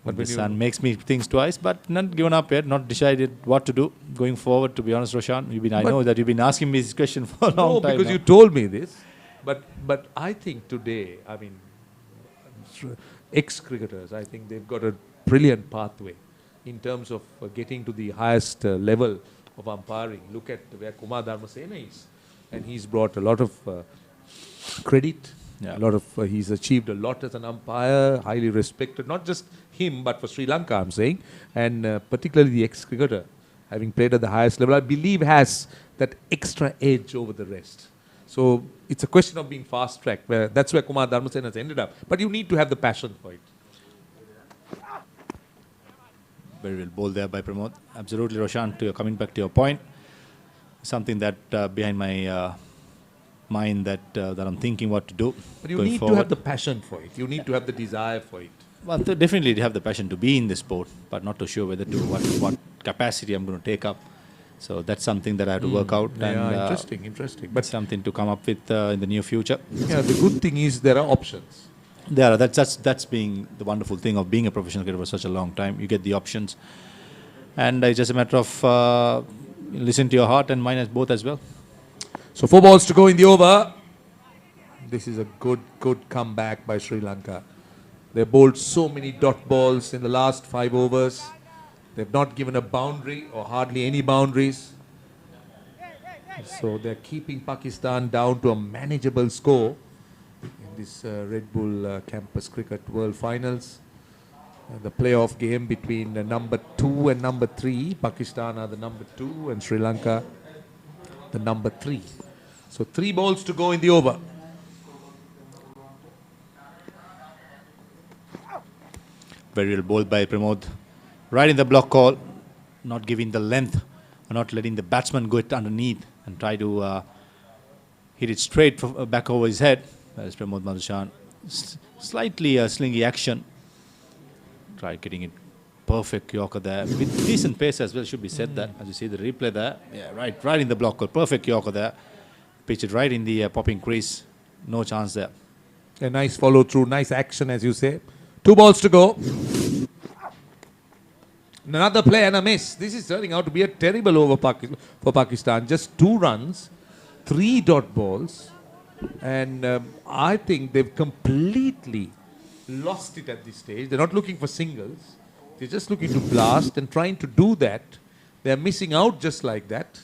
but the sun makes me think twice, but not given up yet, not decided what to do going forward, to be honest, Roshan. I know that you've been asking me this question for a long time. No, because now. you told me this. But I think today, I mean, ex-cricketers, I think they've got a brilliant pathway in terms of getting to the highest level of umpiring. Look at where Kumar Dharmasena is. And he's brought a lot of credit. Yeah. He's achieved a lot as an umpire, highly respected. Not just him, but for Sri Lanka, I'm saying. And particularly the ex-cricketer having played at the highest level, I believe has that extra edge over the rest. So it's a question of being fast-tracked. That's where Kumar Dharmasen has ended up. But you need to have the passion for it. Very well bowled there by Pramod. Absolutely, Roshan, coming back to your point, something that behind my mind that I'm thinking what to do. But you going need forward. to have the passion for it. You need to have the desire for it. Well, definitely have the passion to be in the sport, but not too sure whether to what capacity I'm going to take up. So that's something that I have to work out. Yeah, interesting. But something to come up with in the near future. yeah, the good thing is there are options. That's being the wonderful thing of being a professional cricketer for such a long time. You get the options, and it's just a matter of listen to your heart and mind as both as well. So 4 balls to go in the over. This is a good comeback by Sri Lanka. They bowled so many dot balls in the last 5 overs. They've not given a boundary or hardly any boundaries. So they're keeping Pakistan down to a manageable score in this Red Bull Campus Cricket World Finals. The playoff game between number 2 and number 3. Pakistan are the number 2 and Sri Lanka the number 3. So 3 balls to go in the over. Very well bowled by Pramod. Right in the block call, not giving the length, or not letting the batsman go it underneath and try to hit it straight back over his head. That is Pramod Madhushan. Slightly slingy action. Try getting it perfect Yorker there. With decent pace as well, should be said that. As you see the replay there. Yeah, right in the block call. Perfect Yorker there. Pitch it right in the popping crease. No chance there. A nice follow through, nice action as you say. 2 balls to go. Another play and a miss. This is turning out to be a terrible over for Pakistan. Just 2 runs, 3 dot balls. And I think they've completely lost it at this stage. They're not looking for singles. They're just looking to blast and trying to do that. They're missing out just like that.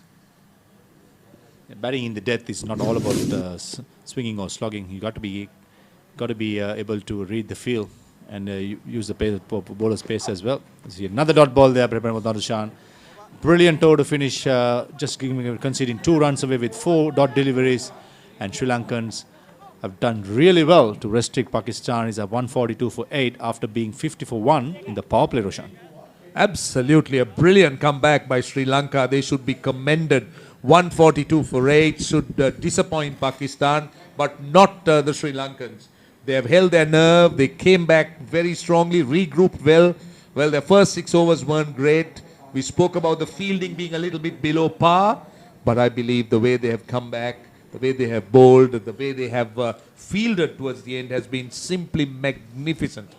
Batting in the death is not all about swinging or slogging. You got to be able to read the field and use the bowler's pace as well. See another dot ball there, Pramod Madhushan. Brilliant over to finish, just conceding 2 runs away with 4 dot deliveries, and Sri Lankans have done really well to restrict Pakistan. Is at 142 for 8 after being 50 for 1 in the power play, Roshan. Absolutely a brilliant comeback by Sri Lanka. They should be commended. 142 for 8 should disappoint Pakistan, but not the Sri Lankans. They have held their nerve. They came back very strongly, regrouped well. Well, their first 6 overs weren't great. We spoke about the fielding being a little bit below par, but I believe the way they have come back, the way they have bowled, the way they have fielded towards the end has been simply magnificent.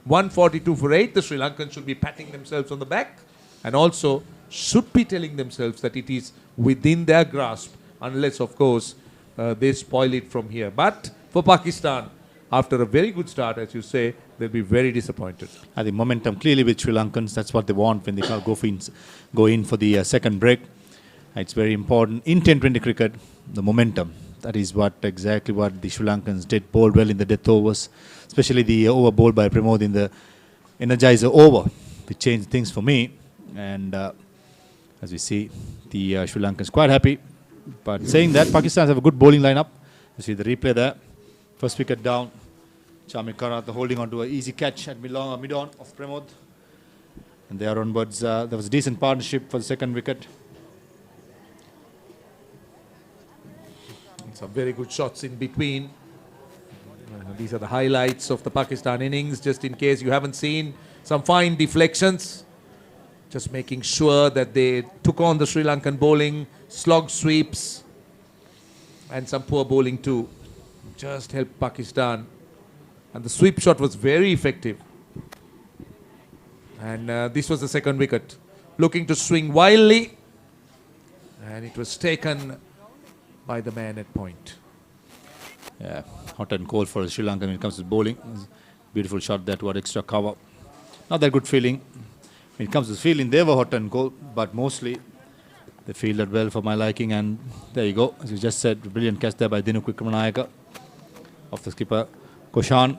142 for 8. The Sri Lankans should be patting themselves on the back and also should be telling themselves that it is within their grasp, unless, of course, they spoil it from here. But for Pakistan, after a very good start, as you say, they'll be very disappointed. I think momentum clearly with Sri Lankans. That's what they want when they go in for the second break. It's very important in T20 cricket, the momentum. That is exactly what the Sri Lankans did. Bowled well in the death overs, especially the over bowled by Pramod in the energizer over, which changed things for me. And as we see, the Sri Lankans quite happy. But saying that, Pakistan have a good bowling lineup. You see the replay there. First wicket down. Sharma Kakarot holding on to an easy catch at mid-on of Pramod. And there onwards, there was a decent partnership for the second wicket. Some very good shots in between. These are the highlights of the Pakistan innings, just in case you haven't seen. Some fine deflections. Just making sure that they took on the Sri Lankan bowling, slog sweeps, and some poor bowling too. Just helped Pakistan. And the sweep shot was very effective. And this was the second wicket. Looking to swing wildly. And it was taken by the man at point. Yeah, hot and cold for Sri Lanka when it comes to bowling. Beautiful shot there toward extra cover. Not that good feeling. When it comes to fielding, they were hot and cold, but mostly they fielded well for my liking. And there you go. As you just said, brilliant catch there by Dinu Wickramanayake of the skipper Koshan.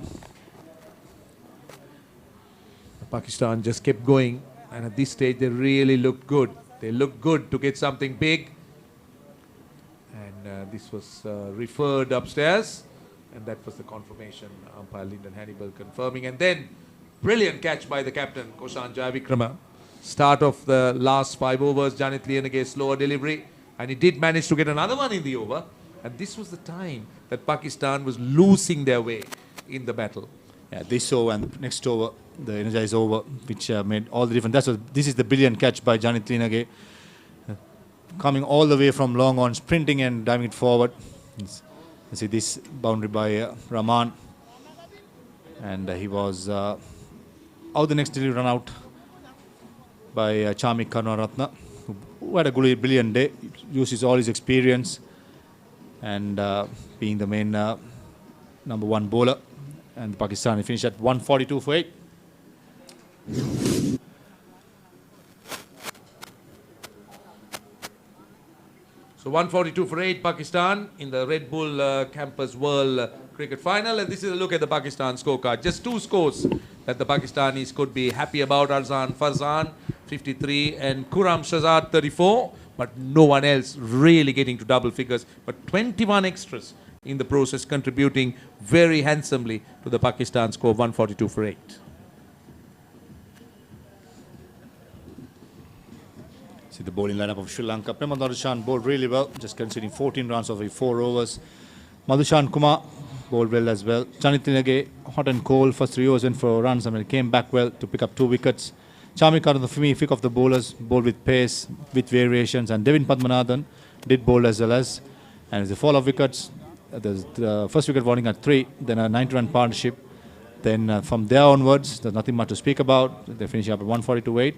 Pakistan just kept going, and at this stage they really looked good. They look good to get something big. And this was referred upstairs. And that was the confirmation. Umpire Lyndon Hannibal confirming. And then, brilliant catch by the captain, Koshan Jayavikrama. Start of the last 5 overs, Janit Liyanage, slower delivery. And he did manage to get another one in the over. And this was the time that Pakistan was losing their way in the battle. Yeah, this over and next over, the energized over, which made all the difference. This is the brilliant catch by Janit Liyanage. Coming all the way from long on, sprinting and diving it forward. You see this boundary by Rahman. And he was out the next delivery run out by Charmi Karunaratne, who had a brilliant day, uses all his experience and being the main number 1 bowler. And Pakistan finished at 142 for 8. So 142 for 8, Pakistan in the Red Bull Campus World Cricket Final. And this is a look at the Pakistan scorecard. Just 2 scores that the Pakistanis could be happy about. Arzan Farzan, 53, and Kuram Shahzad, 34. But no one else really getting to double figures. But 21 extras in the process, contributing very handsomely to the Pakistan score, 142 for 8. See the bowling lineup of Sri Lanka. Prema Madhushan bowled really well, just conceding 14 runs over 4 overs. Madhushan Kumar bowled well as well. Janit Liyanage, hot and cold, first 3 overs went for runs. He came back well to pick up 2 wickets. Charmi Karunaratne, for me, pick of the bowlers, bowled with pace, with variations. And Devin Padmanabhan did bowl as well as. And with the fall of wickets, the first wicket falling at 3, then a 90-run partnership. Then from there onwards, there's nothing much to speak about. They're finishing up at 142 8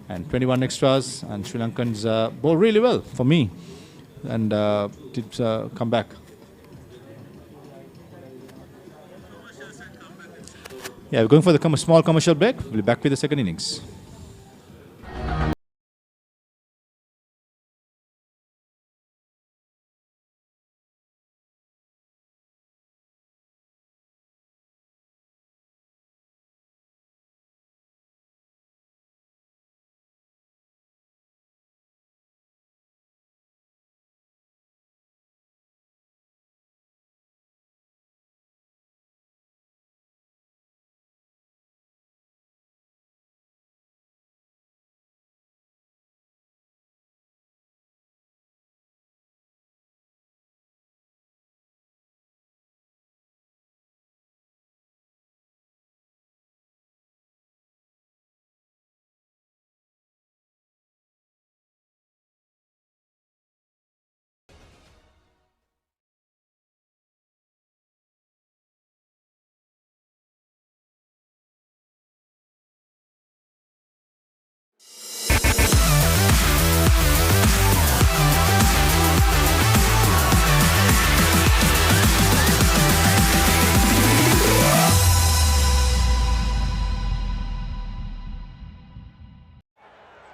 and 21 extras. And Sri Lankans bowled really well for me and did come back. Yeah, we're going for the small commercial break. We'll be back with the second innings.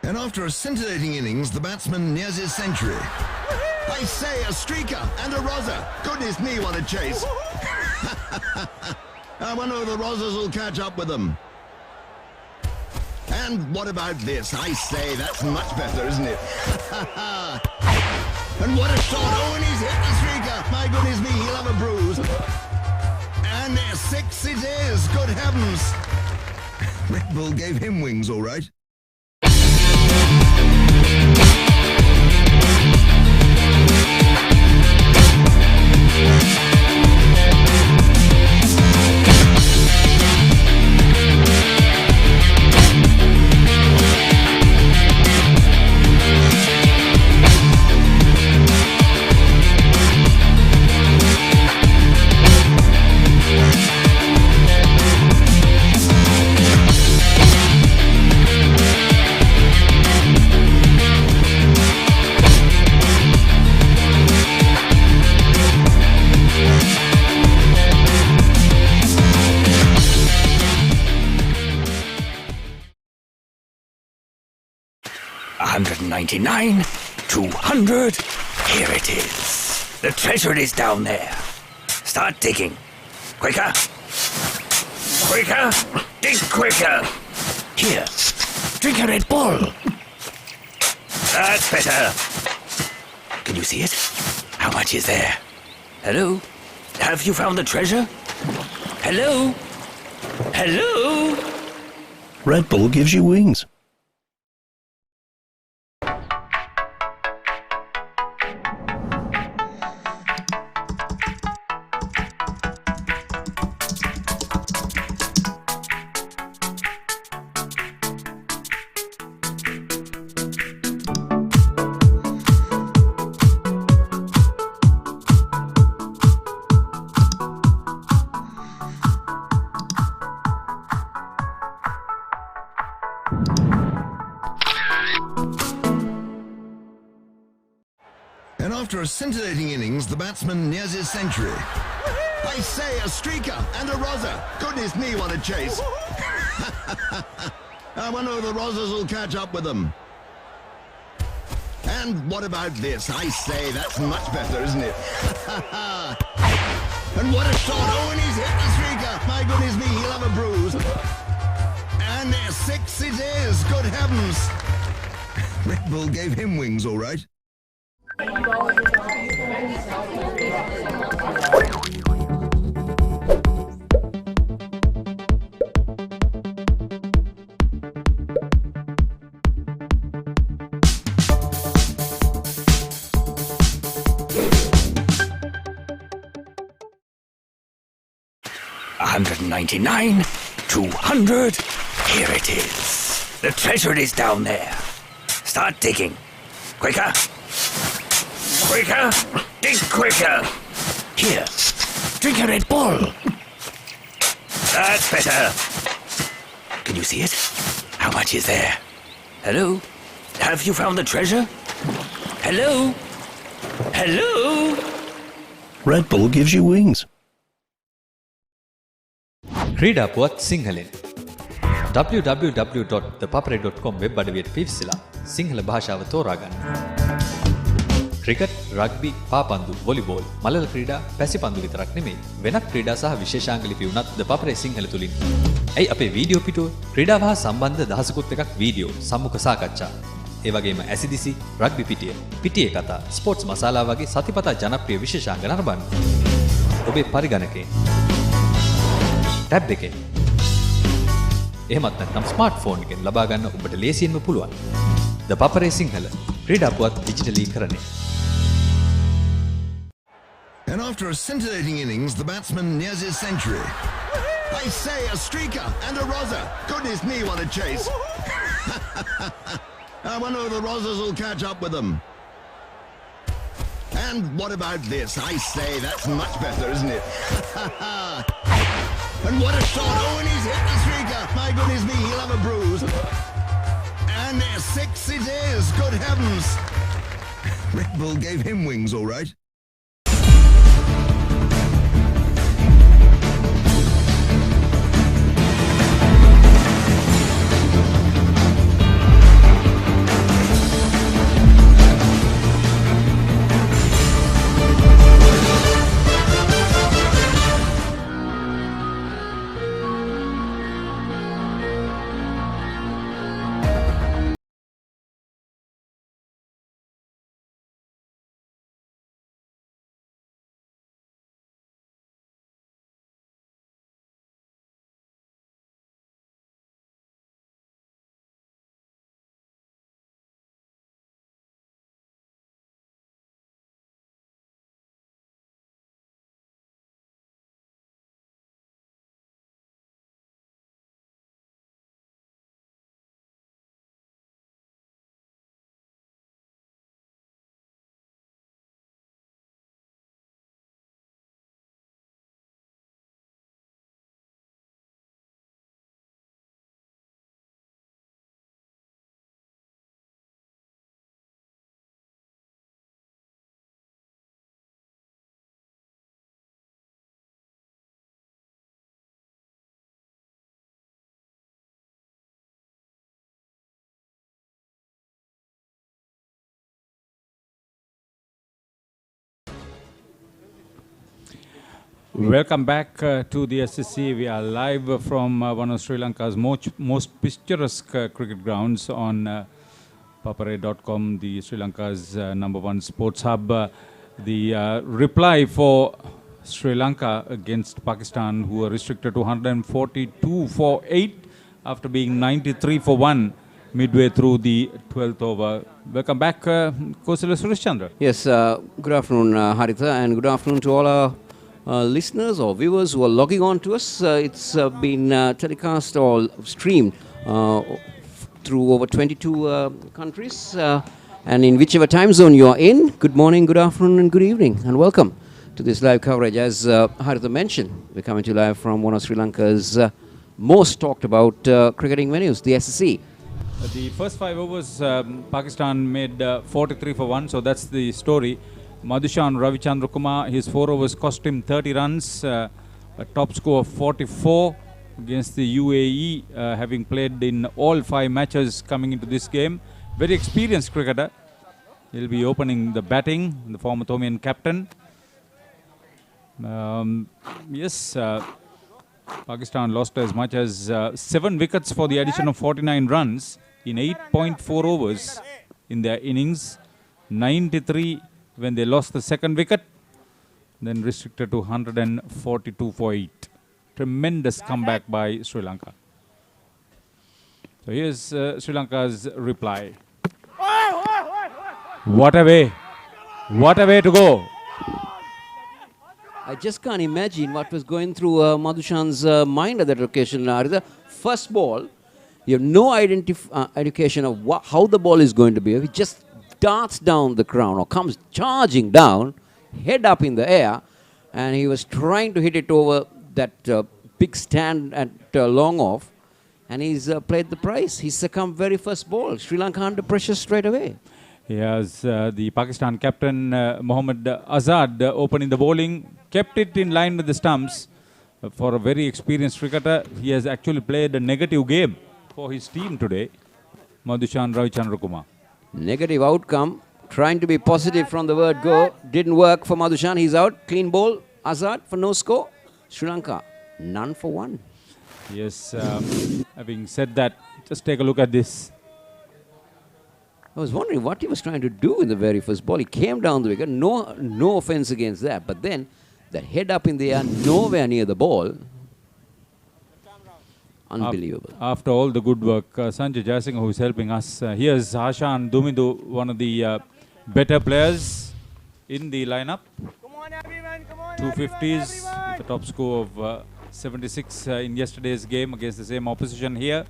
And after a scintillating innings, the batsman nears his century. I say, a streaker and a rozzer. Goodness me, what a chase. I wonder if the rozzers will catch up with them. And what about this? I say, that's much better, isn't it? And what a shot. Oh, and he's hit the streaker. My goodness me, he'll have a bruise. And 6 it is. Good heavens. Red Bull gave him wings, all right. $199, 200. Here it is. The treasure is down there. Start digging. Quicker. Quicker. Dig quicker. Here. Drink a Red Bull. That's better. Can you see it? How much is there? Hello? Have you found the treasure? Hello? Hello? Red Bull gives you wings. And after a scintillating innings, the batsman nears his century. I say, a streaker and a rozzer. Goodness me, what a chase. I wonder if the rozzers will catch up with them. And what about this? I say, that's much better, isn't it? And what a shot. Oh, and he's hit the streaker. My goodness me, he'll have a bruise. And 6 it is. Good heavens. Red Bull gave him wings, all right. 199, 200. Here it is. The treasure is down there. Start digging. Quicker. Quicker. Dig quicker. Here. Drink a Red Bull. That's better. Can you see it? How much is there? Hello? Have you found the treasure? Hello? Hello? Red Bull gives you wings. ක්‍රීඩා පුවත් සිංහලෙන් www.thepapare.com web අඩවියට පිවිසලා Sinhala භාෂාව තෝරාගන්න. Cricket, rugby, පාපන්දු, volleyball, මලල ක්‍රීඩා, පැසිපන්දු විතරක් නෙමෙයි වෙනත් ක්‍රීඩා සහ විශේෂාංග ලිපි උනත් The Papare සිංහල තුලින්. ඇයි අපේ වීඩියෝ පිටුව ක්‍රීඩාව හා සම්බන්ධ දහසකුත් එකක් වීඩියෝ, සම්මුඛ සාකච්ඡා. ඒ වගේම ඇසිදිසි, රග්බි පිටිය, පිටියේ කතා, ස්පෝර්ට්ස් මසාලා වගේ සතිපතා ජනප්‍රිය විශේෂාංග නරඹන්න. ඔබේ පරිගණකේ ටැබ් එකෙන් එහෙමත් නැත්නම් ස්මාර්ට්ෆෝන් එකෙන් ලබා ගන්න ඔබට ලේසියෙන්ම පුළුවන්. The Papare සිංහල ක්‍රීඩා පුවත් ඩිජිටලීකරණය. And after a scintillating innings, the batsman nears his century. I say, a streaker and a rozzer. Goodness me, what a chase. I wonder if the rozzers will catch up with them. And what about this? I say, that's much better, isn't it? And what a shot. Oh, and he's hit the streaker. My goodness me, he'll have a bruise. And 6 it is. Good heavens. Red Bull gave him wings, all right. Welcome back to the SSC. We are live from one of Sri Lanka's most picturesque cricket grounds on ThePapare.com, the Sri Lanka's #1 sports hub. The reply for Sri Lanka against Pakistan, who were restricted to 142 for 8 after being 93 for 1 midway through the 12th over. Welcome back, Kosila Sureshchandra. Yes, good afternoon, Haritha, and good afternoon to all our listeners or viewers who are logging on to us. It's been telecast or streamed through over 22 countries, and in whichever time zone you are in, good morning, good afternoon, and good evening, and welcome to this live coverage. As Haritha mentioned, we're coming to you live from one of Sri Lanka's most talked about cricketing venues, the SSC. The first 5 overs, Pakistan made 43 for 1, so that's the story. Madhushan Ravichandra, his 4 overs cost him 30 runs, a top score of 44 against the UAE, having played in all 5 matches coming into this game. Very experienced cricketer. He'll be opening the batting, the former Tomian captain. Yes, Pakistan lost as much as 7 wickets for the addition of 49 runs in 8.4 overs in their innings. 93 when they lost the second wicket, then restricted to 142 for 8. Tremendous comeback by Sri Lanka. So here's Sri Lanka's reply. What a way! What a way to go! I just can't imagine what was going through Madhushan's mind at that occasion. The first ball, you have no education of how the ball is going to be. He just darts down the crown or comes charging down, head up in the air, and he was trying to hit it over that big stand at long off, and he's played the price. He succumbed very first ball. Sri Lanka under pressure straight away. Yes, the Pakistan captain Mohammad Azad opening the bowling, kept it in line with the stumps. For a very experienced cricketer, he has actually played a negative game for his team today. Madhushan Ravichandra. Negative outcome, trying to be positive from the word go, didn't work for Madhushan. He's out. Clean ball, Azad for no score. Sri Lanka, none for 1. Yes, having said that, just take a look at this. I was wondering what he was trying to do in the very first ball. He came down the wicket, no offense against that, but then the head up in the air, nowhere near the ball. Unbelievable. After all the good work, Sanjay Jayasinghe, who is helping us, here's Hashan Dumidu, one of the better players in the lineup. 250s, with a top score of 76 in yesterday's game against the same opposition here.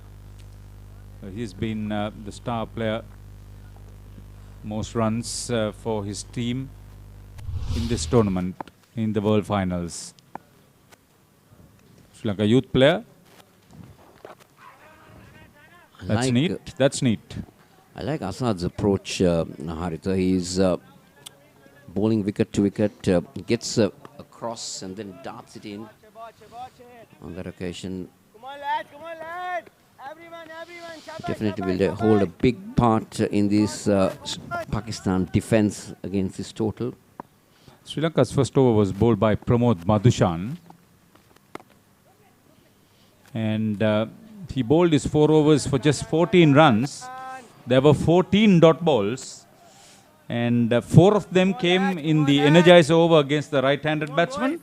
He's been the star player. Most runs for his team in this tournament, in the World Finals. Sri Lanka youth player. That's neat. That's neat. I like Asad's approach, Haritha. He's bowling wicket to wicket, gets across and then darts it in. On that occasion, definitely will hold a big part in this Pakistan defense against this total. Sri Lanka's first over was bowled by Pramod Madhushan. And he bowled his 4 overs for just 14 runs. There were 14 dot balls. And 4 of them came in the energizer over against the right-handed batsman.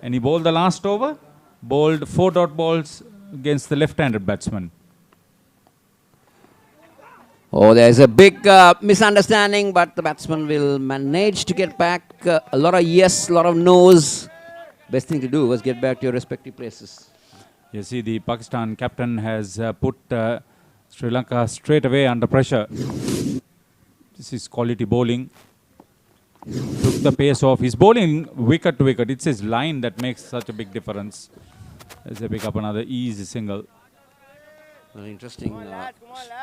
And he bowled the last over, bowled 4 dot balls against the left-handed batsman. Oh, there's a big misunderstanding, but the batsman will manage to get back. A lot of yes, a lot of no's. Best thing to do was get back to your respective places. You see, the Pakistan captain has put Sri Lanka straight away under pressure. This is quality bowling. Took the pace off. He's bowling wicket to wicket. It's his line that makes such a big difference. As they pick up another easy single. Well, interesting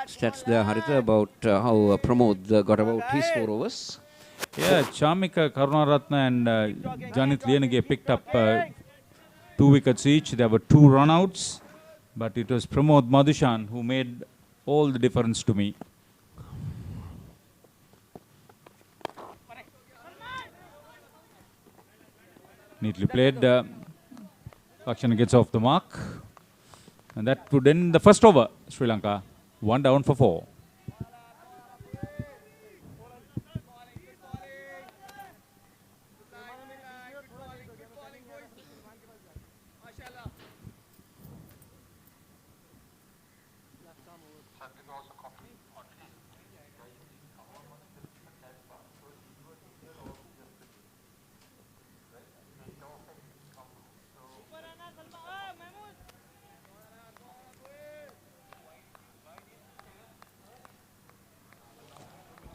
stats there, Haritha, about how Pramod got about his 4 overs. Yeah, Chamika Karunaratne and Janit Lienage picked up 2 wickets each. There were 2 run-outs, but it was Pramod Madhushan who made all the difference to me. Neatly played. Lakshana gets off the mark. And that would end the first over. Sri Lanka 1 down for 4.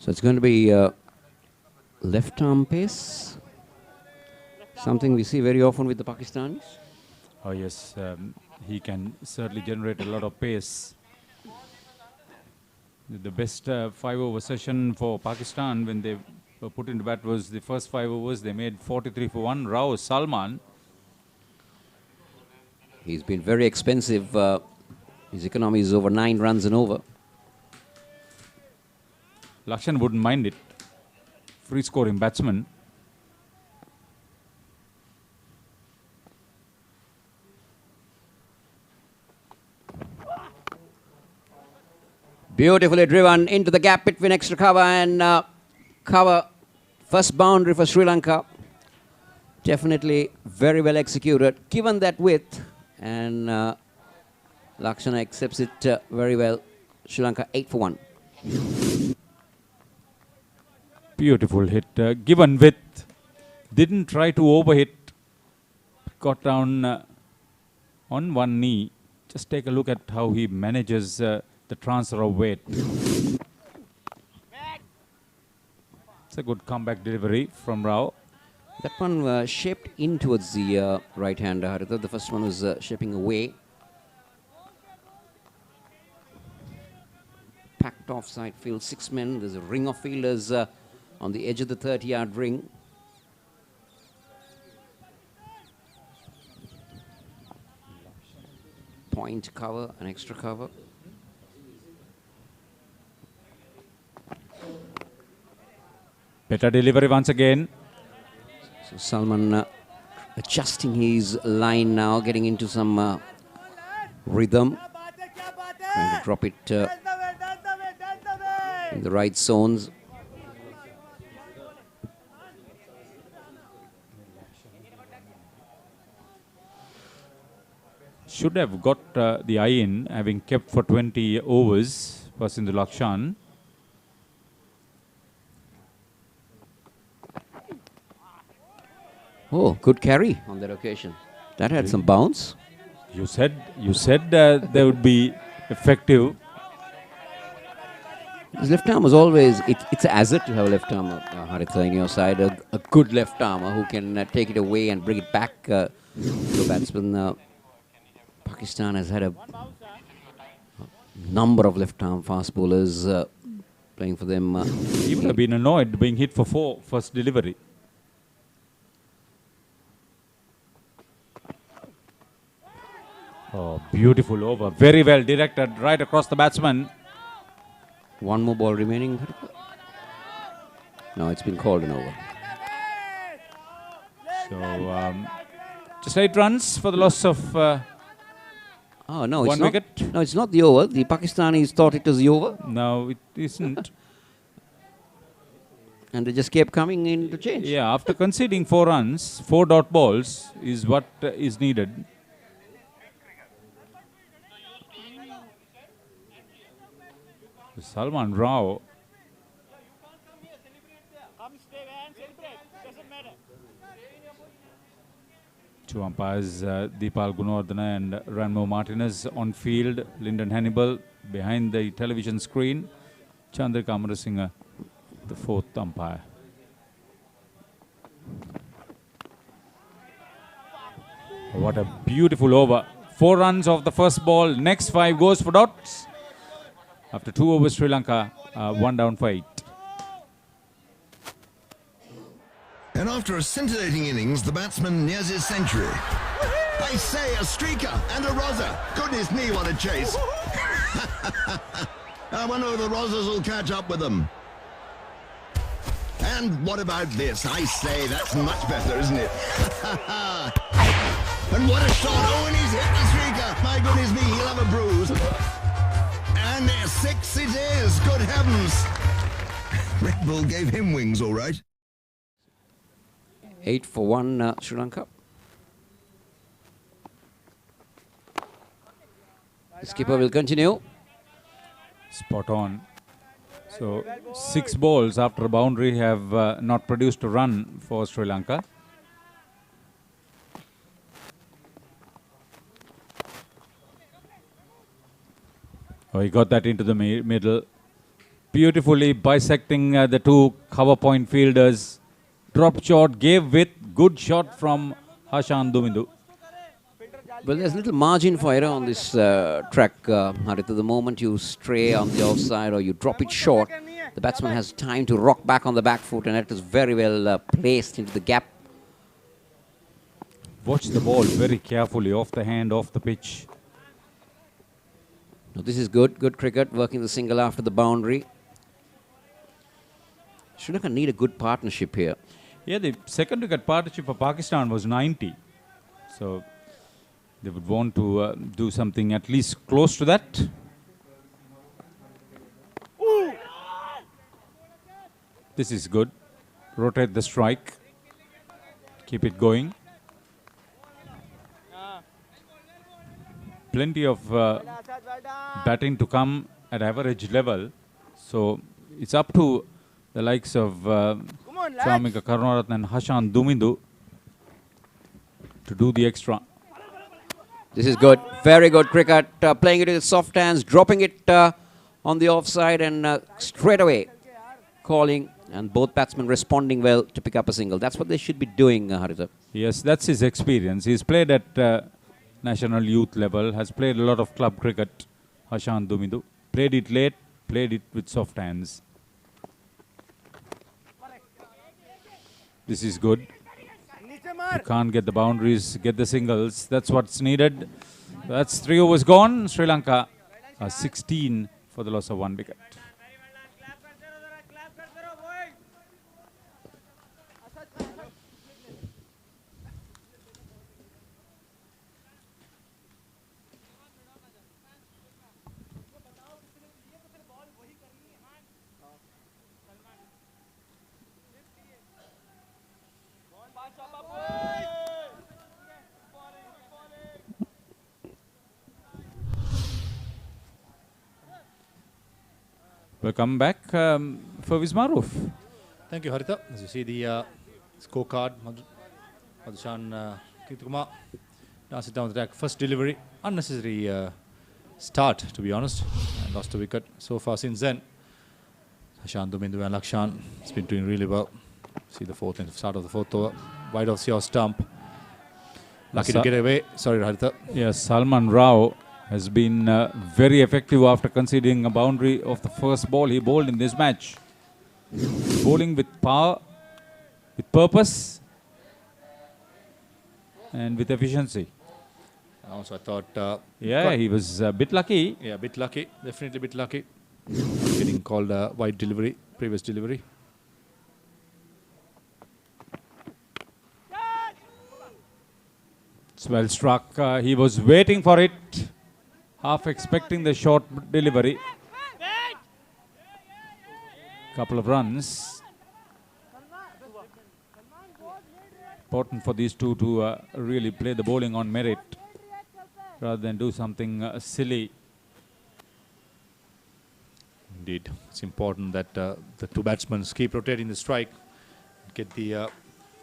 So it's going to be left arm pace, something we see very often with the Pakistanis. Oh yes, he can certainly generate a lot of pace. The best 5-over session for Pakistan when they were put into bat was the first 5 overs. They made 43 for 1. Rao Salman. He's been very expensive. His economy is over 9 runs and over. Lakshan wouldn't mind it. Free scoring batsman. Beautifully driven into the gap between extra cover and cover. First boundary for Sri Lanka. Definitely very well executed. Given that width, and Lakshana accepts it very well. Sri Lanka 8 for 1. Beautiful hit. Given width. Didn't try to overhit. Got down on one knee. Just take a look at how he manages the transfer of weight. It's a good comeback delivery from Rao. That one shaped in towards the right-hander, Haritha. The first one was shaping away. Packed offside field, 6 men. There's a ring of fielders on the edge of the 30-yard ring. Point cover, an extra cover. Better delivery once again. So Salman adjusting his line now, getting into some rhythm. Trying to drop it in the right zones. Should have got the eye in, having kept for 20 overs, was in the Lakshan. Oh, good carry on that occasion. That had some bounce. You said they would be effective. His left arm was always, it's an asset to have a left armer, Haritha, in your side. A good left armer who can take it away and bring it back to a batsman. Pakistan has had a number of left arm fast bowlers playing for them. He would have been annoyed being hit for 4 first delivery. Oh, beautiful over. Very well directed right across the batsman. One more ball remaining. No, it's been called an over. So, just 8 runs for the loss of oh, no, one wicket. No, it's not the over. The Pakistanis thought it was the over. No, it isn't. And they just kept coming in to change. Yeah, after conceding 4 runs, 4 dot balls is what is needed. Salman Rao. Two umpires, Deepal Gunawardena and Ranmo Martinez on field. Lyndon Hannibal behind the television screen. Chandrika Amarasinghe, the 4th umpire. What a beautiful over. 4 runs off the first ball. Next 5 goes for dots. After 2 overs, Sri Lanka 1 down for 8. And after a scintillating innings, the batsman nears his century. I say, a streaker and a rozzer. Goodness me, what a chase. I wonder if the rozzers will catch up with them. And what about this? I say, that's much better, isn't it? And what a shot. Oh, and he's hit the streaker. My goodness me, he'll have a bruise. And 6 it is. Good heavens. Red Bull gave him wings, all right. 8 for 1, Sri Lanka. The skipper will continue. Spot on. So 6 balls after a boundary have not produced a run for Sri Lanka. Oh, he got that into the middle. beautifully bisecting the two cover point fielders. Drop shot, gave with good shot from Hashan Dumindu. Well, there's little margin for error on this track, Haritha. The moment you stray on the offside or you drop it short, the batsman has time to rock back on the back foot, and that is very well placed into the gap. Watch the ball very carefully, off the hand, off the pitch. Now, this is good. Good cricket, working the single after the boundary. Sri Lanka need a good partnership here. Yeah, the second wicket partnership for Pakistan was 90. So they would want to do something at least close to that. This is good. Rotate the strike. Keep it going. Plenty of batting to come at average level. So it's up to the likes of Sharma Kakarot and Hashan Dumindu to do the extra. This is good. Very good cricket. Playing it with soft hands, dropping it on the offside, and straight away calling, and both batsmen responding well to pick up a single. That's what they should be doing, Haritha. Yes, that's his experience. He's played at national youth level, has played a lot of club cricket, Hashan Dumindu. Played it late, played it with soft hands. This is good. You can't get the boundaries, get the singles. That's what's needed. That's 3 overs gone. Sri Lanka 16 for the loss of 1 wicket. Welcome back, Fawaz Maroof. Thank you, Haritha. As you see the scorecard, Madhushan Kirtikumar knocks it down the track. First delivery, unnecessary start, to be honest. And lost a wicket. So far since then, Hashan Dumindu and Lakshan has been doing really well. See the fourth and start of the fourth over. Wide off your stump. Lucky to get away. Sorry, Haritha. Yes, Salman Rao has been very effective after conceding a boundary of the first ball he bowled in this match. Bowling with power, with purpose, and with efficiency. Also, I thought... yeah, he was a bit lucky. Yeah, a bit lucky. Definitely a bit lucky. Getting called a wide delivery, previous delivery. It's well struck. He was waiting for it, half expecting the short delivery. Couple of runs. Important for these two to really play the bowling on merit rather than do something silly. Indeed, it's important that the two batsmen keep rotating the strike, get the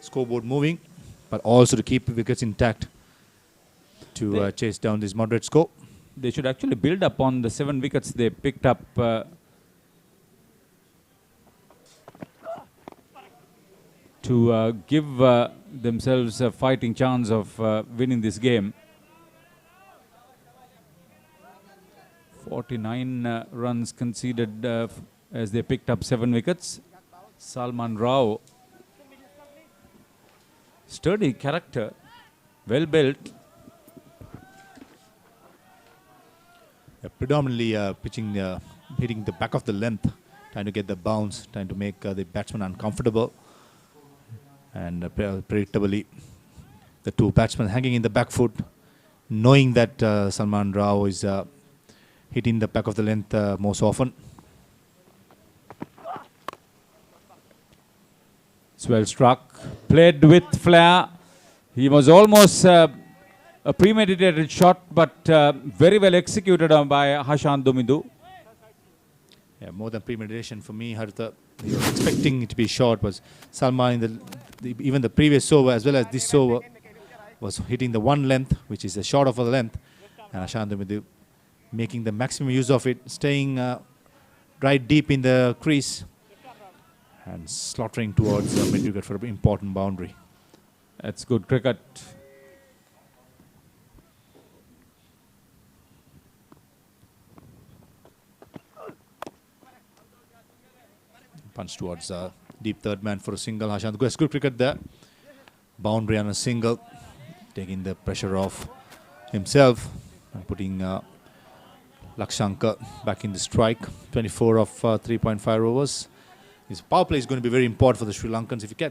scoreboard moving, but also to keep the wickets intact to chase down this moderate score. They should actually build up on the 7 wickets they picked up to give themselves a fighting chance of winning this game. 49 runs conceded as they picked up 7 wickets. Salman Rao, sturdy character, well built. Predominantly pitching, hitting the back of the length, trying to get the bounce, trying to make the batsman uncomfortable. And predictably, the two batsmen hanging in the back foot, knowing that Salman Rao is hitting the back of the length most often. It's well struck, played with flair. He was almost a premeditated shot, but very well executed by Hashan Dumindu. Yeah, more than premeditation for me, Haritha. He was expecting it to be short. Was Salman in even the previous over as well as this over was hitting the one length, which is a short of a length, and Hashan Dumindu making the maximum use of it, staying right deep in the crease and slaughtering towards mid-wicket for an important boundary. That's good cricket. Punch towards deep third man for a single. Hashant Ghosh, good cricket there. Boundary on a single, taking the pressure off himself and putting Lakshanka back in the strike. 24 of 3.5 overs. His power play is going to be very important for the Sri Lankans. If you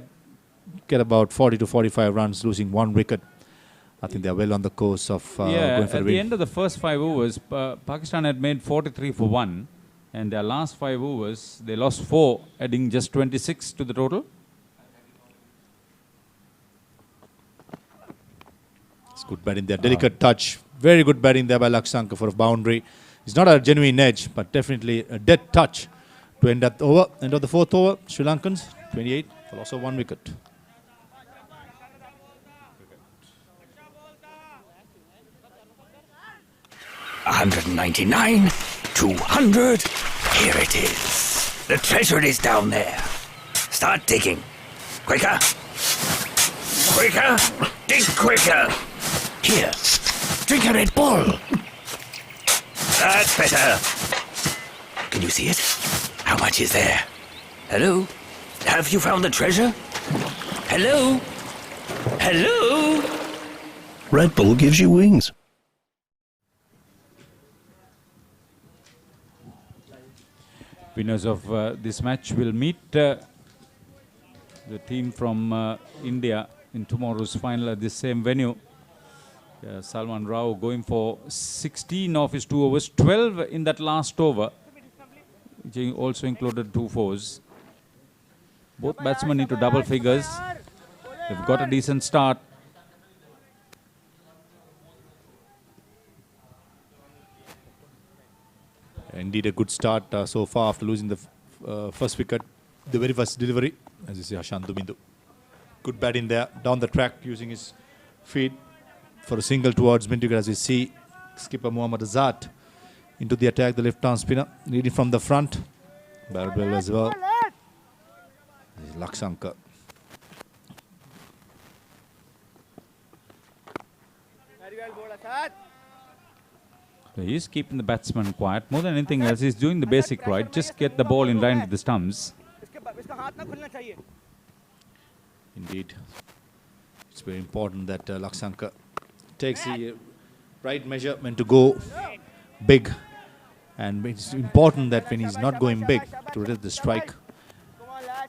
get about 40 to 45 runs, losing 1 wicket, I think they are well on the course of going for at the the win. end of the first 5 overs, Pakistan had made 43 for 1. And their last 5 overs, they lost 4, adding just 26 to the total. It's good batting there. Delicate touch. Very good batting there by Lakshanka for a boundary. It's not a genuine edge, but definitely a dead touch to end up over. End of the 4th over. Sri Lankans 28 for loss of 1 wicket. $199, 200. Here it is. The treasure is down there. Start digging. Quicker. Quicker. Dig quicker. Here. Drink a Red Bull. That's better. Can you see it? How much is there? Hello? Have you found the treasure? Hello? Hello? Red Bull gives you wings. Winners of this match will meet the team from India in tomorrow's final at this same venue. Salman Rao going for 16 of his 2 overs, 12 in that last over, which also included 2 fours. Both batsmen need to double figures. They've got a decent start. Indeed a good start so far after losing the first wicket. The very first delivery, as you see, Hashant Dumindu. Good batting there, down the track using his feet for a single towards mid-wicket, as you see. Skipper Mohammad Azad into the attack, the left-arm spinner, leading from the front. Barbell as well. This is Lakshanka. He's keeping the batsman quiet. More than anything else, he's doing the basic right. Just get the ball in line with the stumps. Indeed. It's very important that Lakshanka takes the right measure when to go big. And it's important that when he's not going big, to rotate the strike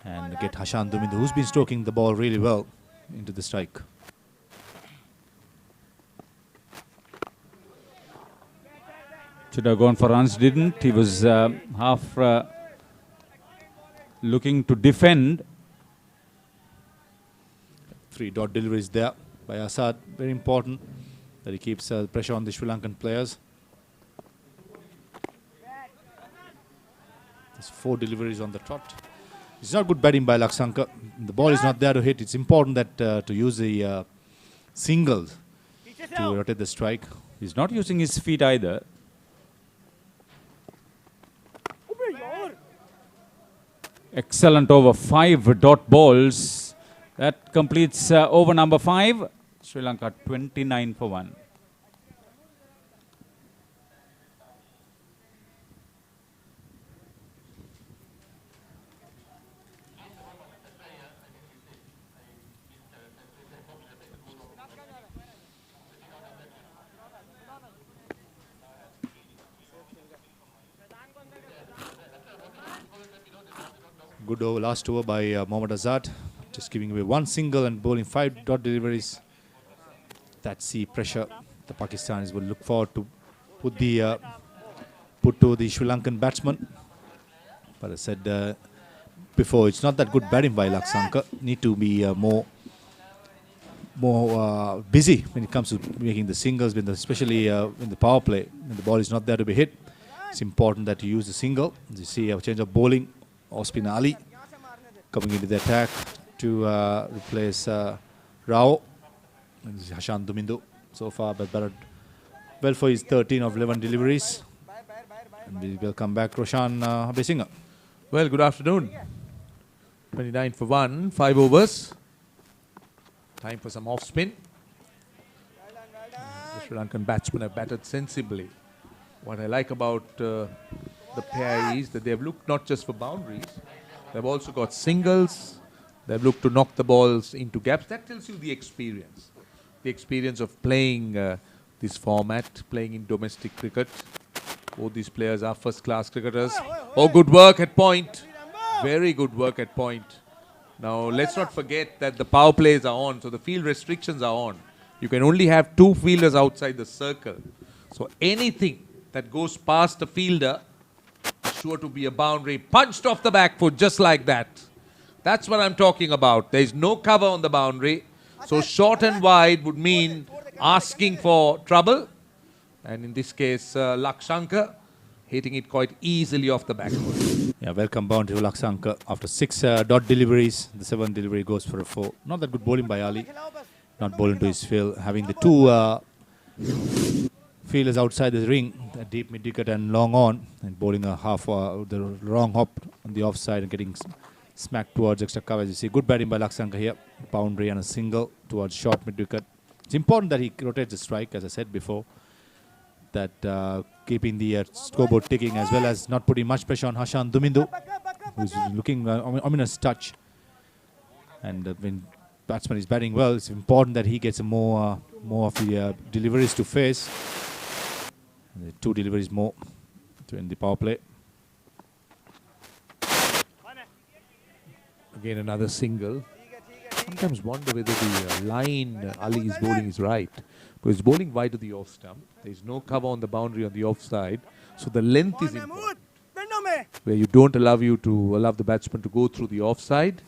and get Hashant Dumindu, who's been stroking the ball really well, into the strike. Should have gone for runs, didn't. He was half looking to defend. 3 dot deliveries there by Asad. Very important that he keeps pressure on the Sri Lankan players. There's 4 deliveries on the trot. It's not good batting by Lakshanka. The ball is not there to hit. It's important that to use the singles to rotate the strike. He's not using his feet either. Excellent over, 5 dot balls. That completes over number 5. Sri Lanka 29 for 1. Good over, last over by Mohammad Azad. Just giving away 1 single and bowling 5 dot deliveries. That's the pressure the Pakistanis will look forward to put to the Sri Lankan batsman. But I said before, it's not that good batting by Lakshanka. Need to be more busy when it comes to making the singles, especially in the power play. When the ball is not there to be hit, it's important that you use the single. As you see, a change of bowling. Ospin Ali coming into the attack to replace Rao. And this is Hashant Dumindu so far, but batted well for his 13 of 11 deliveries. And we welcome back Roshan Abhisinger. Well, good afternoon. 29 for 1, 5 overs. Time for some off spin. The Sri Lankan batsmen have batted sensibly. What I like about the pair is that they have looked not just for boundaries, they've also got singles, they've looked to knock the balls into gaps. That tells you the experience. The experience of playing this format, playing in domestic cricket. Both these players are first-class cricketers. Oh, good work at point. Very good work at point. Now, let's not forget that the power plays are on, so the field restrictions are on. You can only have 2 fielders outside the circle. So anything that goes past a fielder is sure to be a boundary. Punched off the back foot, just like that. That's what I'm talking about. There is no cover on the boundary. So short and wide would mean asking for trouble. And in this case, Lakshankar hitting it quite easily off the back foot. Yeah, welcome boundary to Lakshankar. After 6 dot deliveries, the 7th delivery goes for a 4. Not that good bowling by Ali. Not bowling to his field. Having the 2 fielders outside the ring, a deep mid wicket and long on, and bowling a half the wrong hop on the offside and getting smacked towards extra cover. As you see, good batting by Lakshankar here. Boundary and a single towards short mid wicket. It's important that he rotates the strike, as I said before. That keeping the scoreboard ticking, as well as not putting much pressure on Hashan Dumindu, who's looking ominous touch. And when batsman is batting well, it's important that he gets more of the deliveries to face. And 2 deliveries more in the power play. Again, another single. Sometimes wonder whether the line Ali is bowling is right. Because he's bowling wide to the off stump. There is no cover on the boundary on the offside. So the length is important. Where you don't allow the batsman to go through the offside.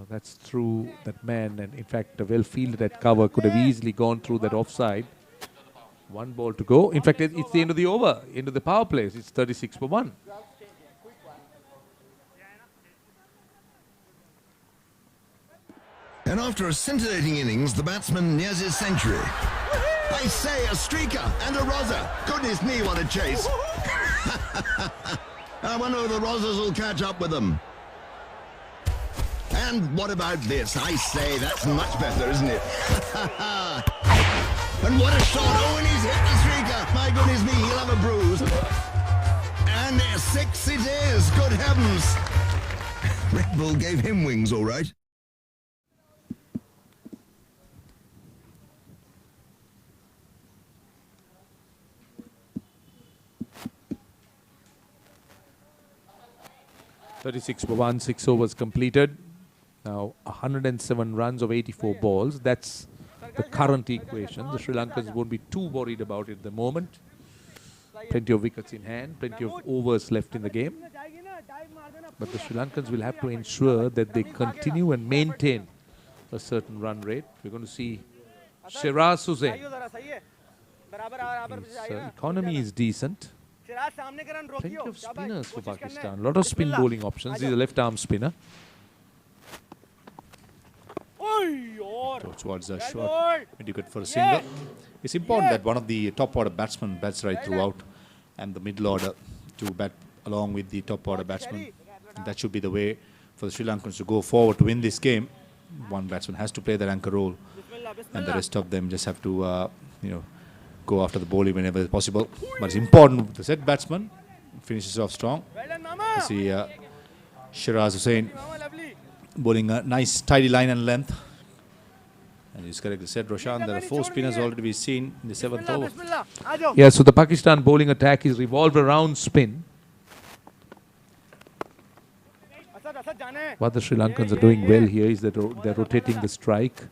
That's through that man. And in fact, a well fielded at cover could have easily gone through that offside. 1 ball to go. In fact, it's the end of the over, end of the power plays. It's 36 for 1. And after a scintillating innings, the batsman nears his century. I say, a streaker and a roser. Goodness me, what a chase. I wonder if the rosers will catch up with them. And what about this? I say, that's much better, isn't it? And what a shot. Oh, and he's hit the streaker. My goodness me, he'll have a bruise. And 6 it is. Good heavens. Red Bull gave him wings, all right. (36 for 1), 6 overs completed. Now 107 runs of 84 balls. That's the current equation. The Sri Lankans won't be too worried about it at the moment. Plenty of wickets in hand, plenty of overs left in the game. But the Sri Lankans will have to ensure that they continue and maintain a certain run rate. We're going to see Shiraz Hussain. His economy is decent. Plenty of spinners for Pakistan. A lot of spin bowling options. He's a left arm spinner. Towards a short wicket for a single. It's important that one of the top order batsmen bats right throughout, and the middle order to bat along with the top order batsman. And that should be the way for the Sri Lankans to go forward to win this game. One batsman has to play the anchor role, and the rest of them just have to, go after the bowling whenever possible. But it's important the set batsman finishes off strong. You see Shiraz Hussain bowling a nice tidy line and length. And he's correctly said, Roshan, there are 4 spinners already been seen in the 7th over. Yeah, so the Pakistan bowling attack is revolved around spin. What the Sri Lankans are doing well here is that they're rotating the strike,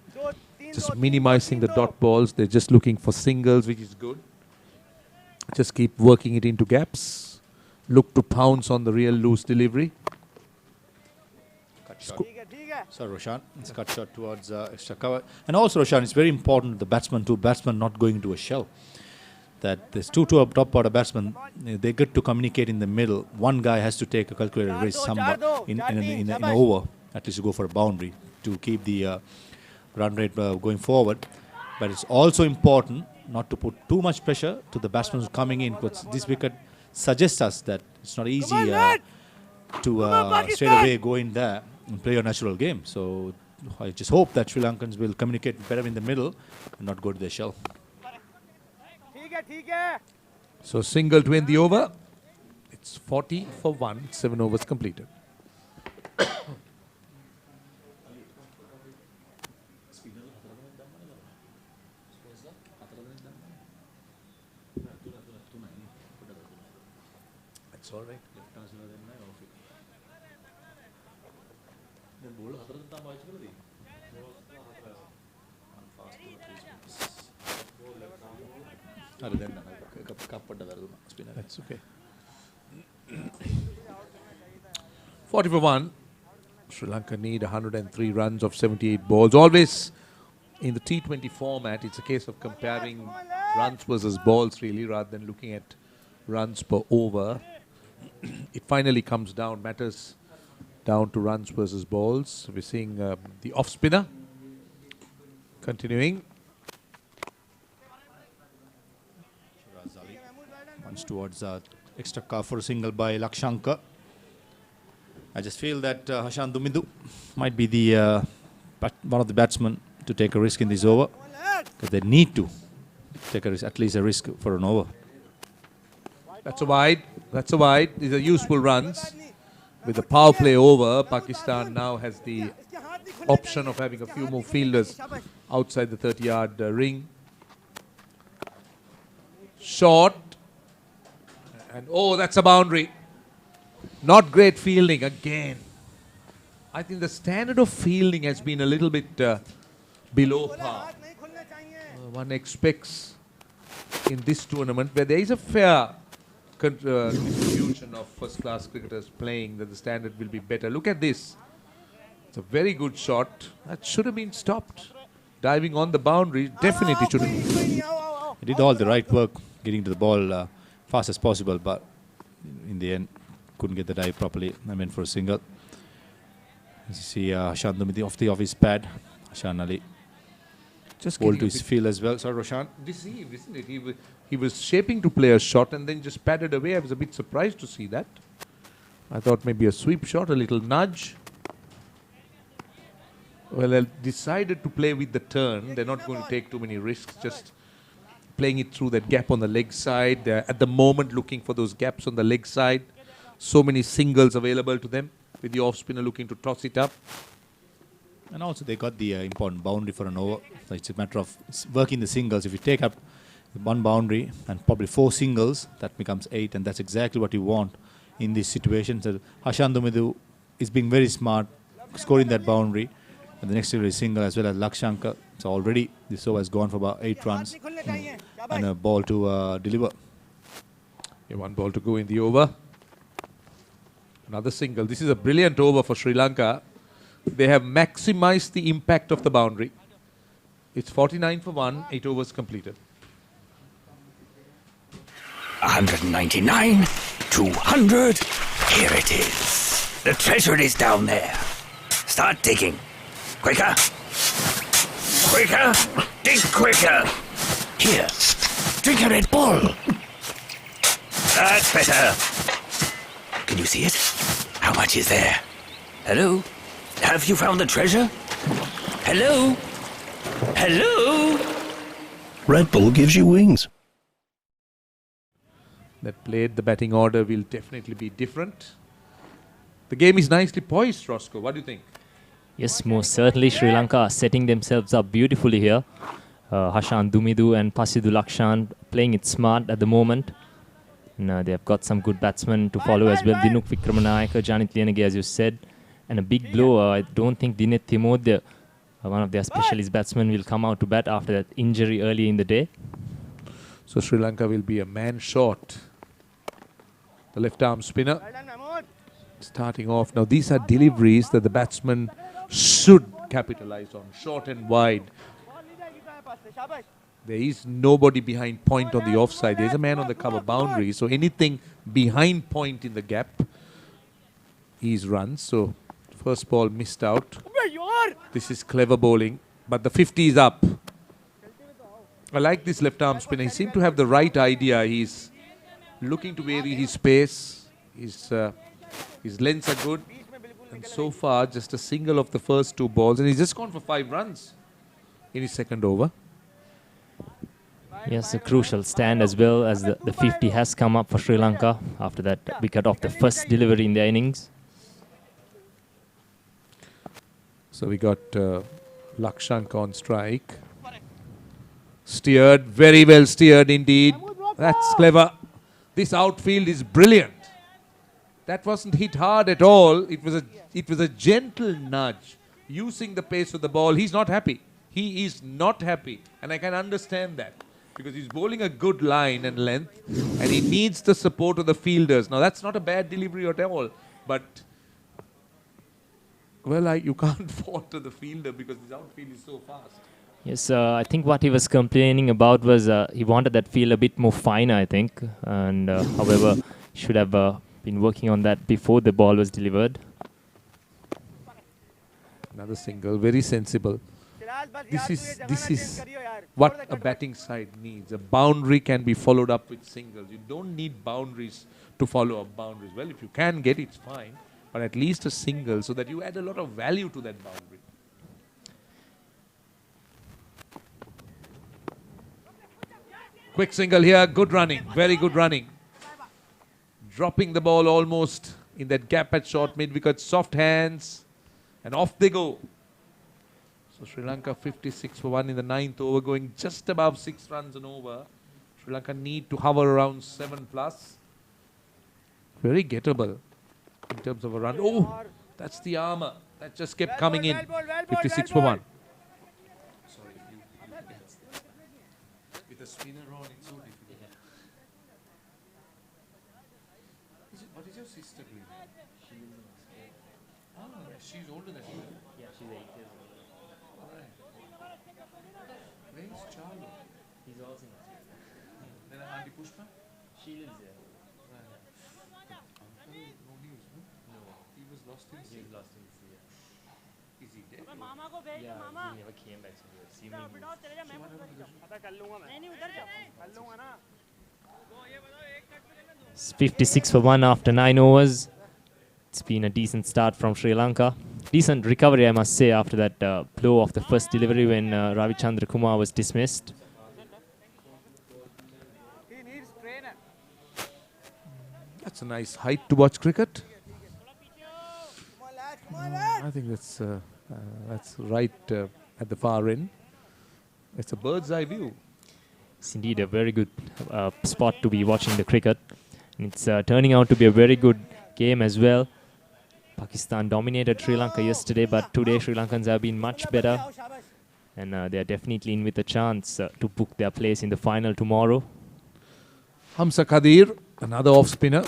just minimizing the dot balls. They're just looking for singles, which is good. Just keep working it into gaps. Look to pounce on the real loose delivery. So Roshan, it's cut shot towards extra cover. And also Roshan, it's very important the batsman not going into a shell. That there's two top order batsmen, they get to communicate in the middle. One guy has to take a calculated risk somewhere in an over, at least to go for a boundary to keep the run rate going forward. But it's also important not to put too much pressure to the batsmen who's coming in, because this wicket suggests us that it's not easy to straight away go in there and play a natural game. So I just hope that Sri Lankans will communicate better in the middle and not go to their shell. So single to end the over. It's 40 for 1, 7 overs completed. That's all right. That's okay. 40 for 1. Sri Lanka need 103 runs of 78 balls. Always in the T20 format, it's a case of comparing runs versus balls really, rather than looking at runs per over. It finally comes down, matters down to runs versus balls. We're seeing the off spinner continuing. Once towards extra carve for a single by Lakshanka. I just feel that Hashan Dumidu might be the one of the batsmen to take a risk in this over, because they need to take a risk, at least a risk for an over. That's a wide. That's a wide. These are useful runs. With the power play over, Pakistan now has the option of having a few more fielders outside the 30-yard ring. Short. And oh, that's a boundary. Not great fielding again. I think the standard of fielding has been a little bit below par. One expects in this tournament, where there is a fair distribution of first-class cricketers playing, that the standard will be better. Look at this. It's a very good shot. That should have been stopped. Diving on the boundary, definitely should have been. He did all the right work getting to the ball fast as possible, but in the end couldn't get the dive properly. I went for a single. As you see, Hashan Dumidi off his pad. Hashan Ali just ball to his field as well. Sorry, Roshan. Deceived, isn't it? He was shaping to play a shot and then just padded away. I was a bit surprised to see that. I thought maybe a sweep shot, a little nudge. Well, they decided to play with the turn. They're not going to take too many risks, just playing it through that gap on the leg side. They're at the moment looking for those gaps on the leg side. So many singles available to them, with the off-spinner looking to toss it up. And also they got the important boundary for an over. So it's a matter of working the singles. If you take up one boundary and probably 4 singles, that becomes 8, and that's exactly what you want in this situation. So Hashan Dumidu is being very smart, scoring that boundary, and the next is single as well as Lakshanka. So already this over has gone for about 8 runs and a ball to deliver. Yeah, 1 ball to go in the over. Another single. This is a brilliant over for Sri Lanka. They have maximized the impact of the boundary. It's 49 for 1, 8 overs completed. 199, 200. Here it is. The treasure is down there. Start digging. Quicker. Quicker. Dig quicker. Here. Drink a Red Bull. That's better. Can you see it? How much is there? Hello? Have you found the treasure? Hello? Hello? Red Bull gives you wings. That played, the batting order will definitely be different. The game is nicely poised, Roscoe. What do you think? Yes, most certainly Sri Lanka are setting themselves up beautifully here. Hashan Dumidu and Pasidu Lakshan playing it smart at the moment. And, they have got some good batsmen to follow as well. Dinuk Vikramanayaka, Janit Liyanage, as you said. And a big blow. I don't think Dinet Timodya, one of their specialist batsmen, will come out to bat after that injury early in the day. So Sri Lanka will be a man short. The left arm spinner starting off. Now these are deliveries that the batsman should capitalize on. Short and wide. There is nobody behind point on the offside. There's a man on the cover boundary. So anything behind point in the gap is runs. So first ball missed out. This is clever bowling. But the 50 is up. I like this left arm spinner. He seemed to have the right idea. He's looking to vary his pace. His lengths are good. And so far, just a single of the first 2 balls. And he's just gone for 5 runs in his second over. Yes, a crucial stand as well, as the 50 has come up for Sri Lanka after that wicket off the first delivery in the innings. So we got Lakshanka on strike. Steered, very well steered indeed. That's clever. This outfield is brilliant. That wasn't hit hard at all. It was a gentle nudge using the pace of the ball. He's not happy. He is not happy. And I can understand that because he's bowling a good line and length and he needs the support of the fielders. Now that's not a bad delivery at all. But, well, you can't fault the fielder because his outfield is so fast. Yes, I think what he was complaining about was he wanted that field a bit more finer, I think. And however, should have been working on that before the ball was delivered. Another single, very sensible. This is what a batting side needs. A boundary can be followed up with singles. You don't need boundaries to follow up boundaries. Well, if you can get it, it's fine. But at least a single so that you add a lot of value to that boundary. Quick single here, good running, very good running. Dropping the ball almost in that gap at short mid-wicket, soft hands, and off they go. So Sri Lanka 56 for 1 in the 9th over, going just above 6 runs and over. Sri Lanka need to hover around 7 plus. Very gettable in terms of a run. Oh, that's the armour. That just kept coming in. 56 for 1. Sorry, with a spinner on, it's so difficult. What is your sister doing? She's older than you. Yeah, she's 8 years old. Alright. Where is Charlo? He's also in Australia. Then Auntie Pushpa? She lives there. Uncle, no news, no? No. He was lost in sea. He's lost in sea. Is he dead? Yeah, he never came back. So we're assuming it's 56 for 1 after 9 overs. It's been a decent start from Sri Lanka. Decent recovery, I must say, after that blow of the first delivery when Ravichandra Kumar was dismissed. That's a nice height to watch cricket. I think that's right at the far end. It's a bird's eye view. It's indeed a very good spot to be watching the cricket. And it's turning out to be a very good game as well. Pakistan dominated Sri Lanka yesterday, but today Sri Lankans have been much better. And they are definitely in with a chance to book their place in the final tomorrow. Hamza Kadir, another off-spinner.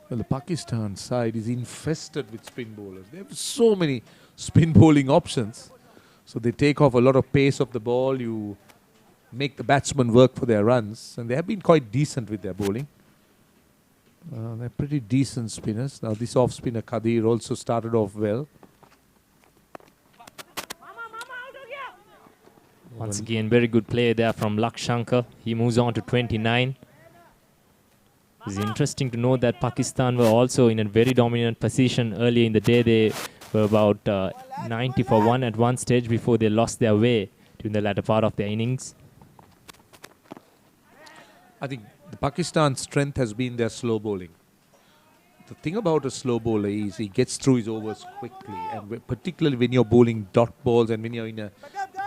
Well, the Pakistan side is infested with spin bowlers. They have so many spin bowling options. So they take off a lot of pace of the ball. You make the batsmen work for their runs. And they have been quite decent with their bowling. They're pretty decent spinners. Now this off-spinner Kadir also started off well. Once again, very good play there from Lakshanka. He moves on to 29. It's interesting to note that Pakistan were also in a very dominant position earlier in the day. They were about 90 for 1 at one stage before they lost their way during the latter part of their innings. I think the Pakistan's strength has been their slow bowling. The thing about a slow bowler is he gets through his overs quickly, and particularly when you're bowling dot balls and when you're in a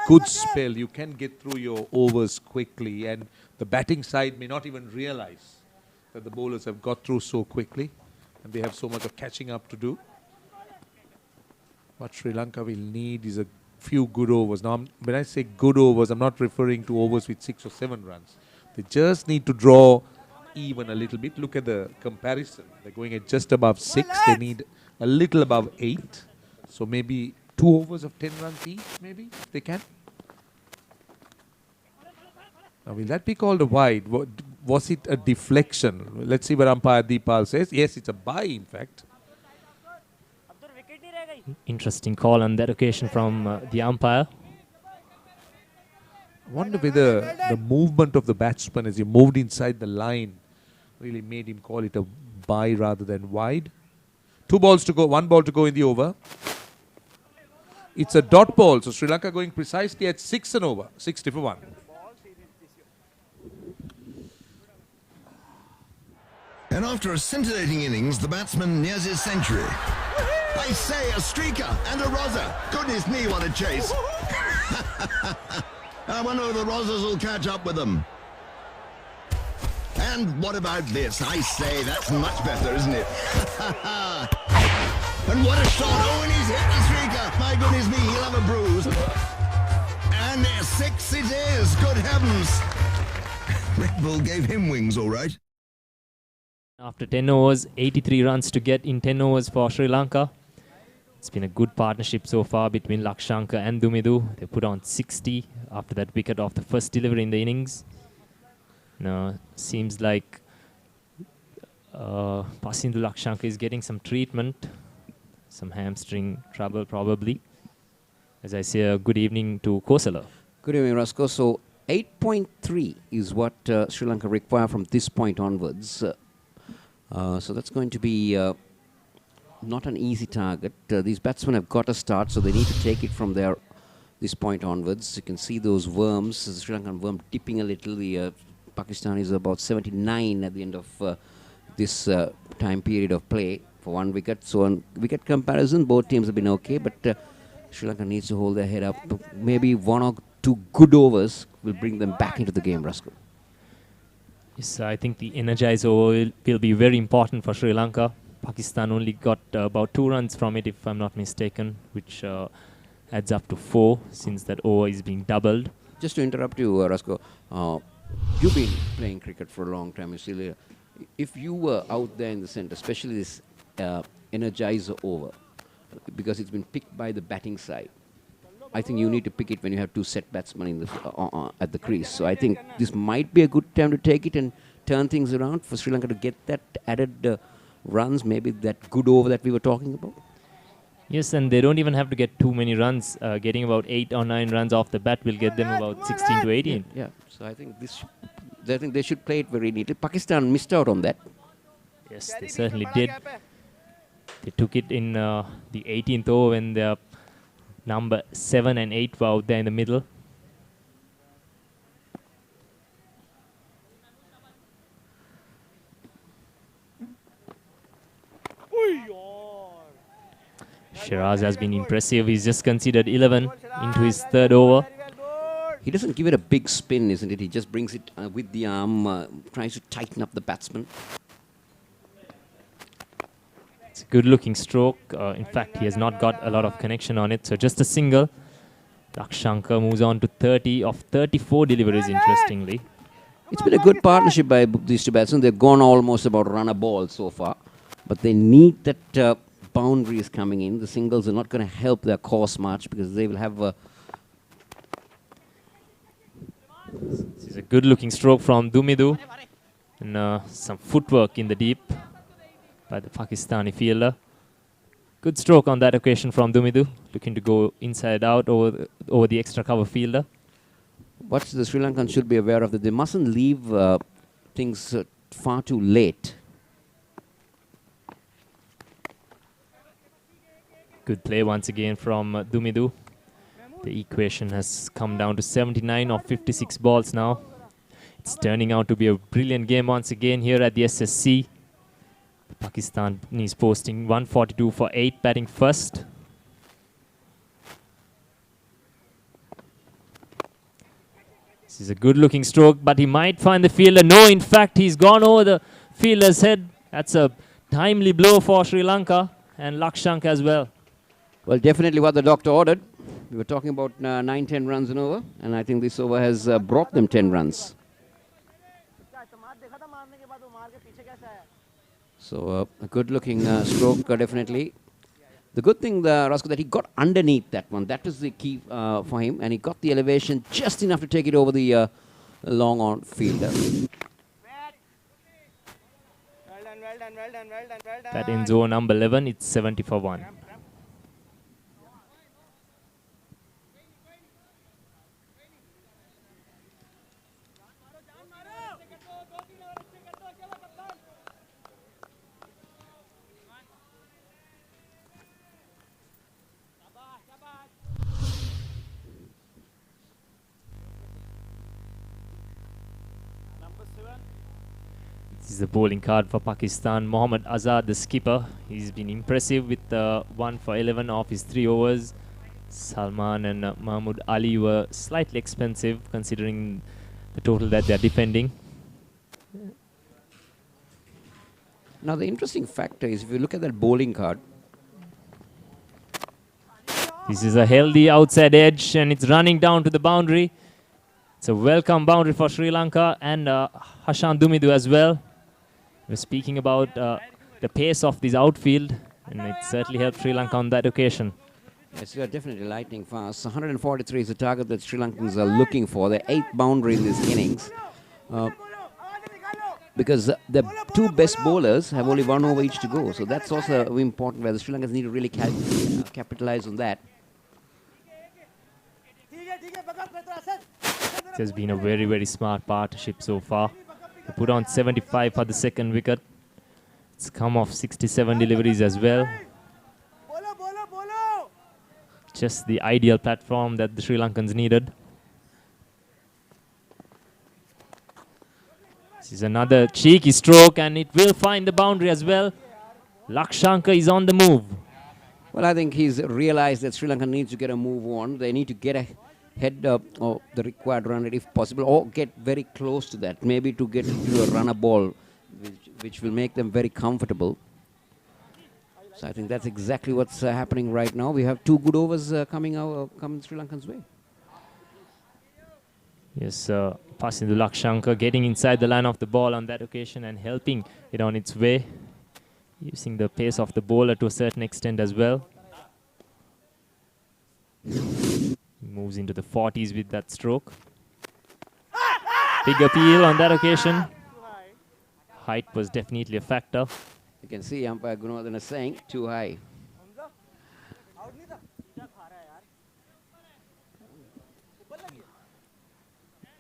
good spell, you can get through your overs quickly, and the batting side may not even realize that the bowlers have got through so quickly and they have so much of catching up to do. What Sri Lanka will need is a few good overs. Now, when I say good overs, I'm not referring to overs with 6 or 7 runs. They just need to draw even a little bit. Look at the comparison. They're going at just above 6. They need a little above 8. So maybe 2 overs of 10 runs each, maybe, if they can. Now, will that be called a wide? Was it a deflection? Let's see what umpire Deepal says. Yes, it's a bye, in fact. Interesting call on that occasion from the umpire. wonder whether the movement of the batsman as he moved inside the line really made him call it a bye rather than wide. 2 balls to go, 1 ball to go in the over. It's a dot ball, so Sri Lanka going precisely at 6 and over, 60 for 1. And after a scintillating innings, the batsman nears his century. I say, a streaker and a roser. Goodness me, what a chase. I wonder if the rosers will catch up with them. And what about this? I say, that's much better, isn't it? And what a shot. Oh, and he's hit the streaker. My goodness me, he'll have a bruise. And 6 it is. Good heavens. Red Bull gave him wings, all right. After 10 overs, 83 runs to get in 10 overs for Sri Lanka. It's been a good partnership so far between Lakshanka and Dumidu. They put on 60 after that wicket off the first delivery in the innings. Now, seems like Pasindu Lakshanka is getting some treatment, some hamstring trouble probably. As I say, good evening to Kosala. Good evening, Roscoe. So 8.3 is what Sri Lanka require from this point onwards. So that's going to be not an easy target. These batsmen have got a start, so they need to take it from there this point onwards. You can see those worms, the Sri Lankan worm dipping a little. The Pakistan is about 79 at the end of this time period of play for 1 wicket. So on wicket comparison, both teams have been okay, but Sri Lanka needs to hold their head up. Maybe 1 or 2 good overs will bring them back into the game, Roscoe. Yes, I think the energizer over will be very important for Sri Lanka. Pakistan only got about 2 runs from it, if I'm not mistaken, which adds up to 4 since that over is being doubled. Just to interrupt you, Roscoe, you've been playing cricket for a long time. You see, if you were out there in the centre, especially this energizer over, because it's been picked by the batting side, I think you need to pick it when you have 2 set batsmen in the, at the crease. So I think this might be a good time to take it and turn things around for Sri Lanka to get that added runs, maybe that good over that we were talking about. Yes, and they don't even have to get too many runs. Getting about 8 or 9 runs off the bat will get them about 16 to 18. Yeah, so I think I think they should play it very neatly. Pakistan missed out on that. Yes, they certainly did. They took it in the 18th over when their number 7 and 8 were out there in the middle. Shiraz has been impressive. He's just conceded 11 into his 3rd over. He doesn't give it a big spin, isn't it? He just brings it with the arm, tries to tighten up the batsman. It's a good looking stroke. In fact, he has not got a lot of connection on it. So just a single. Lakshanka moves on to 30 of 34 deliveries, interestingly. It's been a good partnership by these 2 batsmen. They've gone almost about run a ball so far. But they need that boundaries coming in. The singles are not going to help their course much because they will have This is a good looking stroke from Dumidu. And some footwork in the deep by the Pakistani fielder. Good stroke on that occasion from Dumidu. Looking to go inside out over the extra cover fielder. what the Sri Lankans should be aware of, that they mustn't leave things far too late. Good play once again from Dumidu. The equation has come down to 79 of 56 balls now. It's turning out to be a brilliant game once again here at the SSC. Pakistan is posting 142 for 8, batting first. This is a good looking stroke, but he might find the fielder. No, in fact, he's gone over the fielder's head. That's a timely blow for Sri Lanka and Lakshanka as well. Well, definitely what the doctor ordered. We were talking about 9-10 runs and over, and I think this over has brought them 10 runs. So a good-looking stroke, definitely. The good thing, Roscoe, that he got underneath that one. That was the key for him, and he got the elevation just enough to take it over the long-on fielder. That ends over number 11. It's 70 for 1. This is the bowling card for Pakistan. Mohammad Azad, the skipper. He's been impressive with 1 for 11 off his 3 overs. Salman and Mahmood Ali were slightly expensive considering the total that they're defending. Now the interesting factor is if you look at that bowling card. This is a healthy outside edge and it's running down to the boundary. It's a welcome boundary for Sri Lanka and Hashan Dumidu as well. We're speaking about the pace of this outfield and it certainly helped Sri Lanka on that occasion. Yes, they are definitely lightning fast. 143 is the target that Sri Lankans are looking for. The 8th boundary in this innings. Because the 2 best bowlers have only 1 over each to go. So that's also important where the Sri Lankans need to really capitalize on that. It has been a very, very smart partnership so far. They put on 75 for the 2nd wicket. It's come off 67 deliveries as well. Just the ideal platform that the Sri Lankans needed. This is another cheeky stroke and it will find the boundary as well. Lakshanka is on the move. Well, I think he's realized that Sri Lanka needs to get a move on. They need to get ahead of the required run rate if possible, or get very close to that, maybe to get into a runner ball, which will make them very comfortable. So I think that's exactly what's happening right now. We have 2 good overs coming Sri Lankan's way. Yes, passing to Lakshanka, getting inside the line of the ball on that occasion and helping it on its way. Using the pace of the bowler to a certain extent as well. He moves into the 40s with that stroke. Big appeal on that occasion. Height was definitely a factor. You can see umpire Gunawardene is saying too high.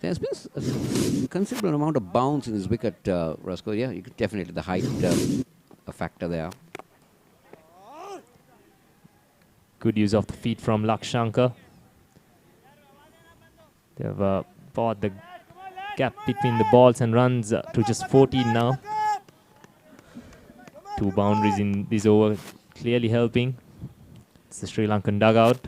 There's been a considerable amount of bounce in this wicket, Roscoe. Yeah, you could definitely the height a factor there. Good use of the feet from Lakshanka. They've brought the gap between the balls and runs to just 14 now. 2 boundaries in this over, clearly helping. It's the Sri Lankan dugout.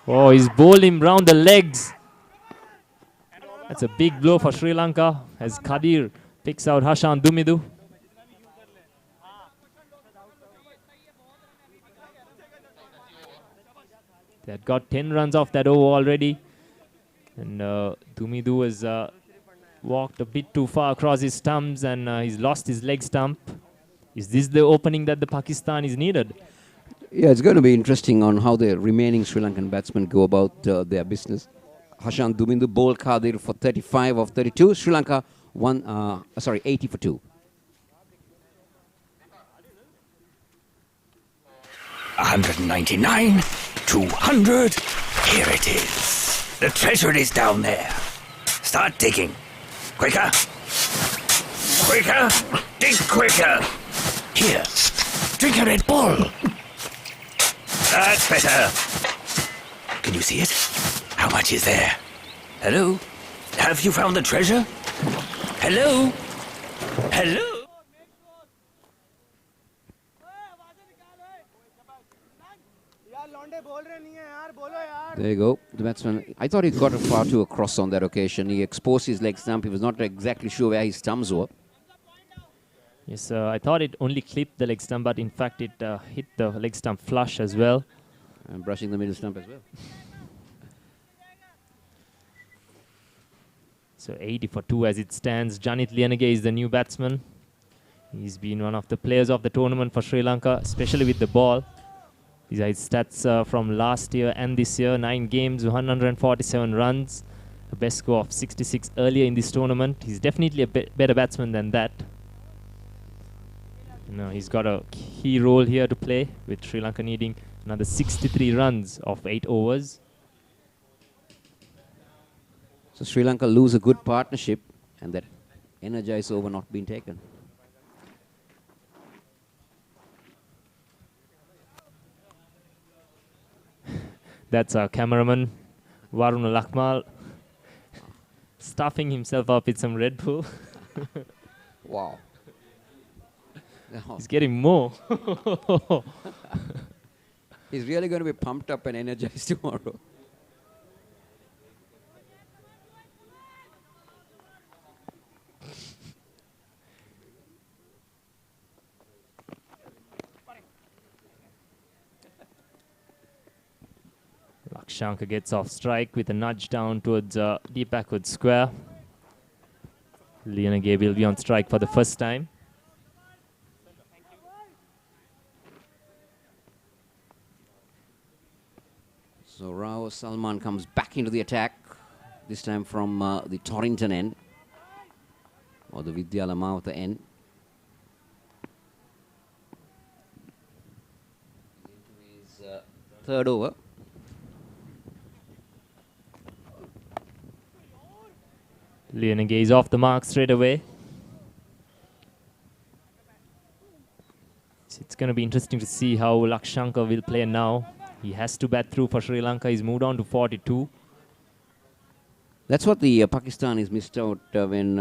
Oh, he's bowled him round the legs. That's a big blow for Sri Lanka as Kadir picks out Hashan Dumidu. They had got 10 runs off that over already. And Dumidu has walked a bit too far across his stumps and he's lost his leg stump. Is this the opening that the Pakistan is needed? Yeah, it's going to be interesting on how the remaining Sri Lankan batsmen go about their business. Hashan Dumidu bowled Kadir for 35 of 32. Sri Lanka 80 for 2. 199, 200. Here it is. The treasure is down there. Start digging. Quicker. Quicker. Dig quicker. Here. Drink a Red Bull. That's better. Can you see it? How much is there? Hello? Have you found the treasure? Hello? Hello? There you go. The batsman, I thought he got far too across on that occasion. He exposed his leg stump. He was not exactly sure where his thumbs were. Yes, I thought it only clipped the leg stump, but in fact it hit the leg stump flush as well. And brushing the middle stump as well. So 80 for 2 as it stands. Janit Liyanage is the new batsman. He's been one of the players of the tournament for Sri Lanka, especially with the ball. These are his stats from last year and this year. 9 games, 147 runs. A best score of 66 earlier in this tournament. He's definitely a better batsman than that. No, he's got a key role here to play, with Sri Lanka needing another 63 runs of 8 overs. So Sri Lanka lose a good partnership and that energized over not being taken. That's our cameraman, Varuna Lakmal. stuffing himself up with some Red Bull. Wow. He's getting more. He's really going to be pumped up and energized tomorrow. Lakshanka gets off strike with a nudge down towards deep backward square. Lianage will be on strike for the first time. So Rao Salman comes back into the attack, this time from the Torrington end, or the Vidyalamawatha end. Into his third over. Lianage is off the mark straight away. So it's going to be interesting to see how Lakshanka will play now. He has to bat through for Sri Lanka. He's moved on to 42. That's what the Pakistanis missed out when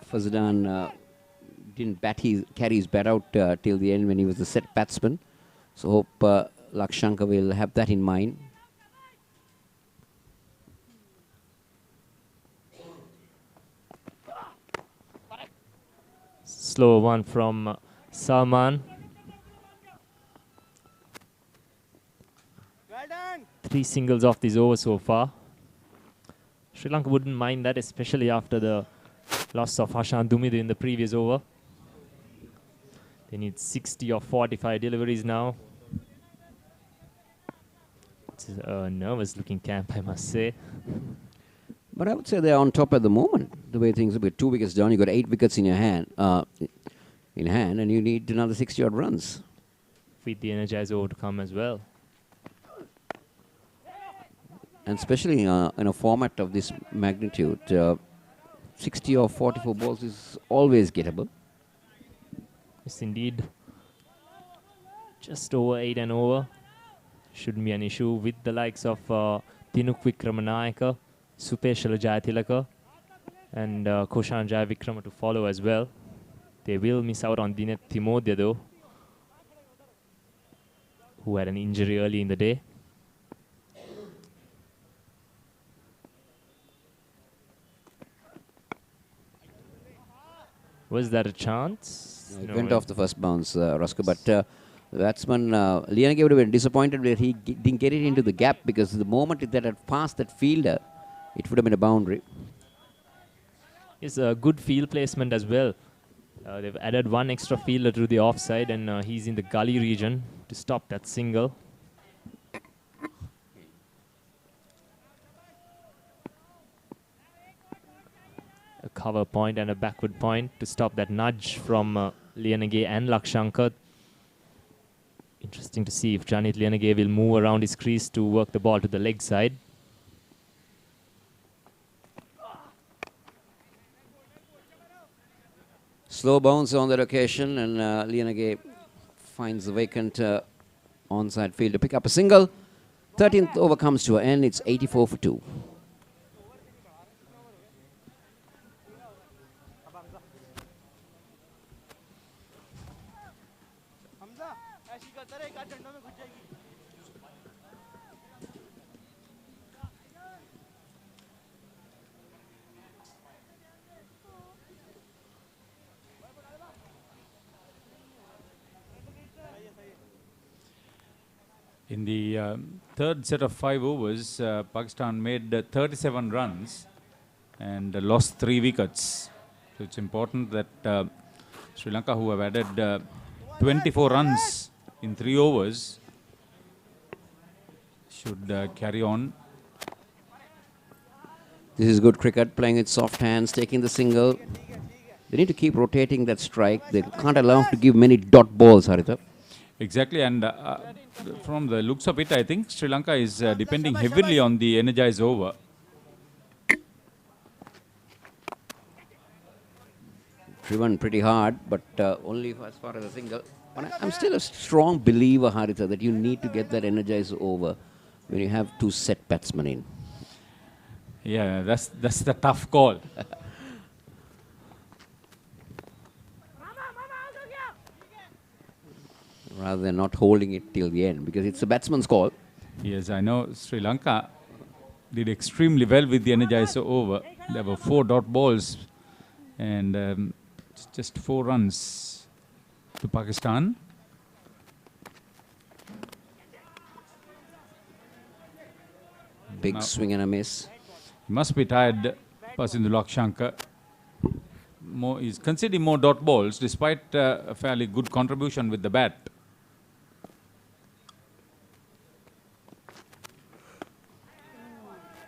Fazadan didn't carry his bat out till the end when he was the set batsman. So hope Lakshanka will have that in mind. Slow one from Salman. 3 singles off this over so far. Sri Lanka wouldn't mind that, especially after the loss of Hashan Dumidu in the previous over. They need 60 or 45 deliveries now. It's a nervous looking camp, I must say. But I would say they're on top at the moment, the way things are. With 2 wickets down, you've got 8 wickets in your hand, and you need another 60 odd runs. With the energized over to come as well. And especially in a format of this magnitude, 60 or 44 balls is always gettable. Yes, indeed. Just over 8 and over. Shouldn't be an issue with the likes of Tinuk Vikramanayaka, Supeshala Jayatilaka, and Koshan Jayavikrama to follow as well. They will miss out on Dinet Timodya though, who had an injury early in the day. Was that a chance? It went off the first bounce, Roscoe, but the batsman, Lianage would have been disappointed that he didn't get it into the gap, because the moment that had passed that fielder, it would have been a boundary. It's a good field placement as well. They've added 1 extra fielder to the offside, and he's in the gully region to stop that single. A cover point and a backward point to stop that nudge from Lianage and Lakshanka. Interesting to see if Janit Lianage will move around his crease to work the ball to the leg side. Slow bounce on that occasion, and Lianage finds the vacant onside field to pick up a single. 13th over comes to an end. It's 84 for 2. In the third set of 5 overs, Pakistan made 37 runs and lost 3 wickets. So it's important that Sri Lanka, who have added 24 runs in 3 overs, should carry on. This is good cricket, playing with soft hands, taking the single. They need to keep rotating that strike. They can't allow him to give many dot balls, Haritha. Exactly, and from the looks of it, I think Sri Lanka is depending heavily on the energized over. Driven pretty hard, but only as far as a single. But I'm still a strong believer, Haritha, that you need to get that energized over when you have 2 set batsmen in. Yeah, that's the tough call. Rather than not holding it till the end, because it's a batsman's call. Yes, I know Sri Lanka did extremely well with the energizer over. There were 4 dot balls and just 4 runs to Pakistan. Big swing and a miss. He must be tired, Pasindulak Shankar. He's conceding more dot balls despite a fairly good contribution with the bat.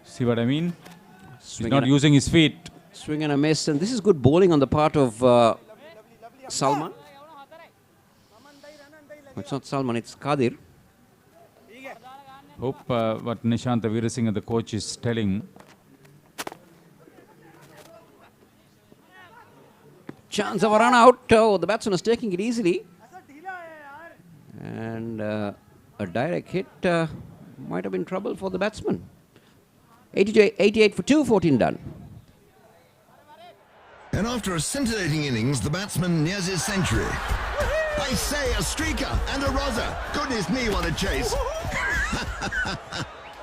See what I mean? He's not using his feet. Swing and a miss, and this is good bowling on the part of Salman. It's not Salman, it's Qadir. Hope what Nishanta Veerasinghe, the coach, is telling. Chance of a run out. Oh, the batsman is taking it easily. And a direct hit might have been trouble for the batsman. 88 for 2, 14 done. And after a scintillating innings, the batsman nears his century. I say, a streaker and a rozzer. Goodness me, what a chase.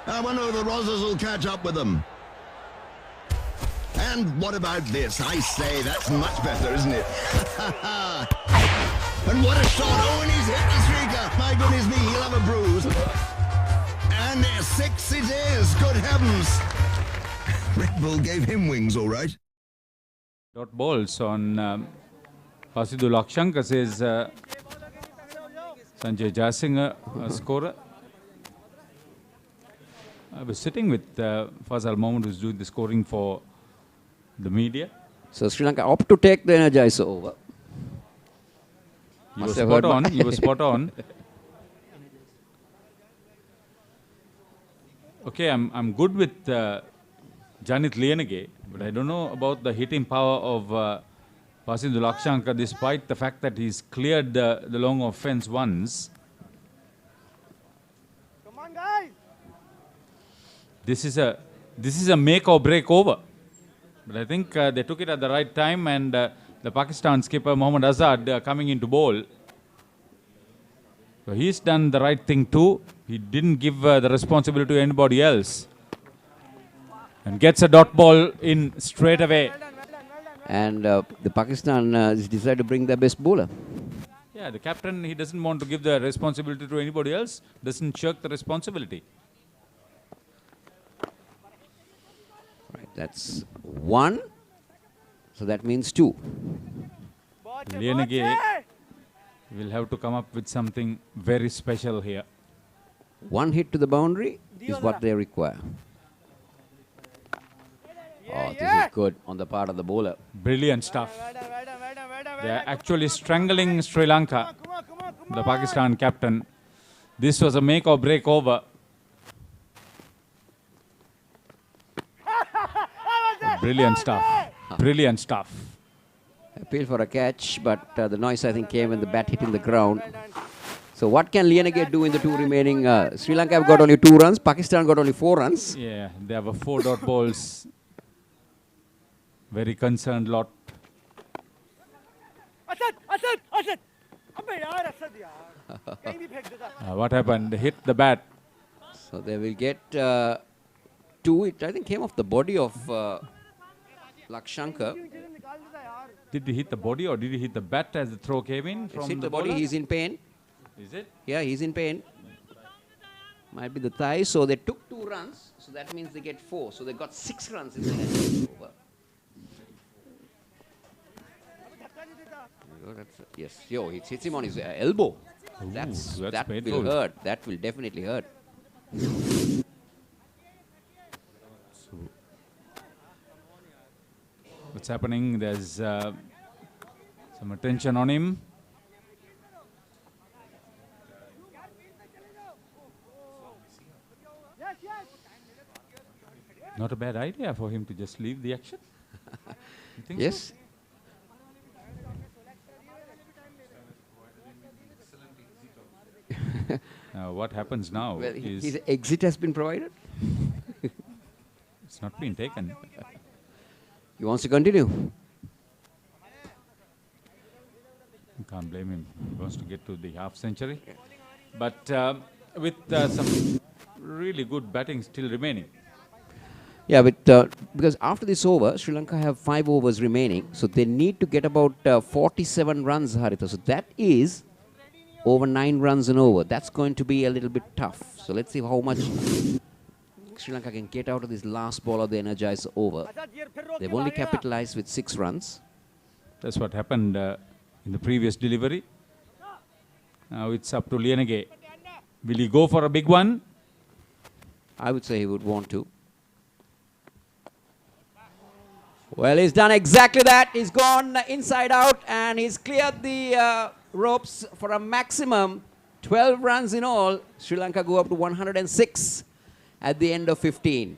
I wonder if the rozzers will catch up with them. And what about this? I say, that's much better, isn't it? And what a shot. Oh, and he's hit the streaker. My goodness me, he'll have a bruise. And 6 it is. Good heavens. Red Bull gave him wings, all right. Dot balls on Pasindulak Shankar, says Sanjay Jayasinghe, scorer. I was sitting with Fazal Mohammed, who's doing the scoring for the media. So Sri Lanka opt to take the energizer over. You were spot on. You were spot on. Okay, I'm good with Janit Lienege, but I don't know about the hitting power of Pasindulak Shankar, despite the fact that he's cleared the long offence once. Come on, guys. This is a make or break over. But I think they took it at the right time, and the Pakistan skipper Mohammad Azad coming into bowl. So he's done the right thing too. He didn't give the responsibility to anybody else. And gets a dot ball in straight away. And the Pakistan has decided to bring their best bowler. Yeah, the captain, he doesn't want to give the responsibility to anybody else, doesn't shirk the responsibility. Right, that's 1. So that means 2. Lienege will have to come up with something very special here. 1 hit to the boundary is what they require. Oh, this is good on the part of the bowler. Brilliant stuff. They are actually strangling Sri Lanka, the Pakistan captain. This was a make or break over. Brilliant stuff. Brilliant stuff. Appeal for a catch, but the noise, I think, came when the bat hitting the ground. So what can Lienege do in the 2 remaining? Sri Lanka have got only 2 runs. Pakistan got only 4 runs. Yeah, they have a 4 dot balls. Very concerned lot. What happened? They hit the bat. So they will get 2. It, I think, came off the body of Lakshankar. Did he hit the body or did he hit the bat as the throw came in? It's hit the body. He's in pain. Is it? Yeah, he's in pain. Might be the thigh. So they took 2 runs. So that means they get 4. So they got 6 runs in the end. Over. Yes, yo, it hits him on his elbow. Ooh, that painful. will hurt. That will definitely hurt. So, what's happening? There's some attention on him. Not a bad idea for him to just leave the action. You think Yes. so? Now, what happens now Well, is his exit has been provided. it's not been taken. He wants to continue. Can't blame him. He wants to get to the half century. But with some really good batting still remaining. Yeah, but because after this over, Sri Lanka have 5 overs remaining, so they need to get about 47 runs, Haritha. So that is over 9 runs an over. That's going to be a little bit tough. So let's see how much Sri Lanka can get out of this last ball of the Energizer over. They've only capitalized with 6 runs. That's what happened in the previous delivery. Now it's up to Lienege. Will he go for a big one? I would say he would want to. Well, he's done exactly that. He's gone inside out and he's cleared the ropes for a maximum 12 runs in all. Sri Lanka go up to 106 at the end of 15.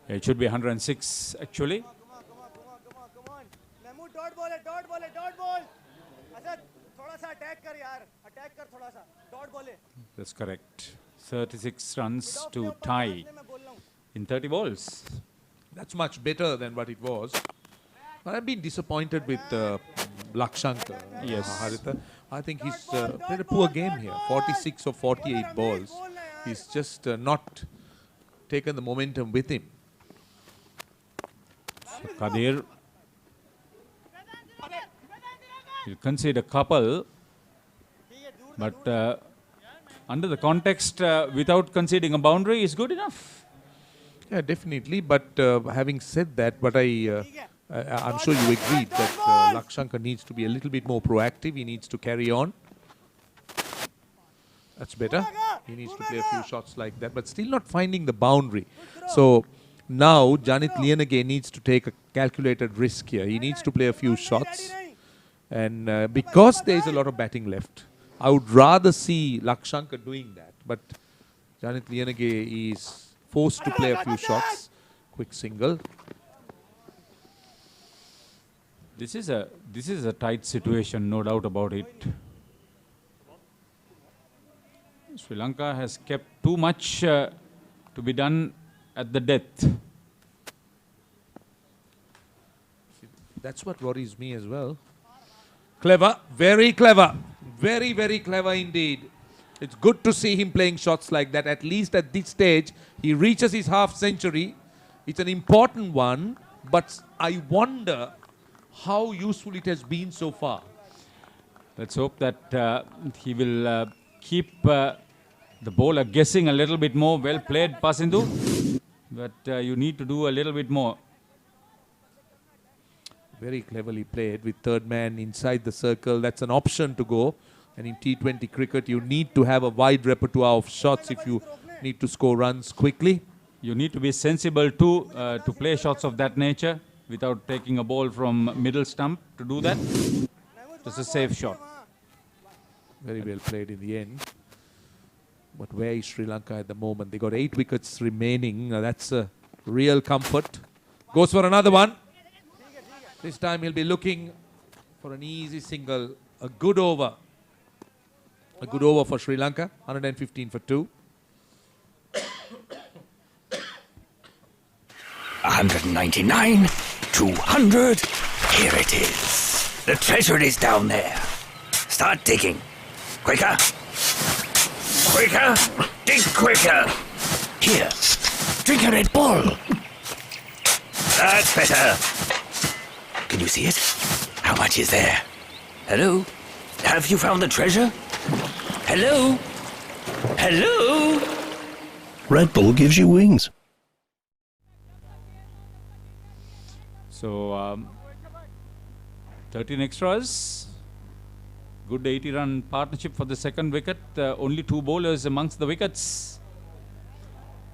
It should be 106 actually. That's correct. 36 runs to tie in 30 balls. That's much better than what it was. I've been disappointed with Lakshanka. Yes. Haritha. I think he's played a poor game here. 46 or 48 balls. He's just not taken the momentum with him. So Kadir will concede a couple, but under the context, without conceding a boundary is good enough. Yeah, definitely. But having said that, but I'm sure you agreed that Lakshanka needs to be a little bit more proactive. He needs to carry on. That's better. He needs to play a few shots like that, but still not finding the boundary. So now Janit Lienege needs to take a calculated risk here. He needs to play a few shots. And because there is a lot of batting left, I would rather see Lakshanka doing that. But Janit Lienege is forced to play a few shots. Quick single. This is a tight situation, no doubt about it. Sri Lanka has kept too much to be done at the death. That's what worries me as well. Clever, very clever. Very, very clever indeed. It's good to see him playing shots like that. At least at this stage, he reaches his half century. It's an important one, but I wonder how useful it has been so far. Let's hope that he will keep the bowler guessing a little bit more. Well played, Pasindu. But you need to do a little bit more. Very cleverly played with third man inside the circle. That's an option to go. And in T20 cricket, you need to have a wide repertoire of shots if you need to score runs quickly. You need to be sensible too to play shots of that nature without taking a ball from middle stump to do that. Just a safe shot. Very well played in the end. But where is Sri Lanka at the moment? They got 8 wickets remaining. That's a real comfort. Goes for another one. This time he'll be looking for an easy single. A good over. A good over for Sri Lanka. 115 for 2. 199, 200. Here it is. The treasure is down there. Start digging. Quicker. Quicker. Dig quicker. Here. Drink a Red Bull. That's better. Can you see it? How much is there? Hello? Have you found the treasure? Hello? Hello? Red Bull gives you wings. So 13 extras. Good 80-run partnership for the second wicket. Only 2 bowlers amongst the wickets.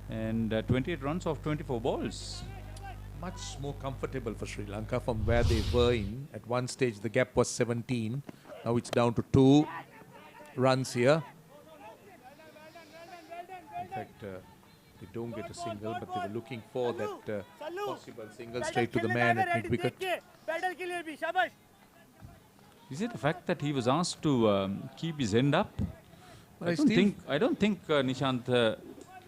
And 28 runs off 24 balls. Much more comfortable for Sri Lanka from where they were in. At one stage, the gap was 17. Now it's down to 2 runs here. In fact, they don't get a single, but they were looking for that possible single straight to the man at mid-wicket. Is it the fact that he was asked to keep his end up? Well, I don't think Nishant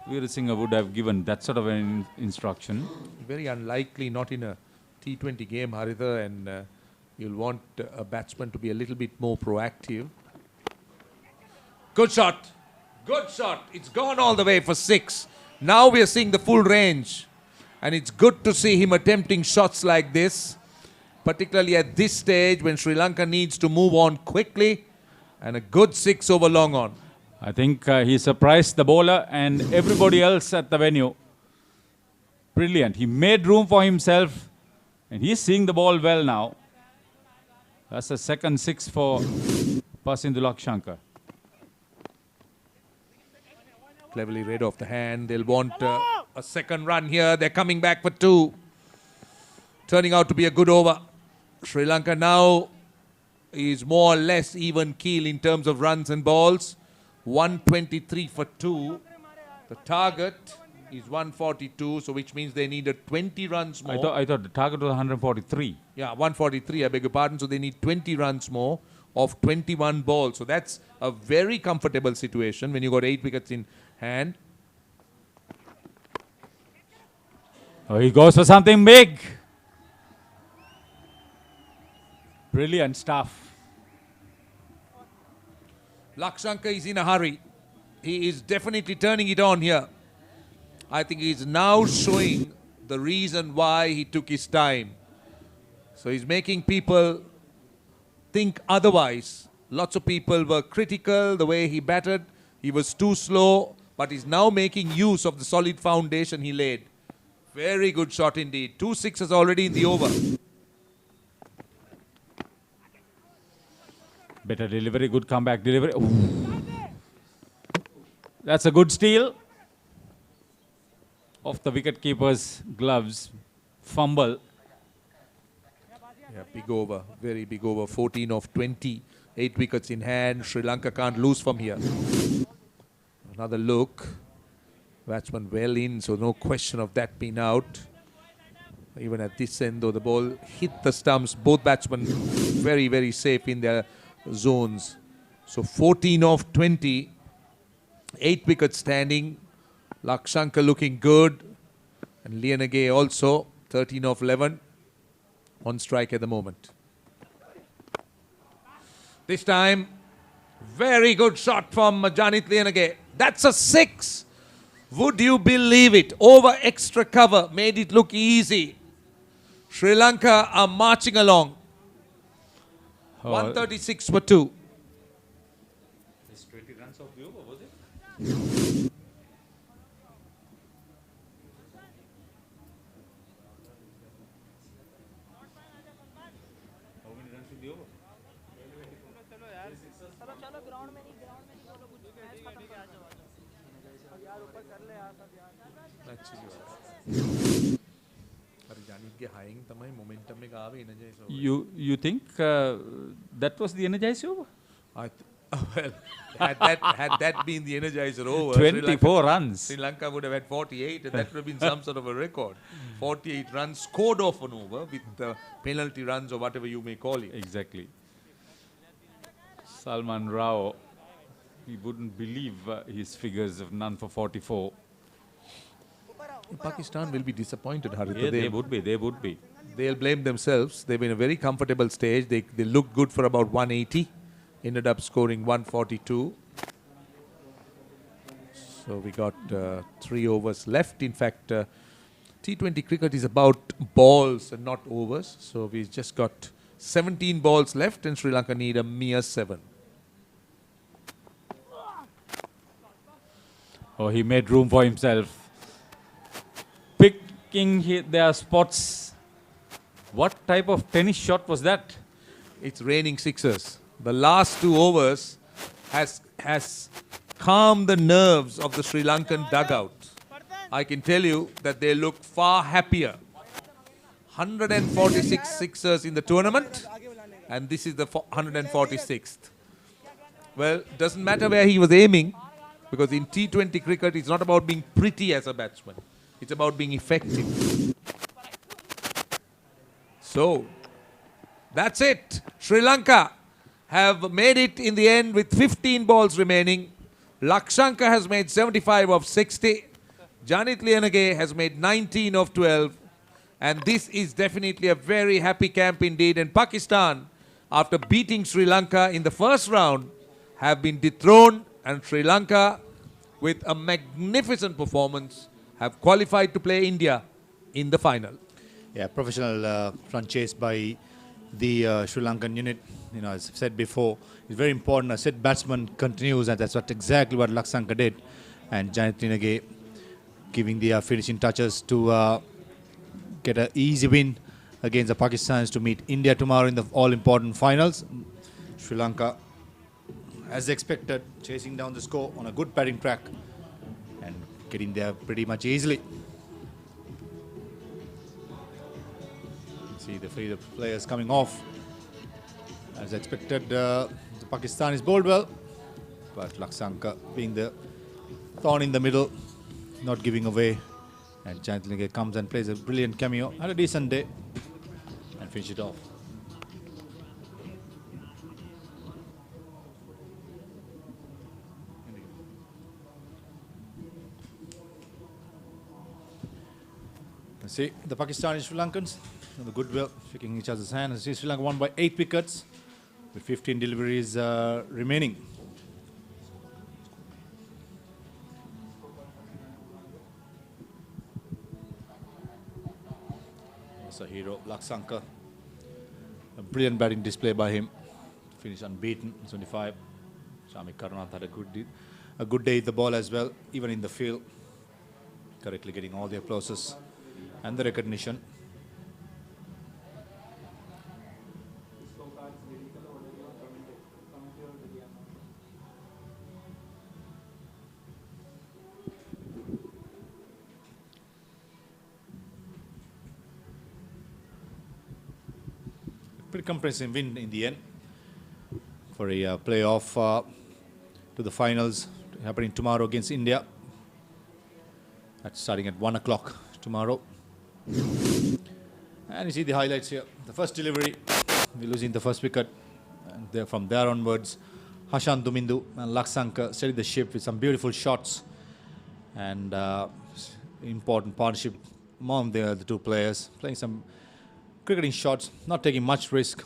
Veerasinghe would have given that sort of an instruction. Very unlikely, not in a T20 game, Haritha, and you'll want a batsman to be a little bit more proactive. Good shot. Good shot. It's gone all the way for 6. Now we are seeing the full range. And it's good to see him attempting shots like this, particularly at this stage when Sri Lanka needs to move on quickly. And a good 6 over long on. I think he surprised the bowler and everybody else at the venue. Brilliant. He made room for himself and he's seeing the ball well now. That's a second 6 for Pasindu Lakshankar. Cleverly read off the hand. They'll want a second run here. They're coming back for 2. Turning out to be a good over. Sri Lanka now is more or less even keel in terms of runs and balls. 123 for 2. The target is 142, so which means they needed 20 runs more. I thought the target was 143. Yeah, 143, I beg your pardon. So they need 20 runs more of 21 balls. So that's a very comfortable situation when you got 8 wickets in hand. Oh, he goes for something big. Brilliant stuff. Lakshankar is in a hurry. He is definitely turning it on here. I think he's now showing the reason why he took his time. So he's making people think otherwise. Lots of people were critical the way he batted. He was too slow, but he's now making use of the solid foundation he laid. Very good shot indeed. 2 sixes already in the over. Better delivery, good comeback delivery. Ooh. That's a good steal. Off the wicketkeeper's gloves. Fumble. Yeah, big over. Very big over. 14 of 20. 8 wickets in hand. Sri Lanka can't lose from here. Another look. Batsman well in, so no question of that being out. Even at this end, though, the ball hit the stumps. Both batsmen very, very safe in their zones. So 14 of 20. 8 wickets standing. Lakshankar looking good. And Lianage also 13 of 11. On strike at the moment. This time, very good shot from Janit Lianage. That's a 6. Would you believe it? Over extra cover. Made it look easy. Sri Lanka are marching along. 136 for 2. It's 20 runs off the over, was it? How many runs in the over? You think that was the energizer over? Well, had that been the energizer over, 24 runs. Sri Lanka would have had 48, and that would have been some sort of a record. 48 runs scored off an over with penalty runs or whatever you may call it. Exactly. Salman Rao, he wouldn't believe his figures of none for 44. Pakistan will be disappointed, Haritha. Yeah, they would be. They would be. They'll blame themselves. They've been in a very comfortable stage. They looked good for about 180. Ended up scoring 142. So we got 3 overs left. In fact, T20 cricket is about balls and not overs. So we've just got 17 balls left and Sri Lanka need a mere 7. Oh, he made room for himself. Picking their spots. What type of tennis shot was that? It's raining sixes. the last 2 overs has calmed the nerves of the Sri Lankan dugout. I can tell you that they look far happier. 146 sixers in the tournament, and this is the 146th. Well, doesn't matter where he was aiming, because in T20 cricket, it's not about being pretty as a batsman. It's about being effective. So, that's it. Sri Lanka have made it in the end with 15 balls remaining. Lakshanka has made 75 of 60. Janit Liyanage has made 19 of 12. And this is definitely a very happy camp indeed. And Pakistan, after beating Sri Lanka in the first round, have been dethroned. And Sri Lanka, with a magnificent performance, have qualified to play India in the final. Yeah, professional front chase by the Sri Lankan unit. You know, as I've said before, it's very important. A set batsman continues, and that's exactly what Lakshanka did. And Janit Liyanage giving the finishing touches to get an easy win against the Pakistanis to meet India tomorrow in the all-important finals. Sri Lanka, as expected, chasing down the score on a good batting track and getting there pretty much easily. See the three players coming off. As expected, the Pakistanis bowled well, but Lakshanka being the thorn in the middle, not giving away. And Janit Liyanage comes and plays a brilliant cameo. Had a decent day and finish it off. See the Pakistani Sri Lankans, the goodwill, shaking each other's hands. Sri Lanka won by 8 wickets with 15 deliveries remaining. That's a hero, Lakshanka. A brilliant batting display by him. Finished unbeaten, 75. Sharma Kakarot had a good day at the ball as well, even in the field. Correctly getting all the applauses and the recognition. Pretty comprehensive win in the end for a playoff to the finals happening tomorrow against India. That's starting at 1 o'clock tomorrow. And you see the highlights here. The first delivery, we're losing the first wicket. And from there onwards, Hashan Dumindu and Lakshanka steadied the ship with some beautiful shots. And important partnership among the two players, playing some cricketing shots, not taking much risk,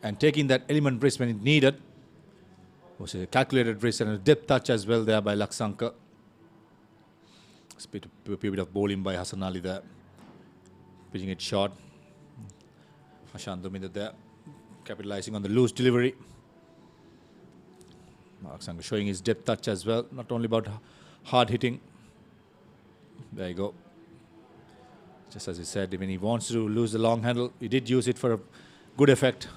and taking that element risk when it needed. It was a calculated risk and a depth touch as well there by Lakshanka. A bit of bowling by Hassan Ali there. Pitching it short. Hashan Dumindu there, capitalizing on the loose delivery. Lakshanka showing his depth touch as well, not only about hard hitting. There you go. Just as he said, when he wants to lose the long handle, he did use it for a good effect.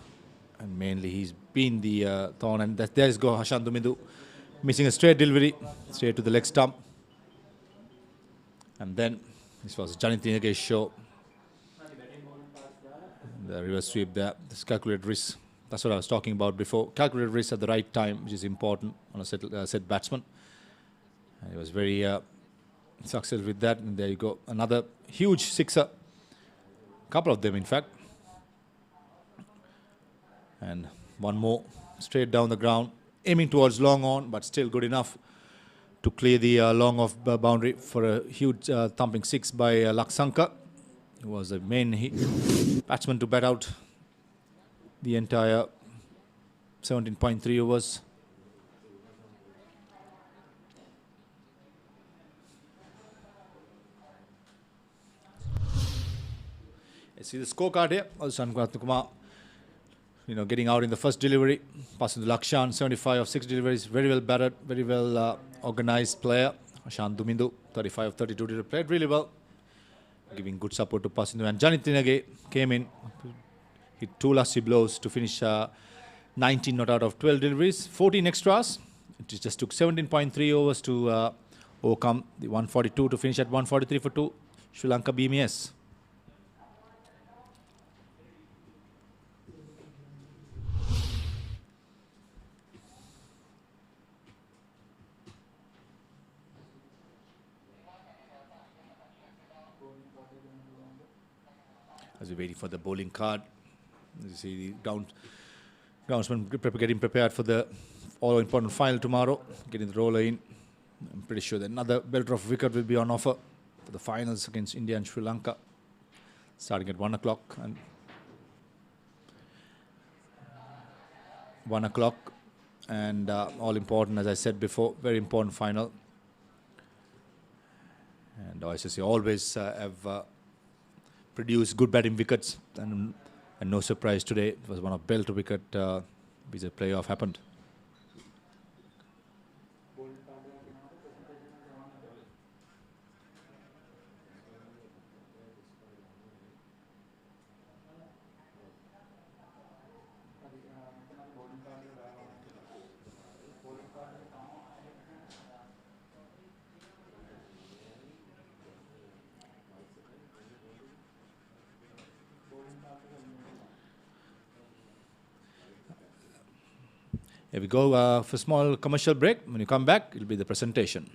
And mainly he's been the thorn. And there's go Hashan Dumindu, missing a straight delivery, straight to the leg stump. And then this was Janit Liyanage's show. The reverse sweep there, this calculated risk. That's what I was talking about before. Calculated risk at the right time, which is important on a set batsman. And he was very successful with that. And there you go, another huge sixer. Couple of them, in fact. And one more straight down the ground, aiming towards long on, but still good enough to clear the long off boundary for a huge thumping six by Lakshanka, who was the main batsman to bat out the entire 17.3 overs. See the scorecard here. Also, Kumar, getting out in the first delivery, passing to Lakshan, 75 of 6 deliveries, very well batted, very well organized player. Hashan Dumindu, 35 of 32 played really well, giving good support to Pasindu. And Janit Liyanage came in, hit 2 lusty blows to finish 19 not out of 12 deliveries, 14 extras. It just took 17.3 overs to overcome the 142 to finish at 143 for 2. Sri Lanka BMS. As we're waiting for the bowling card, as you see the groundsman getting prepared for the all-important final tomorrow, getting the roller in. I'm pretty sure that another belter of wicket will be on offer for the finals against India and Sri Lanka, starting at 1 o'clock. And 1 o'clock, and all important, as I said before, very important final. And ICC always have produced good batting wickets, and no surprise today, it was one of belter wicket which the playoff happened. Here we go for a small commercial break. When you come back, it'll be the presentation.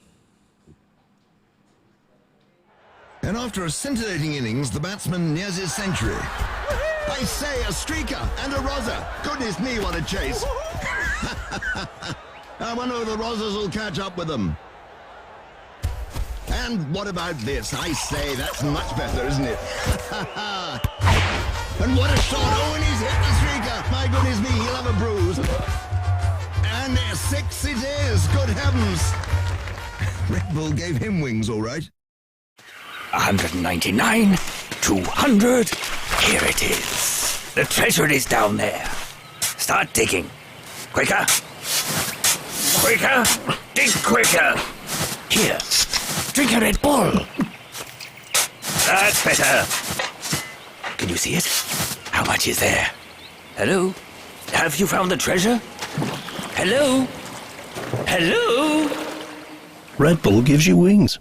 And after a scintillating innings, the batsman nears his century. I say, a streaker and a rozzer. Goodness me, what a chase. I wonder if the rozzers will catch up with them. And what about this? I say, that's much better, isn't it? And what a shot. Oh, and he's hit the streaker. My goodness me, he'll have a bruise. And 6 it is. Good heavens. Red Bull gave him wings, all right. 199, 200. Here it is. The treasure is down there. Start digging. Quicker. Quicker. Dig quicker. Here. Drink a Red Bull. That's better. Can you see it? How much is there? Hello? Have you found the treasure? Hello? Hello? Red Bull gives you wings.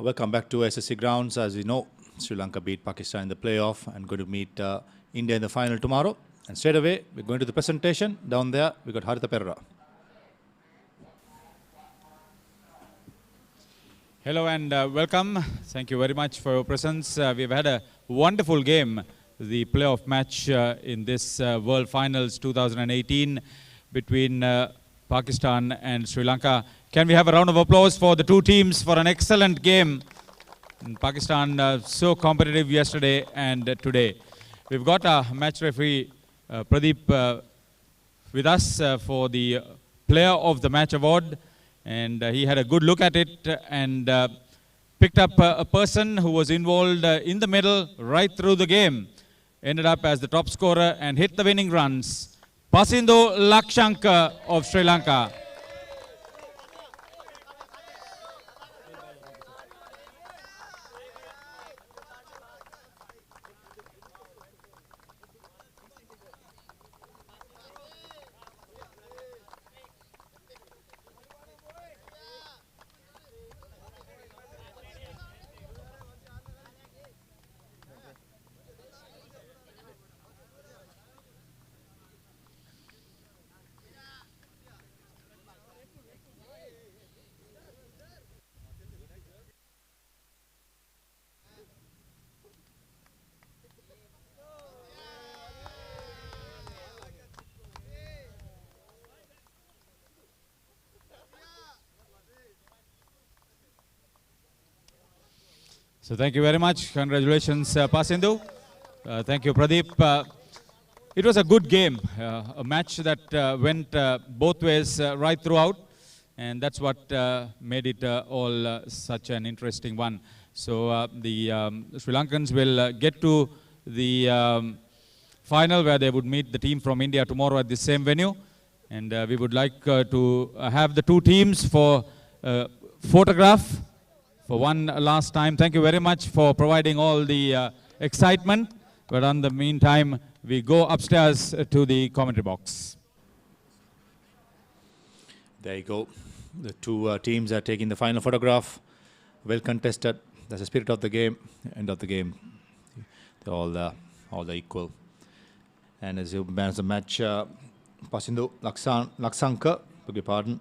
Welcome back to SSC grounds. As you know, Sri Lanka beat Pakistan in the playoff and going to meet India in the final tomorrow. And straight away, we're going to the presentation. Down there, we got ThePapare. Hello and welcome. Thank you very much for your presence. We've had a wonderful game, the playoff match in this World Finals 2018 between Pakistan and Sri Lanka. Can we have a round of applause for the two teams for an excellent game? And Pakistan so competitive yesterday and today. We've got our match referee Pradeep with us for the Player of the Match award. And he had a good look at it and picked up a person who was involved in the middle right through the game. Ended up as the top scorer and hit the winning runs. Pasindo Lakshanka of Sri Lanka. So thank you very much. Congratulations, Pasindu. Thank you, Pradeep. It was a good game, a match that went both ways right throughout, and that's what made it all such an interesting one. So the Sri Lankans will get to the final where they would meet the team from India tomorrow at the same venue, and we would like to have the two teams for photograph for one last time. Thank you very much for providing all the excitement. But in the meantime, we go upstairs to the commentary box. There you go. The two teams are taking the final photograph. Well contested. That's the spirit of the game. End of the game. They're all equal. And as you manage the match, Pasindo Laksanka, beg your pardon,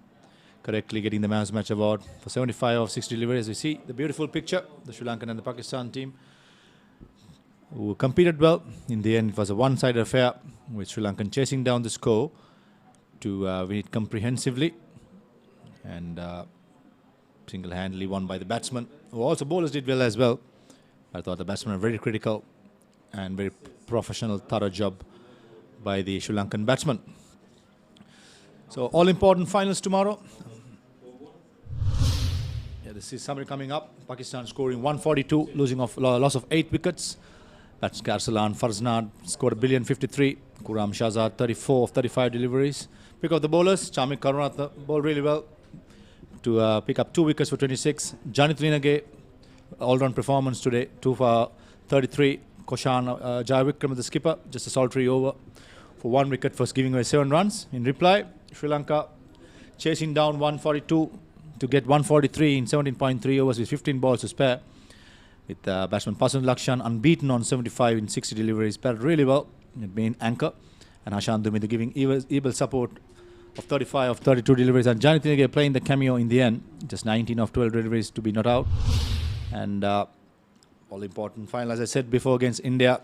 correctly getting the man of the match award for 75 of 60 deliveries. We see the beautiful picture, the Sri Lankan and the Pakistan team who competed well. In the end, it was a one-sided affair with Sri Lankan chasing down the score to win it comprehensively and single-handedly won by the batsman, who also bowlers did well as well. I thought the batsmen were very critical and very professional, thorough job by the Sri Lankan batsman. So all-important finals tomorrow. This is summary coming up. Pakistan scoring 142, loss of 8 wickets. That's Garsalan Farznad scored a brilliant 53. Kuram Shahzad 34 of 35 deliveries. Pick up the bowlers. Sharma Kakarot bowled really well to pick up 2 wickets for 26. Janit Linage, all-round performance today, 2 for 33. Koshan Jayawikram, the skipper, just a solitary over for 1 wicket for giving away 7 runs. In reply, Sri Lanka chasing down 142 to get 143 in 17.3 overs with 15 balls to spare. With batsman Pasindo Lakshan unbeaten on 75 in 60 deliveries, batted really well in main anchor. And Hashan Dumidi giving able support of 35 of 32 deliveries. And Janit Linage playing the cameo in the end, just 19 of 12 deliveries to be not out. And all-important final, as I said before, against India.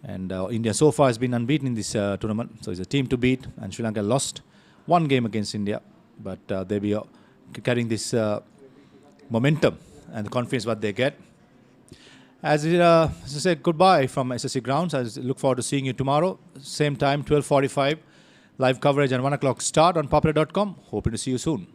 And India so far has been unbeaten in this tournament. So it's a team to beat. And Sri Lanka lost 1 game against India. But they'll be carrying this momentum and the confidence what they get. As I said, goodbye from SSC grounds. I look forward to seeing you tomorrow. Same time, 12:45. Live coverage and 1 o'clock start on ThePapare.com. Hoping to see you soon.